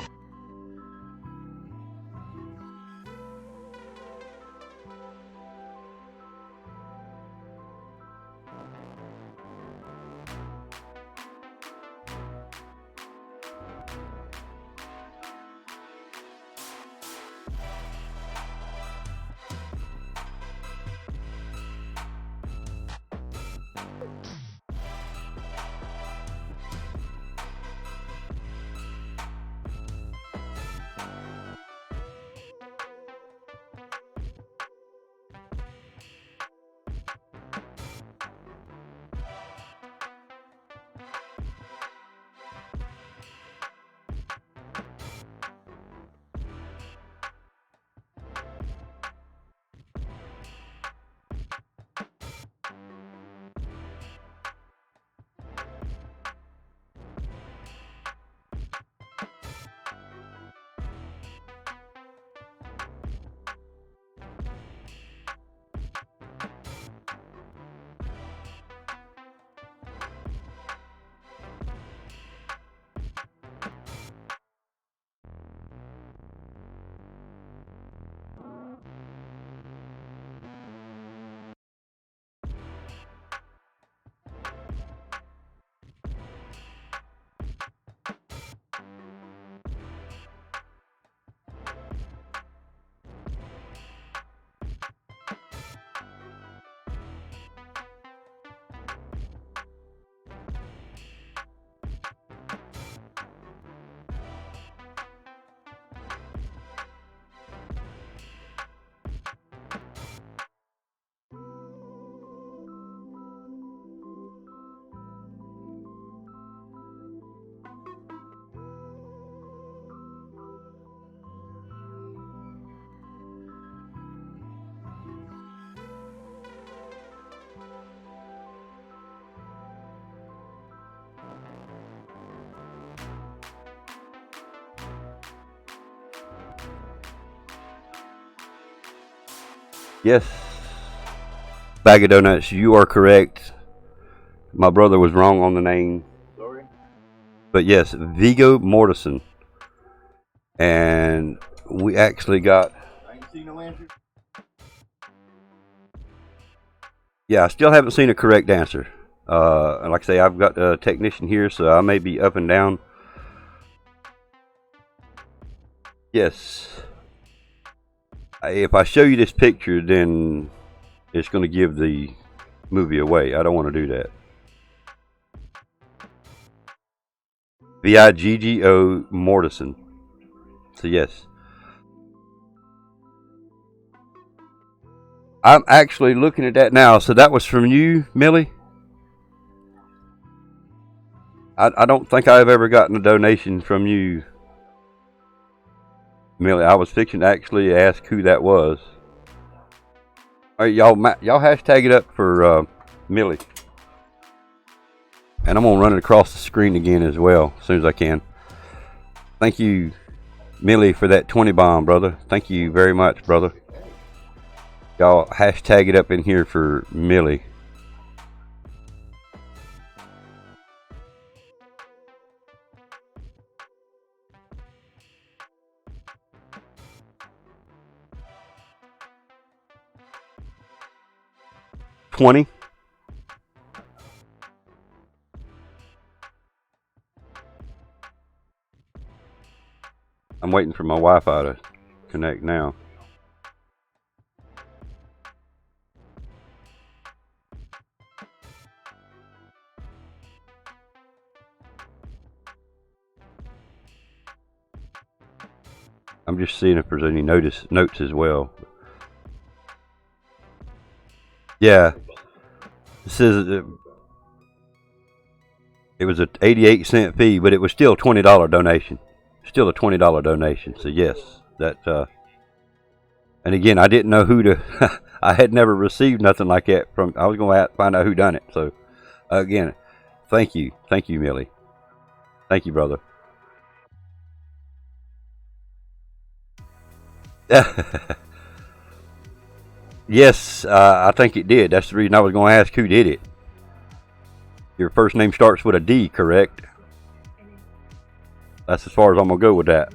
Yes, Bag of Donuts, you are correct. My brother was wrong on the name. Sorry. But yes, Viggo Mortensen. And we actually got... I ain't seen no answer. Yeah, I still haven't seen a correct answer. Like I say, I've got a technician here, so I may be up and down. Yes. If I show you this picture, then it's going to give the movie away. I don't want to do that. Viggo Mortensen. So yes. I'm actually looking at that now. So that was from you, Millie? I don't think I've ever gotten a donation from you, Millie. I was fixing to actually ask who that was. All right, y'all hashtag it up for Millie. And I'm going to run it across the screen again as well as soon as I can. Thank you, Millie, for that 20 bomb, brother. Thank you very much, brother. Y'all hashtag it up in here for Millie. $20. I'm waiting for my Wi-Fi to connect now. I'm just seeing if there's any notes as well. Yeah, this is it was an 88-cent fee, but it was still a $20 donation. Still a $20 donation. So yes, that. And again, I didn't know who to. I had never received nothing like that from. I was going to find out who done it. So again, thank you, Millie. Thank you, brother. Yes, I think it did. That's the reason I was going to ask who did it. Your first name starts with a D, correct? That's as far as I'm going to go with that.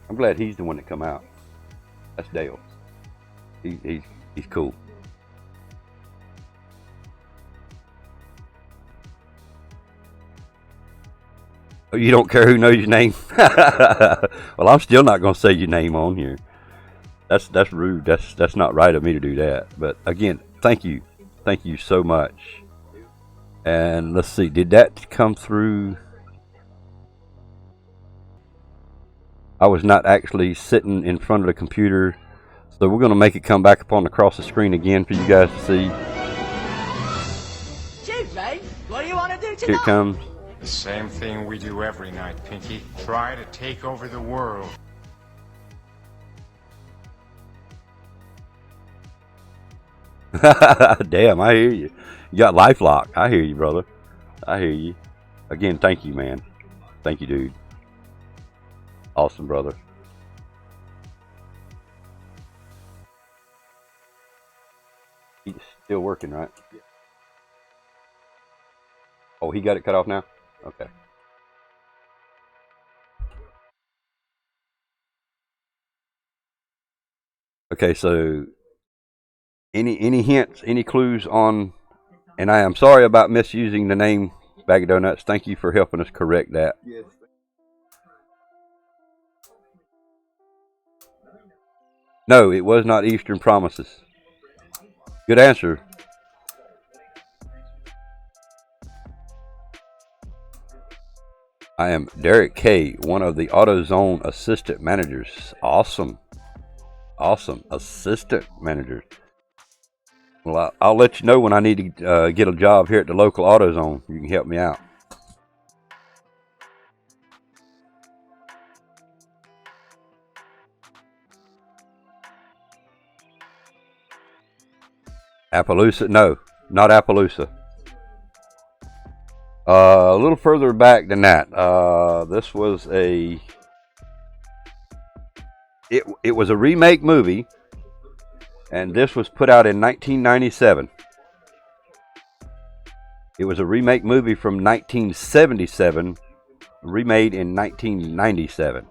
I'm glad he's the one that come out. That's Dale. He's cool. Oh, you don't care who knows your name? Well, I'm still not going to say your name on here. That's rude. That's not right of me to do that. But again, thank you so much. And let's see, did that come through? I was not actually sitting in front of the computer, so we're going to make it come back up on across the screen again for you guys to see. Shoot, mate. What do you want to do tonight? Here it comes. The same thing we do every night, Pinky. Try to take over the world. Damn, I hear you. You got LifeLock. I hear you, brother. I hear you. Again, thank you, man. Thank you, dude. Awesome, brother. He's still working, right? Yeah. Oh, he got it cut off now? Okay. Okay, so any hints, any clues on, and I am sorry about misusing the name Bag of Donuts. Thank you for helping us correct that. Yes. No, it was not Eastern Promises. Good answer. I am Derek K., one of the AutoZone assistant managers. Awesome. Awesome. Assistant managers. Well, I'll let you know when I need to get a job here at the local AutoZone. You can help me out. Appaloosa? No, not Appaloosa. A little further back than that. This was a. It was a remake movie, and this was put out in 1997. It was a remake movie from 1977, remade in 1997.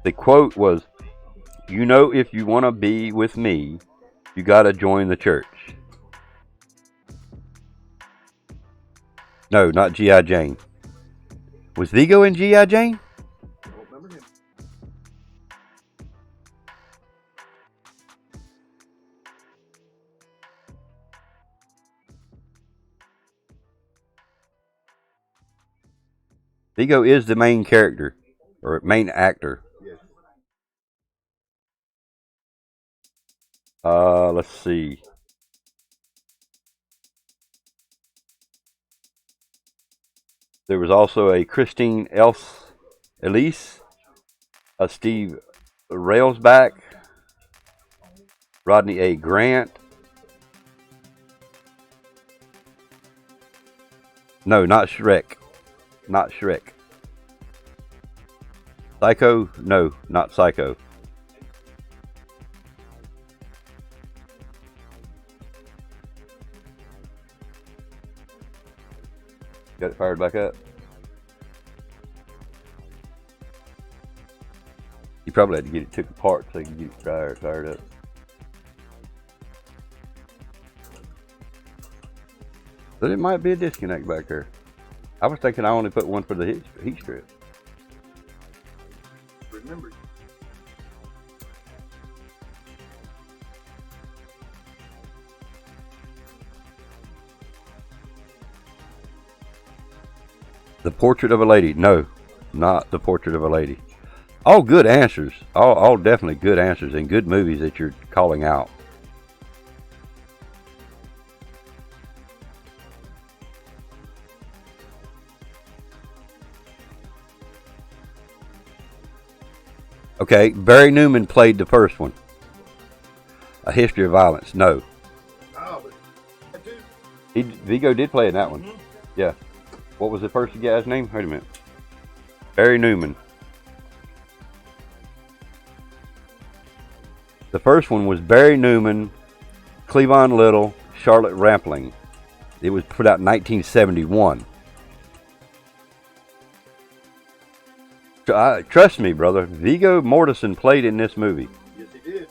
The quote was, "You know, if you want to be with me, you got to join the church." No, not G.I. Jane. Was Vigo in G.I. Jane? I don't remember him. Vigo is the main character, or main actor. Yes. Let's see. There was also a Christine Elise, a Steve Railsback, Rodney A. Grant. No, not Shrek. Not Shrek. Psycho? No, not Psycho. Got it fired back up. You probably had to get it took apart so you can get it fired up. But it might be a disconnect back there. I was thinking I only put one for the heat strip. Remember. The Portrait of a Lady. No, not The Portrait of a Lady. All good answers. All definitely good answers and good movies that you're calling out. Okay, Barry Newman played the first one. A History of Violence. No. Oh, but that dude. Vigo did play in that one. Yeah. What was the first guy's name? Wait a minute. Barry Newman. The first one was Barry Newman, Cleavon Little, Charlotte Rampling. It was put out in 1971. Trust me, brother. Viggo Mortensen played in this movie. Yes, he did.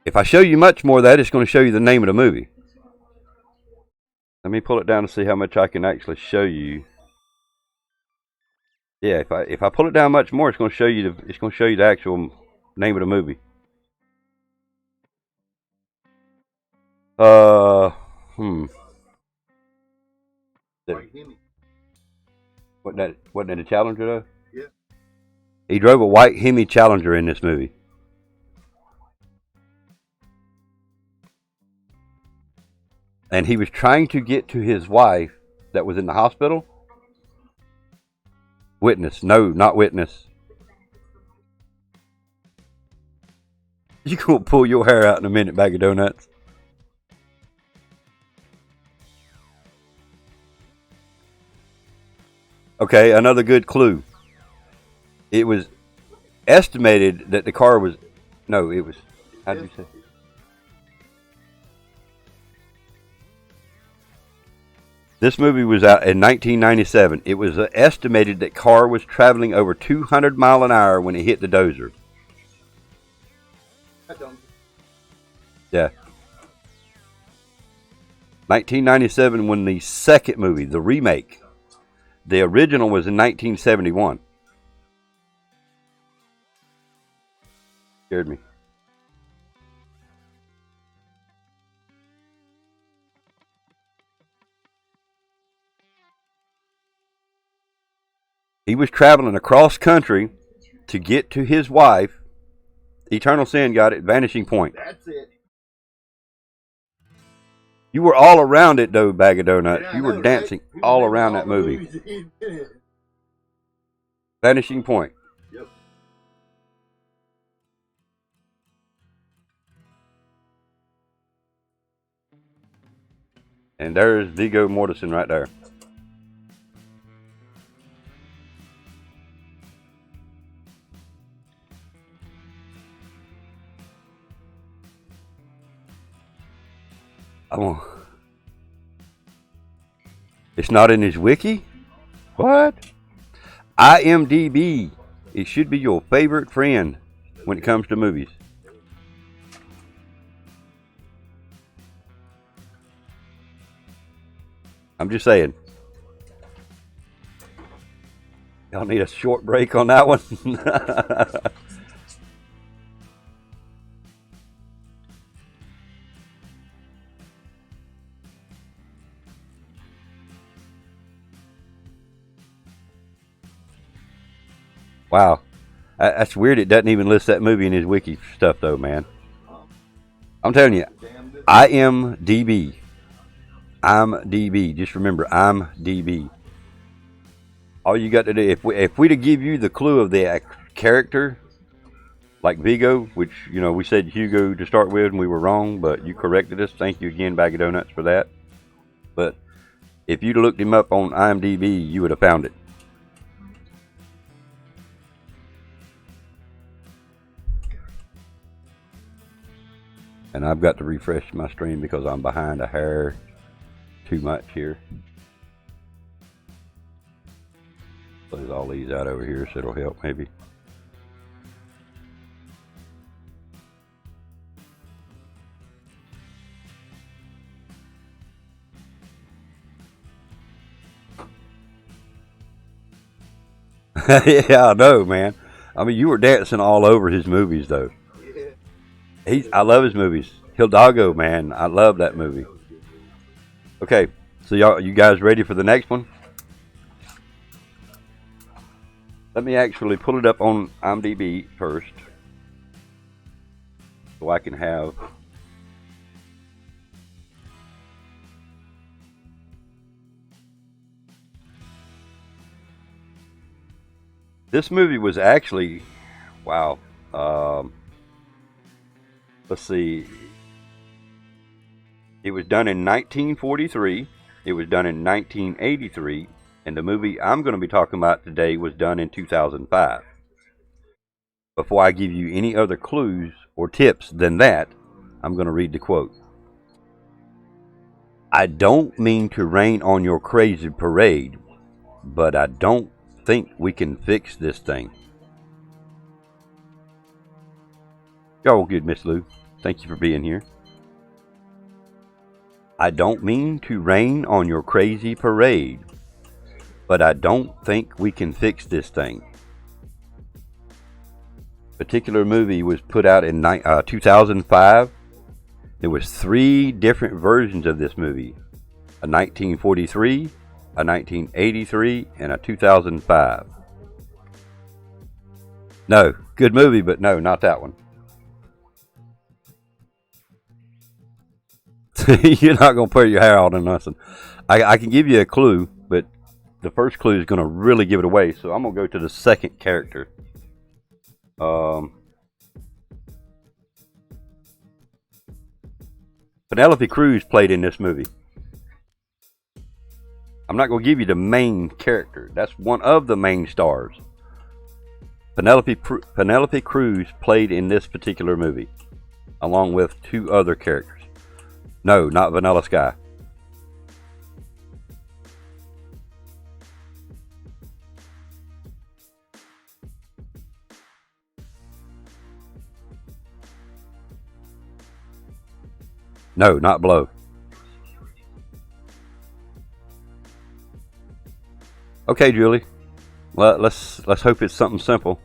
If I show you much more of that, it's going to show you the name of the movie. Let me pull it down to see how much I can actually show you. Yeah, if I pull it down much more, it's going to show you the actual name of the movie. White Hemi. Wasn't that a Challenger though? Yeah. He drove a white Hemi Challenger in this movie. And he was trying to get to his wife that was in the hospital. Witness. No, not Witness. You gonna pull your hair out in a minute, bag of donuts. Okay, another good clue. It was estimated that the car was... No, it was... How did you say? This movie was out in 1997. It was estimated that car was traveling over 200 miles an hour when it hit the dozer. Yeah. 1997 when the second movie, the remake. The original was in 1971. Scared me. He was traveling across country to get to his wife. Eternal Sin got it. Vanishing Point. That's it. You were all around it, though, Bag of Donuts. Yeah, you were dancing all around that movie. Vanishing Point. Yep. And there's Viggo Mortensen right there. Oh. It's not in his wiki? What? IMDb. It should be your favorite friend when it comes to movies. I'm just saying. Y'all need a short break on that one. Wow. That's weird. It doesn't even list that movie in his wiki stuff, though, man. I'm telling you, IMDb. IMDb. Just remember, IMDb. All you got to do, if we'd have give you the clue of the character, like Viggo, which, you know, we said Hugo to start with and we were wrong, but you corrected us. Thank you again, Bag of Donuts, for that. But if you'd have looked him up on IMDb, you would have found it. And I've got to refresh my stream because I'm behind a hair too much here. Close all these out over here so it'll help maybe. Yeah, I know, man. I mean, you were dancing all over his movies, though. I love his movies. Hidalgo, man, I love that movie. Okay, so you guys ready for the next one? Let me actually pull it up on IMDb first, so I can have. This movie was actually, wow. Let's see. It was done in 1943. It was done in 1983. And the movie I'm going to be talking about today was done in 2005. Before I give you any other clues or tips than that, I'm going to read the quote. I don't mean to rain on your crazy parade, but I don't think we can fix this thing. Y'all good, Miss Lou. Thank you for being here. I don't mean to rain on your crazy parade, but I don't think we can fix this thing. Particular movie was put out in 2005. There was 3 different versions of this movie. A 1943, a 1983, and a 2005. No, good movie, but no, not that one. You're not going to put your hair out on nothing. I can give you a clue, but the first clue is going to really give it away. So I'm going to go to the second character. Penelope Cruz played in this movie. I'm not going to give you the main character. That's one of the main stars. Penelope Cruz played in this particular movie, along with 2 other characters. No, not Vanilla Sky. No, not Blow. Okay, Julie. Well, let's hope it's something simple.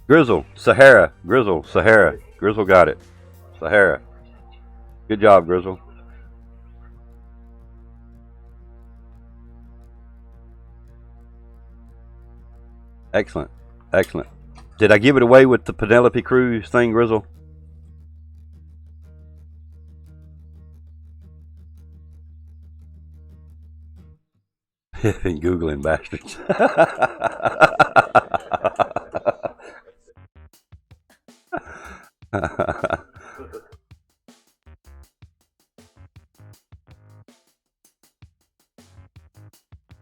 Grizzle, Sahara, Grizzle, Sahara. Grizzle got it. Sahara. Good job, Grizzle. Excellent. Excellent. Did I give it away with the Penelope Cruz thing, Grizzle? And Googling bastards.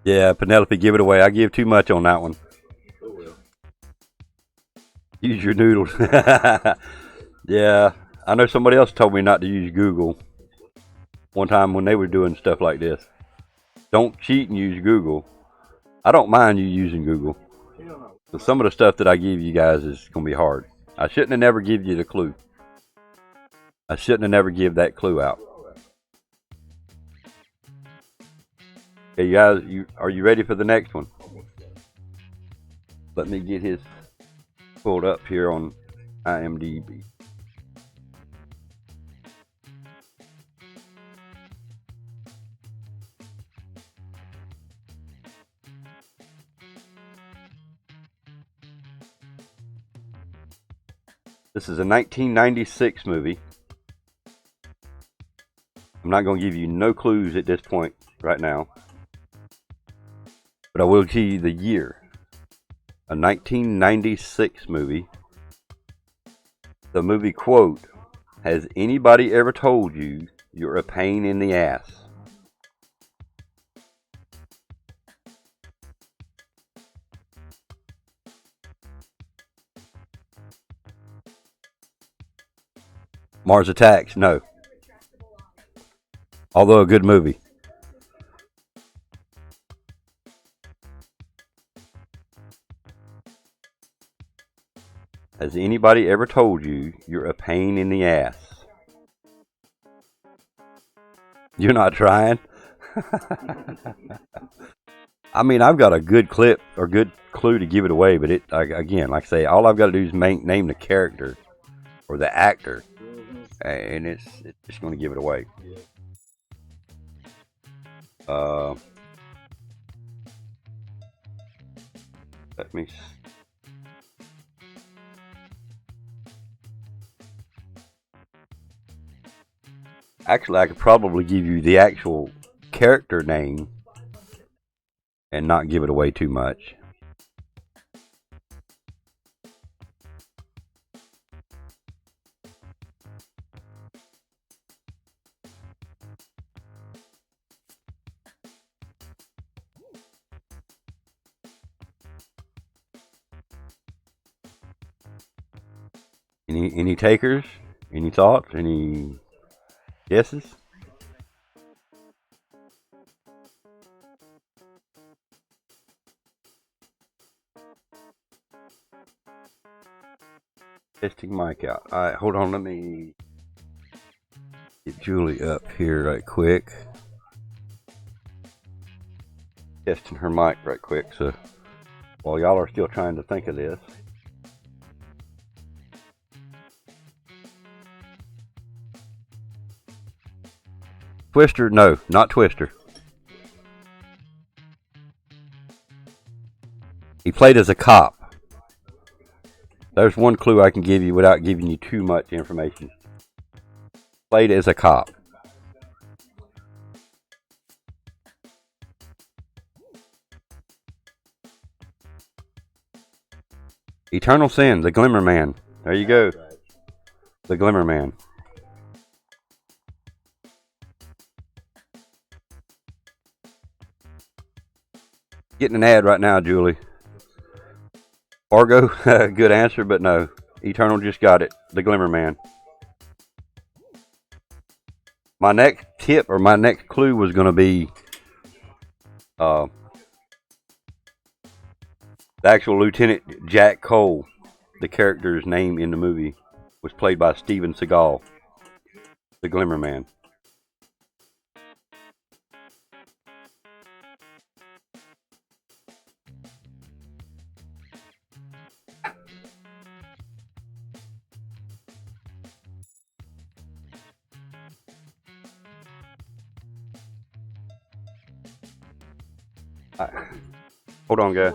Yeah, Penelope, give it away. I give too much on that one. Oh well. Use your noodles. Yeah, I know somebody else told me not to use Google one time when they were doing stuff like this. Don't cheat and use Google. I don't mind you using Google. But some of the stuff that I give you guys is going to be hard. I shouldn't have never give you the clue. I shouldn't have never give that clue out. Okay, you guys, are you ready for the next one? Let me get his pulled up here on IMDb. This is a 1996 movie. I'm not going to give you no clues at this point right now, but I will give you the year. A 1996 movie. The movie quote, "Has anybody ever told you you're a pain in the ass?" Mars Attacks, no. Although a good movie. Has anybody ever told you you're a pain in the ass? You're not trying? I mean, I've got a good clip or good clue to give it away, but again, like I say, all I've got to do is name the character or the actor, and it's just going to give it away. Let me. Actually, I could probably give you the actual character name and not give it away too much. Any takers? Any thoughts? Any guesses? Testing mic out. Alright, hold on, let me get Julie up here right quick. Testing her mic right quick, so while y'all are still trying to think of this. Twister? No, not Twister. He played as a cop. There's one clue I can give you without giving you too much information. Played as a cop. Eternal Sin, the Glimmer Man. There you go. The Glimmer Man. Getting an ad right now, Julie. Fargo, good answer, but no. Eternal just got it. The Glimmer Man. My next tip or my next clue was going to be the actual Lieutenant Jack Cole. The character's name in the movie was played by Steven Seagal. The Glimmer Man. Hold on, guys.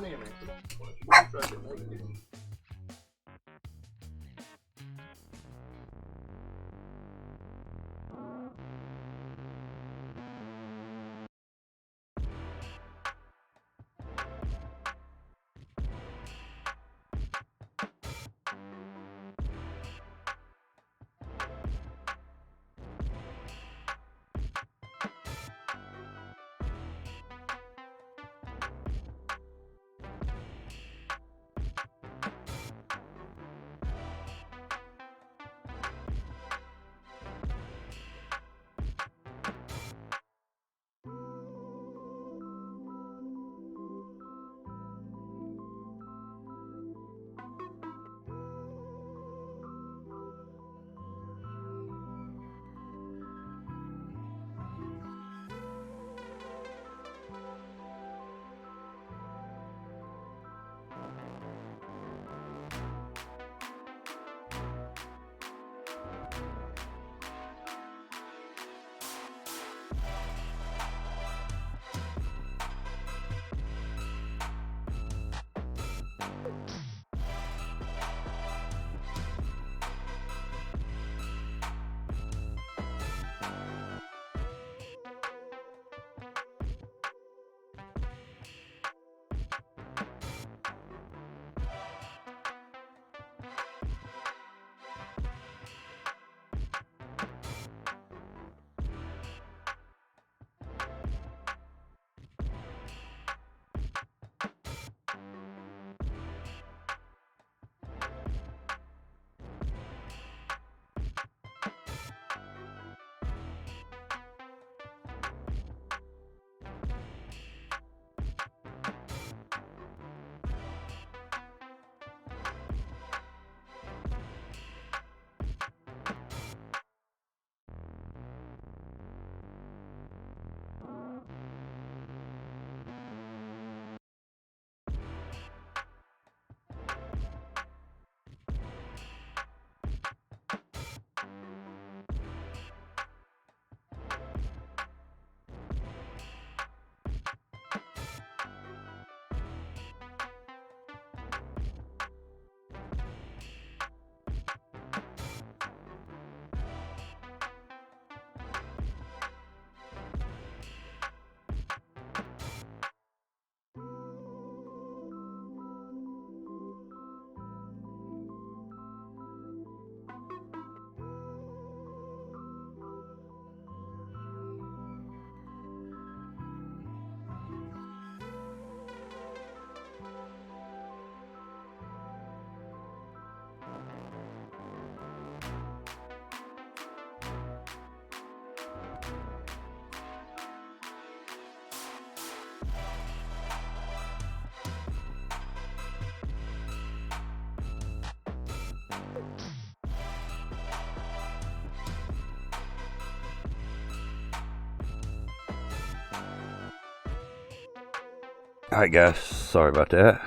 Alright guys, sorry about that.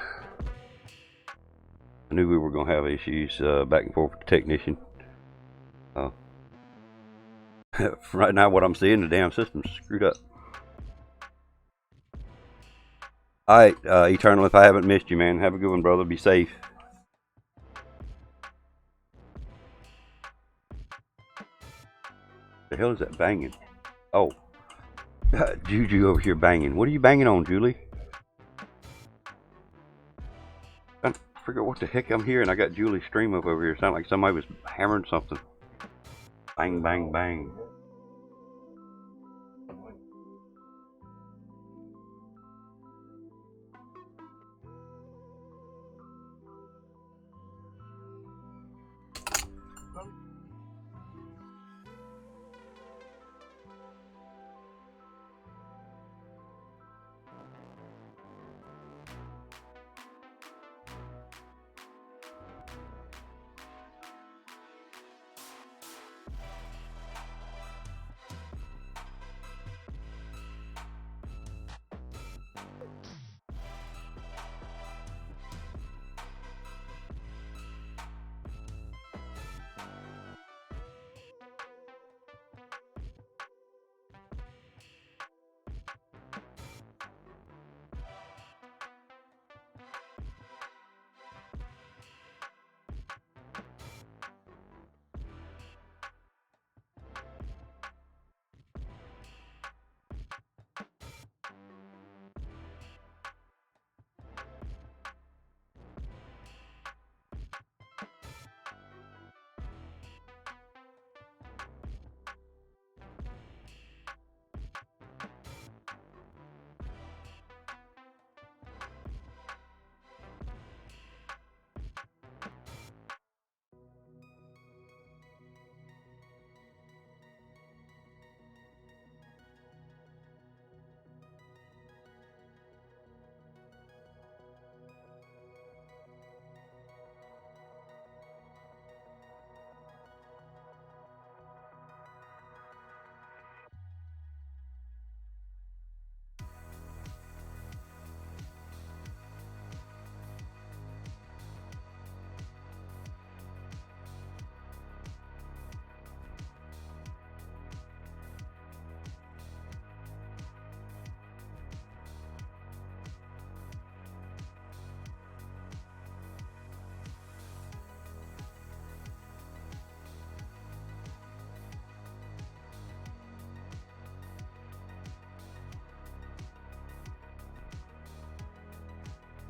I knew we were going to have issues back and forth with the technician. Right now what I'm seeing, the damn system's screwed up. Alright, Eternal, if I haven't missed you, man, have a good one, brother. Be safe. The hell is that banging? Oh. Juju over here banging. What are you banging on, Julie? I figure out what the heck I'm hearing. I got Julie's stream up over here. Sound like somebody was hammering something. Bang, bang, bang.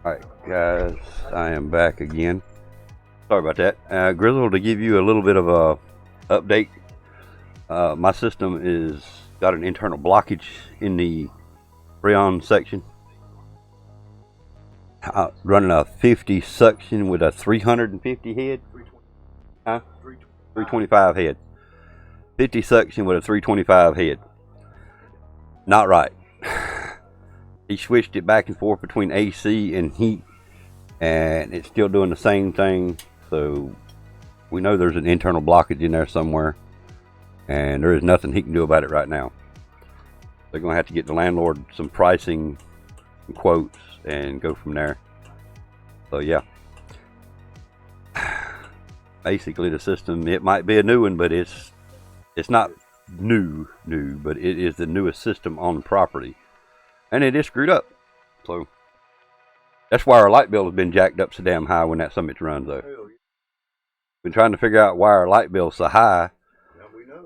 Alright guys, I am back again. Sorry about that. Grizzle, to give you a little bit of a update. My system is got an internal blockage in the Freon section. Running a 50 suction with a 350 head. 325 head. 50 suction with a 325 head. Not right. He switched it back and forth between AC and heat, and it's still doing the same thing. So we know there's an internal blockage in there somewhere, and there is nothing he can do about it right now. They're going to have to get the landlord some pricing and quotes and go from there. So yeah, basically the system, it might be a new one, but it's not new, but it is the newest system on the property. And it is screwed up. So that's why our light bill has been jacked up so damn high when that summit runs though. Been trying to figure out why our light bill is so high.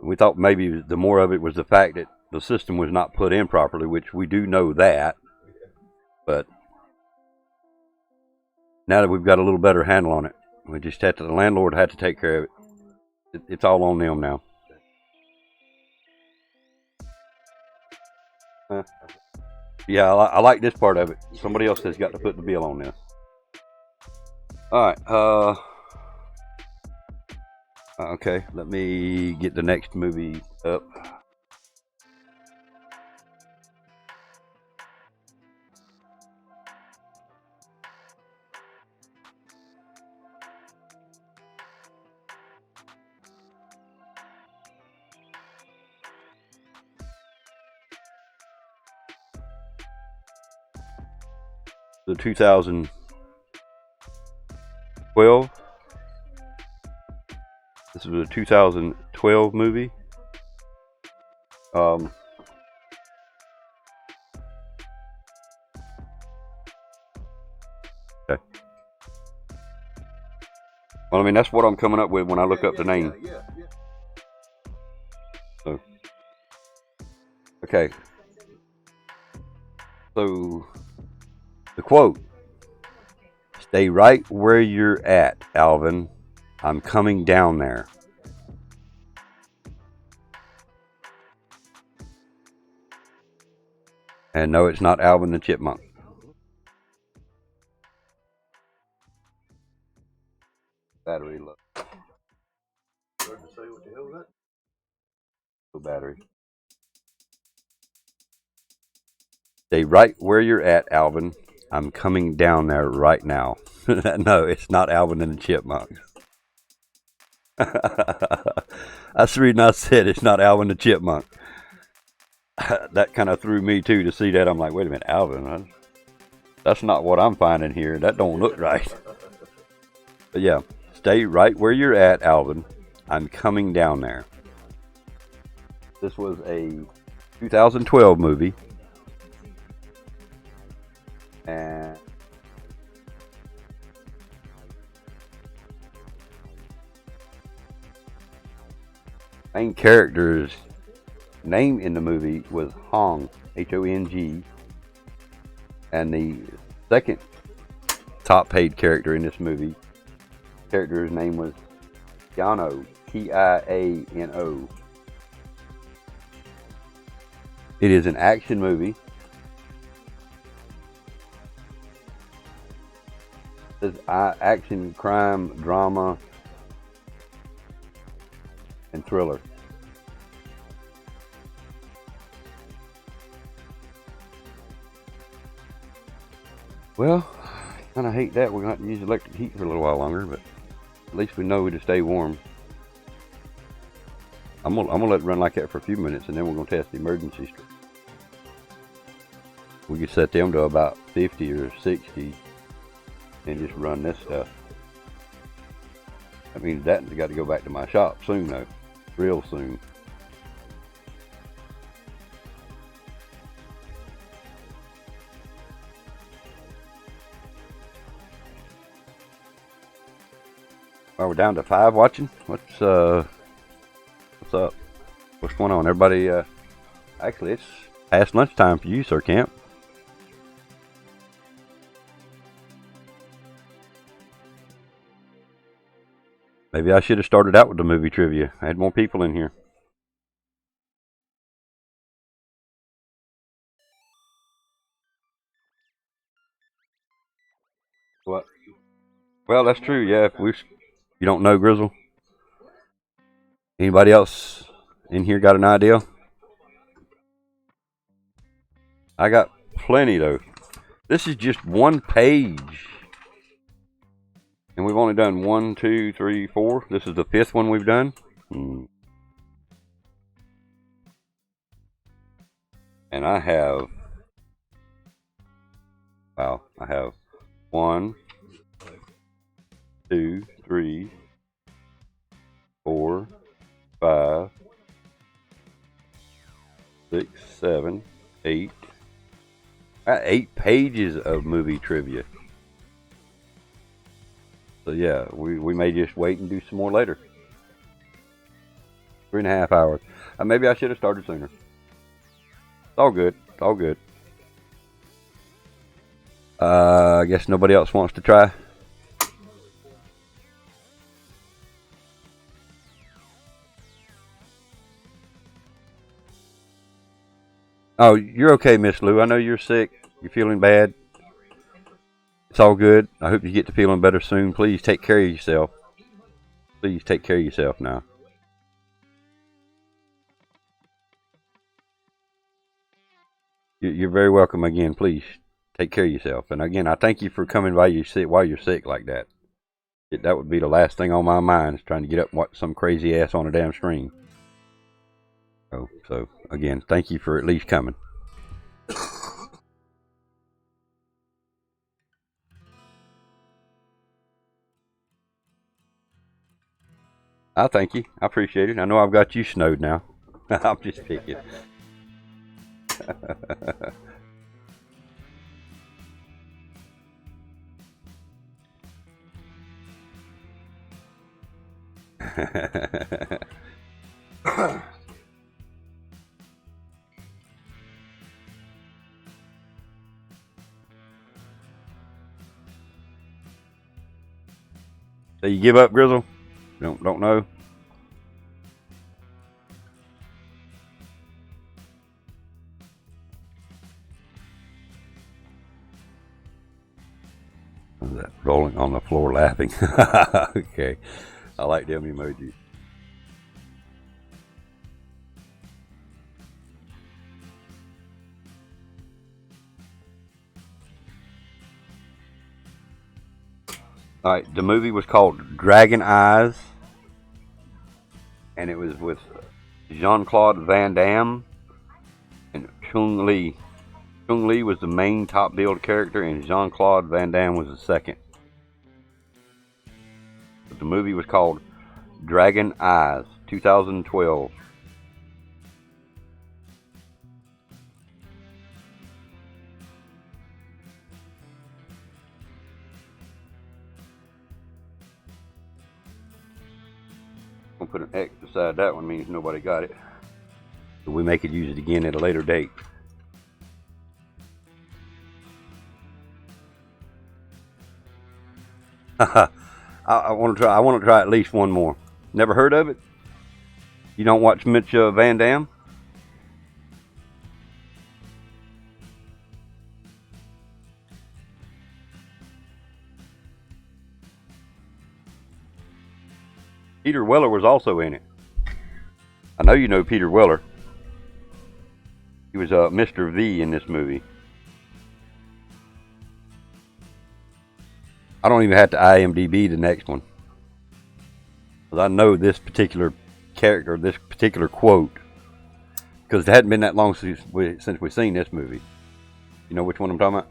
We thought maybe the more of it was the fact that the system was not put in properly, which we do know that. But now that we've got a little better handle on it, we just had to, the landlord had to take care of it. It's all on them now. Yeah, I like this part of it. Somebody else has got to put the bill on this. Alright, okay, let me get the next movie up. The 2012. This was a 2012 movie. Okay. Well, I mean, that's what I'm coming up with when I look up the name. Yeah. So, okay. So, the quote: "Stay right where you're at, Alvin. I'm coming down there." And no, it's not Alvin the Chipmunk. Battery low. Hard to say what the hell is that? Low battery. Stay right where you're at, Alvin. I'm coming down there right now. No, it's not Alvin and the Chipmunks. That's the reason I said it's not Alvin the Chipmunk. That kind of threw me too to see that. I'm like, wait a minute, Alvin. That's not what I'm finding here. That don't look right. But yeah, stay right where you're at, Alvin. I'm coming down there. This was a 2012 movie. And main character's name in the movie was Hong, H-O-N-G, and the second top paid character in this movie, character's name was Tiano, T-I-A-N-O. It is an action movie. It's action, crime, drama, and thriller. Well, I kind of hate that. We're going to have to use electric heat for a little while longer, but at least we know to stay warm. I'm gonna let it run like that for a few minutes, and then we're going to test the emergency strip. We can set them to about 50 or 60 and just run this stuff. That means that's got to go back to my shop soon, though. Real soon. Well, we're down to 5 watching. What's up? What's going on, everybody? Actually, it's past lunchtime for you, Sir Camp. Maybe I should have started out with the movie trivia. I had more people in here. What? Well, that's true. Yeah, if you don't know Grizzle. Anybody else in here got an idea? I got plenty though. This is just one page. And we've only done 1, 2, 3, 4. This is the 5th one we've done. And I have 1, 2, 3, 4, 5, 6, 7, 8. I got 8 pages of movie trivia. So yeah, we may just wait and do some more later. 3.5 hours. Maybe I should have started sooner. It's all good. It's all good. I guess nobody else wants to try. Oh, you're okay, Miss Lou. I know you're sick. You're feeling bad. It's all good. I hope you get to feeling better soon. Please take care of yourself. Please take care of yourself now. You're very welcome again. Please take care of yourself. And again, I thank you for coming by while you're sick like that. That would be the last thing on my mind, is trying to get up and watch some crazy ass on a damn stream. So again, thank you for at least coming. I thank you. I appreciate it. I know I've got you snowed now. I'm just picking. So you give up, Grizzle? Don't know. What's that? Rolling on the floor laughing. Okay. I like them emojis. Alright, the movie was called Dragon Eyes, and it was with Jean-Claude Van Damme and Chung Lee. Chung Lee was the main top billed character, and Jean-Claude Van Damme was the second. But the movie was called Dragon Eyes, 2012. I'm gonna put an X beside that one, means nobody got it. So we may could use it again at a later date. I want to try. I want to try at least one more. Never heard of it? You don't watch much Van Damme? Peter Weller was also in it. I know you know Peter Weller. He was Mr. V in this movie. I don't even have to IMDb the next one, because I know this particular character, this particular quote, because it hadn't been that long since we've seen this movie. You know which one I'm talking about?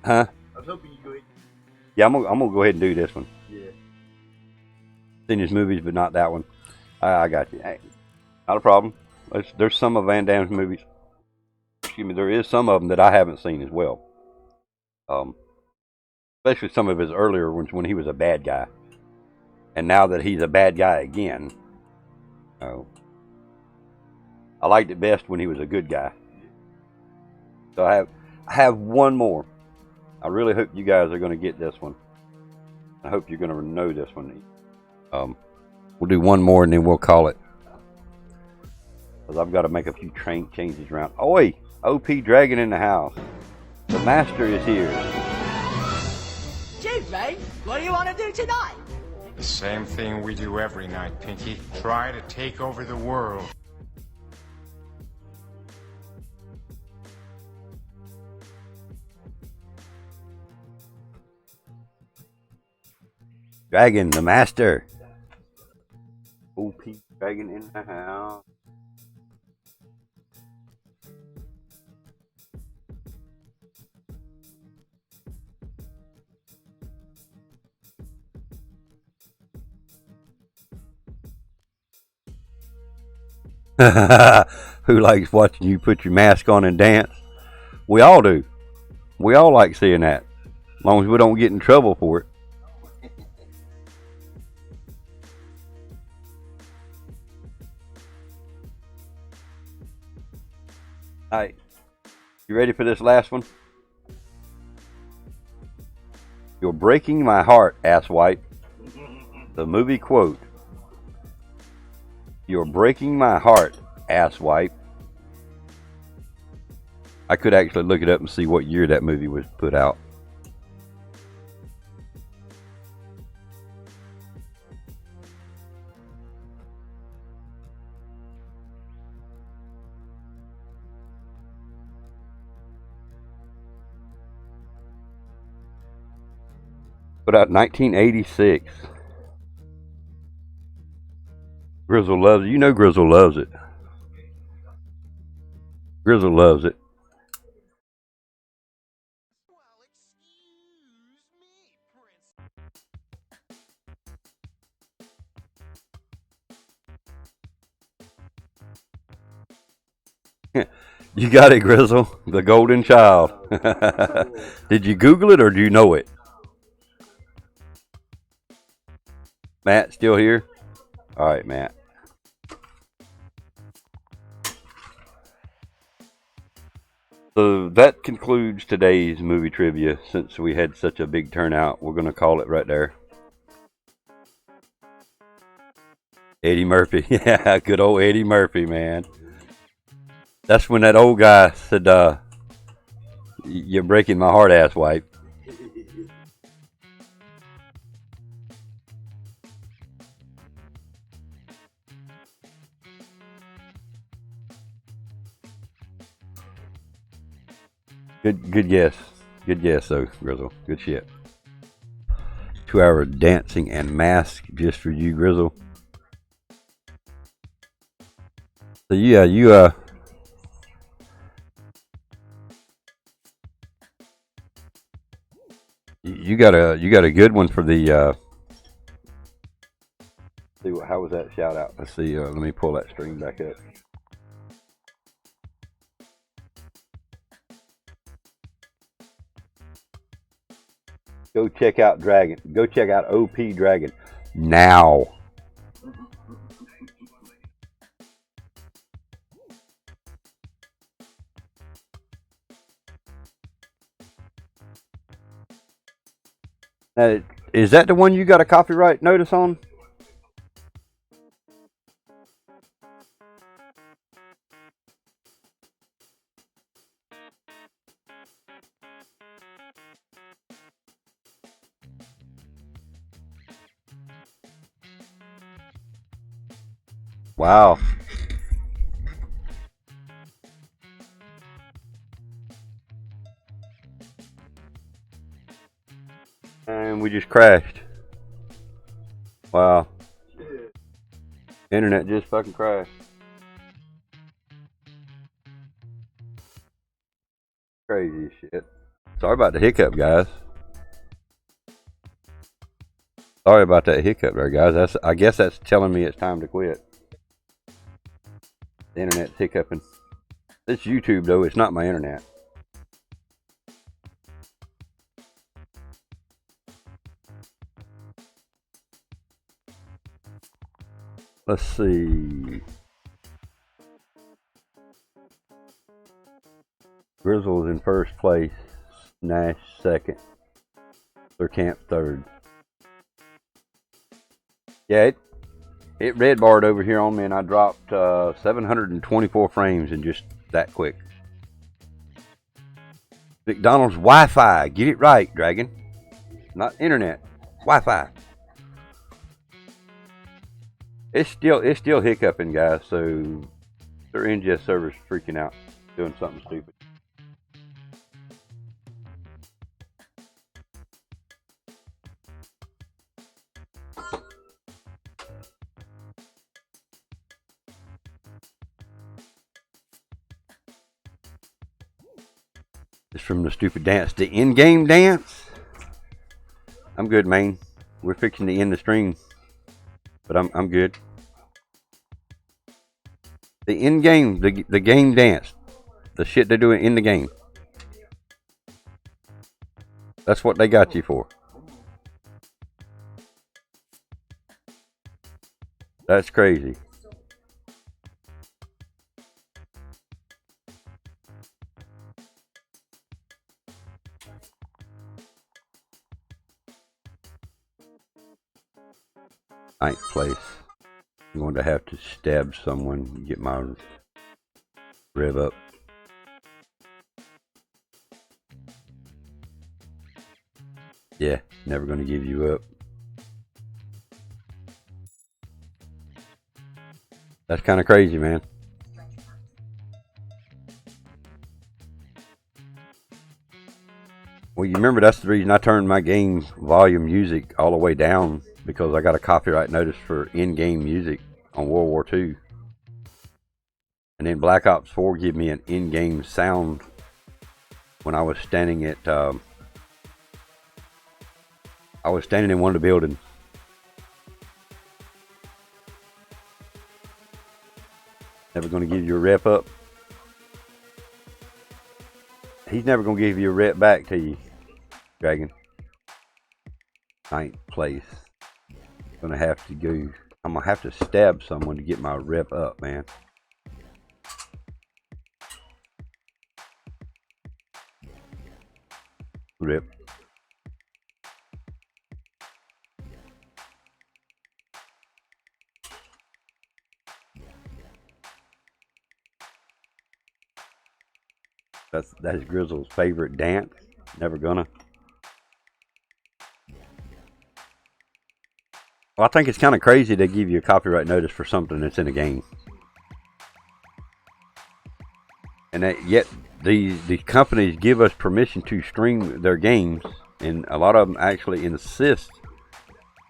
Huh? I was hoping you'd go ahead. Yeah, I'm gonna go ahead and do this one. Yeah. Seen his movies, but not that one. I got you. Hey, not a problem. There's some of Van Damme's movies. Excuse me. There is some of them that I haven't seen as well. Especially some of his earlier ones when he was a bad guy, and now that he's a bad guy again. Oh, I liked it best when he was a good guy. So I have one more. I really hope you guys are going to get this one. I hope you're going to know this one. We'll do one more and then we'll call it, because I've got to make a few changes around. Oi! OP Dragon in the house. The master is here. GiZmO, what do you want to do tonight? The same thing we do every night, Pinky. Try to take over the world. Dragon, the master. OP Dragon in the house. Who likes watching you put your mask on and dance? We all do. We all like seeing that, as long as we don't get in trouble for it. Alright, you ready for this last one? You're breaking my heart, asswipe. The movie quote. You're breaking my heart, asswipe. I could actually look it up and see what year that movie was put out. Put out 1986. Grizzle loves it. You know Grizzle loves it. Grizzle loves it. Well, excuse me, Prince. You got it, Grizzle. The golden child. Did you Google it or do you know it? Matt, still here? All right, Matt. So that concludes today's movie trivia. Since we had such a big turnout, we're going to call it right there. Eddie Murphy. Yeah, good old Eddie Murphy, man. That's when that old guy said, "You're breaking my heart, asswipe." Good guess. Good guess, though, Grizzle. Good shit. 2 hour dancing and mask just for you, Grizzle. So yeah, you got a good one for the see what, how was that shout out? Let's see. Let me pull that stream back up. Go check out Dragon. Go check out OP Dragon now. Is that the one you got a copyright notice on? Wow. And we just crashed. Wow. Internet just fucking crashed. Crazy shit. Sorry about the hiccup, guys. Sorry about that hiccup there, guys. I guess that's telling me it's time to quit. The internet's hiccuping. It's YouTube though, it's not my internet. Let's see. Grizzle's in first place. Nash second. Their camp third. Yeah, it red barred over here on me, and I dropped 724 frames in just that quick. McDonald's Wi-Fi. Get it right, Dragon. Not internet. Wi-Fi. It's still hiccuping, guys. So their ingest server's freaking out, doing something stupid. It's from the stupid dance. The in-game dance? I'm good, man. We're fixing to end the stream. But I'm good. The in-game, the game dance. The shit they're doing in the game. That's what they got you for. That's crazy. Ninth place. I'm going to have to stab someone and get my rev up. Yeah, never going to give you up. That's kind of crazy, man. Well, you remember that's the reason I turned my game volume music all the way down, because I got a copyright notice for in-game music on World War II. And then Black Ops 4 gave me an in-game sound when I was standing at I was standing in one of the buildings. Never going to give you a rep up. He's never gonna give you a rep back to you, Dragon. 9th place. Gonna have to go. I'm gonna have to stab someone to get my rep up, man. Rip. That's Grizzle's favorite dance. Never gonna. Well, I think it's kind of crazy to give you a copyright notice for something that's in a game, and that yet these companies give us permission to stream their games, and a lot of them actually insist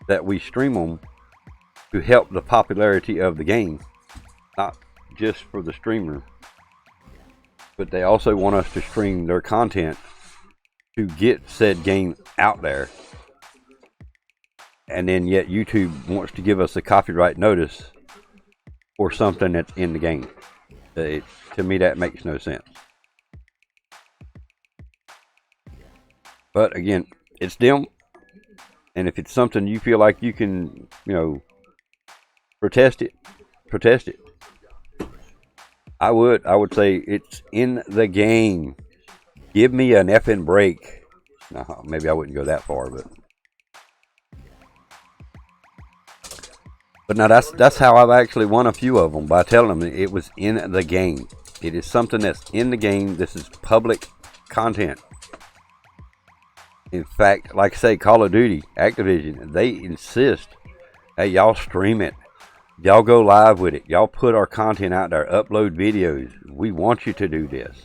that we stream them to help the popularity of the game, not just for the streamer. But they also want us to stream their content to get said game out there. And then yet YouTube wants to give us a copyright notice for something that's in the game. To me, that makes no sense. But again, it's them. And if it's something you feel like you can, protest it. I would say it's in the game. Give me an effing break. No, maybe I wouldn't go that far, but now that's how I've actually won a few of them, by telling them it was in the game. It is something that's in the game. This is public content. In fact, like I say, Call of Duty, Activision, they insist, hey, y'all stream it. Y'all go live with it. Y'all put our content out there. Upload videos. We want you to do this.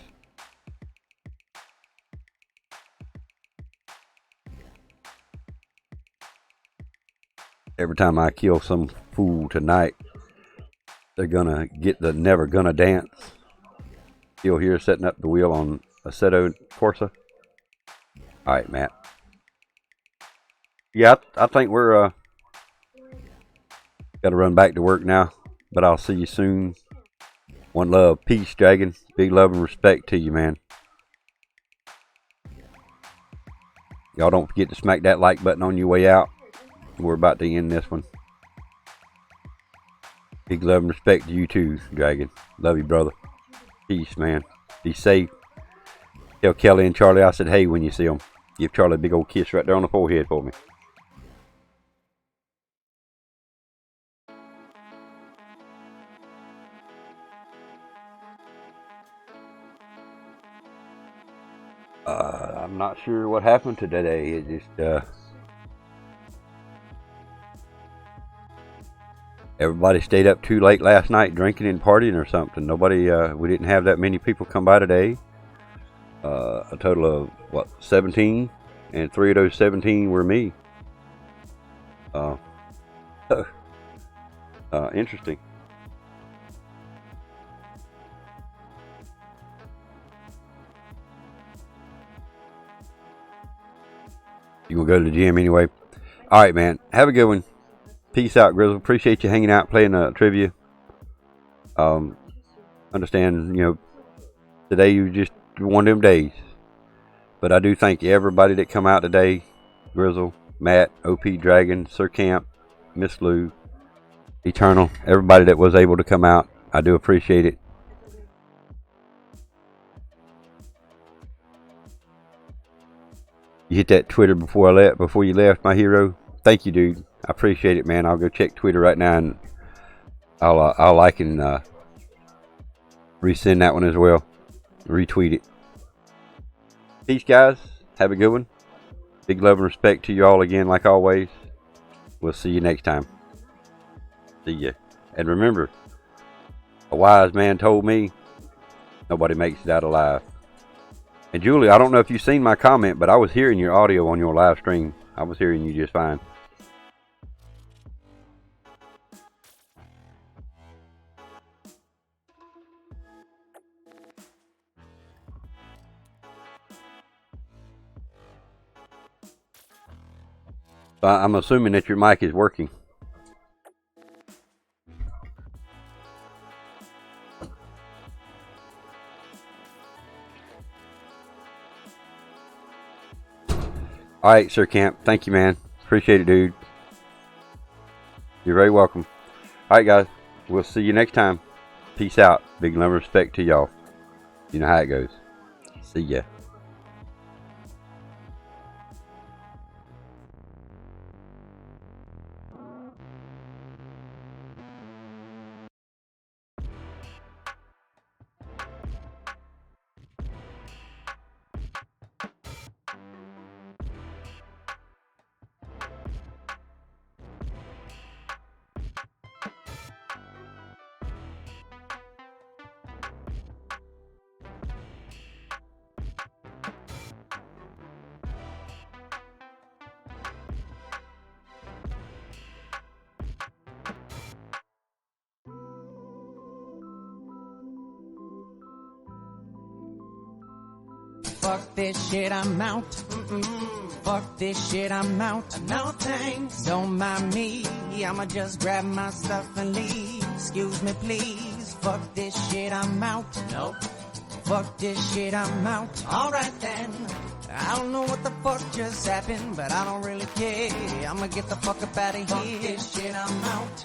Every time I kill some fool tonight, they're gonna get the never gonna dance. Still here setting up the wheel on Assetto Corsa. Alright, Matt. Yeah, I think we're gotta run back to work now, but I'll see you soon. One love. Peace, Dragon. Big love and respect to you, man. Y'all don't forget to smack that like button on your way out. We're about to end this one. Big love and respect to you too, Dragon. Love you, brother. Peace, man. Be safe. Tell Kelly and Charlie I said hey when you see them. Give Charlie a big old kiss right there on the forehead for me. I'm not sure what happened to today. It just everybody stayed up too late last night drinking and partying or something. Nobody, we didn't have that many people come by today. A total of 17, and 3 of those 17 were me. Interesting. You gonna go to the gym anyway? All right, man. Have a good one. Peace out, Grizzle. Appreciate you hanging out, playing trivia. Understand, today you just one of them days. But I do thank everybody that come out today. Grizzle, Matt, OP Dragon, Sir Camp, Miss Lou, Eternal, everybody that was able to come out. I do appreciate it. You hit that Twitter before you left, my hero. Thank you, dude. I appreciate it, man. I'll go check Twitter right now, and I'll like and resend that one as well. Retweet it. Peace, guys. Have a good one. Big love and respect to you all again, like always. We'll see you next time. See ya. And remember, a wise man told me, nobody makes it out alive. And Julie, I don't know if you've seen my comment, but I was hearing your audio on your live stream. I was hearing you just fine. So I'm assuming that your mic is working. All right, Sir Camp. Thank you, man. Appreciate it, dude. You're very welcome. All right, guys. We'll see you next time. Peace out. Big love and respect to y'all. You know how it goes. See ya. Fuck this shit, I'm out. Fuck this shit, I'm out. No thanks, don't mind me. I'ma just grab my stuff and leave. Excuse me, please. Fuck this shit, I'm out. Nope. Fuck this shit, I'm out. Alright then. I don't know what the fuck just happened, but I don't really care. I'ma get the fuck up out of here. Fuck this shit, I'm out.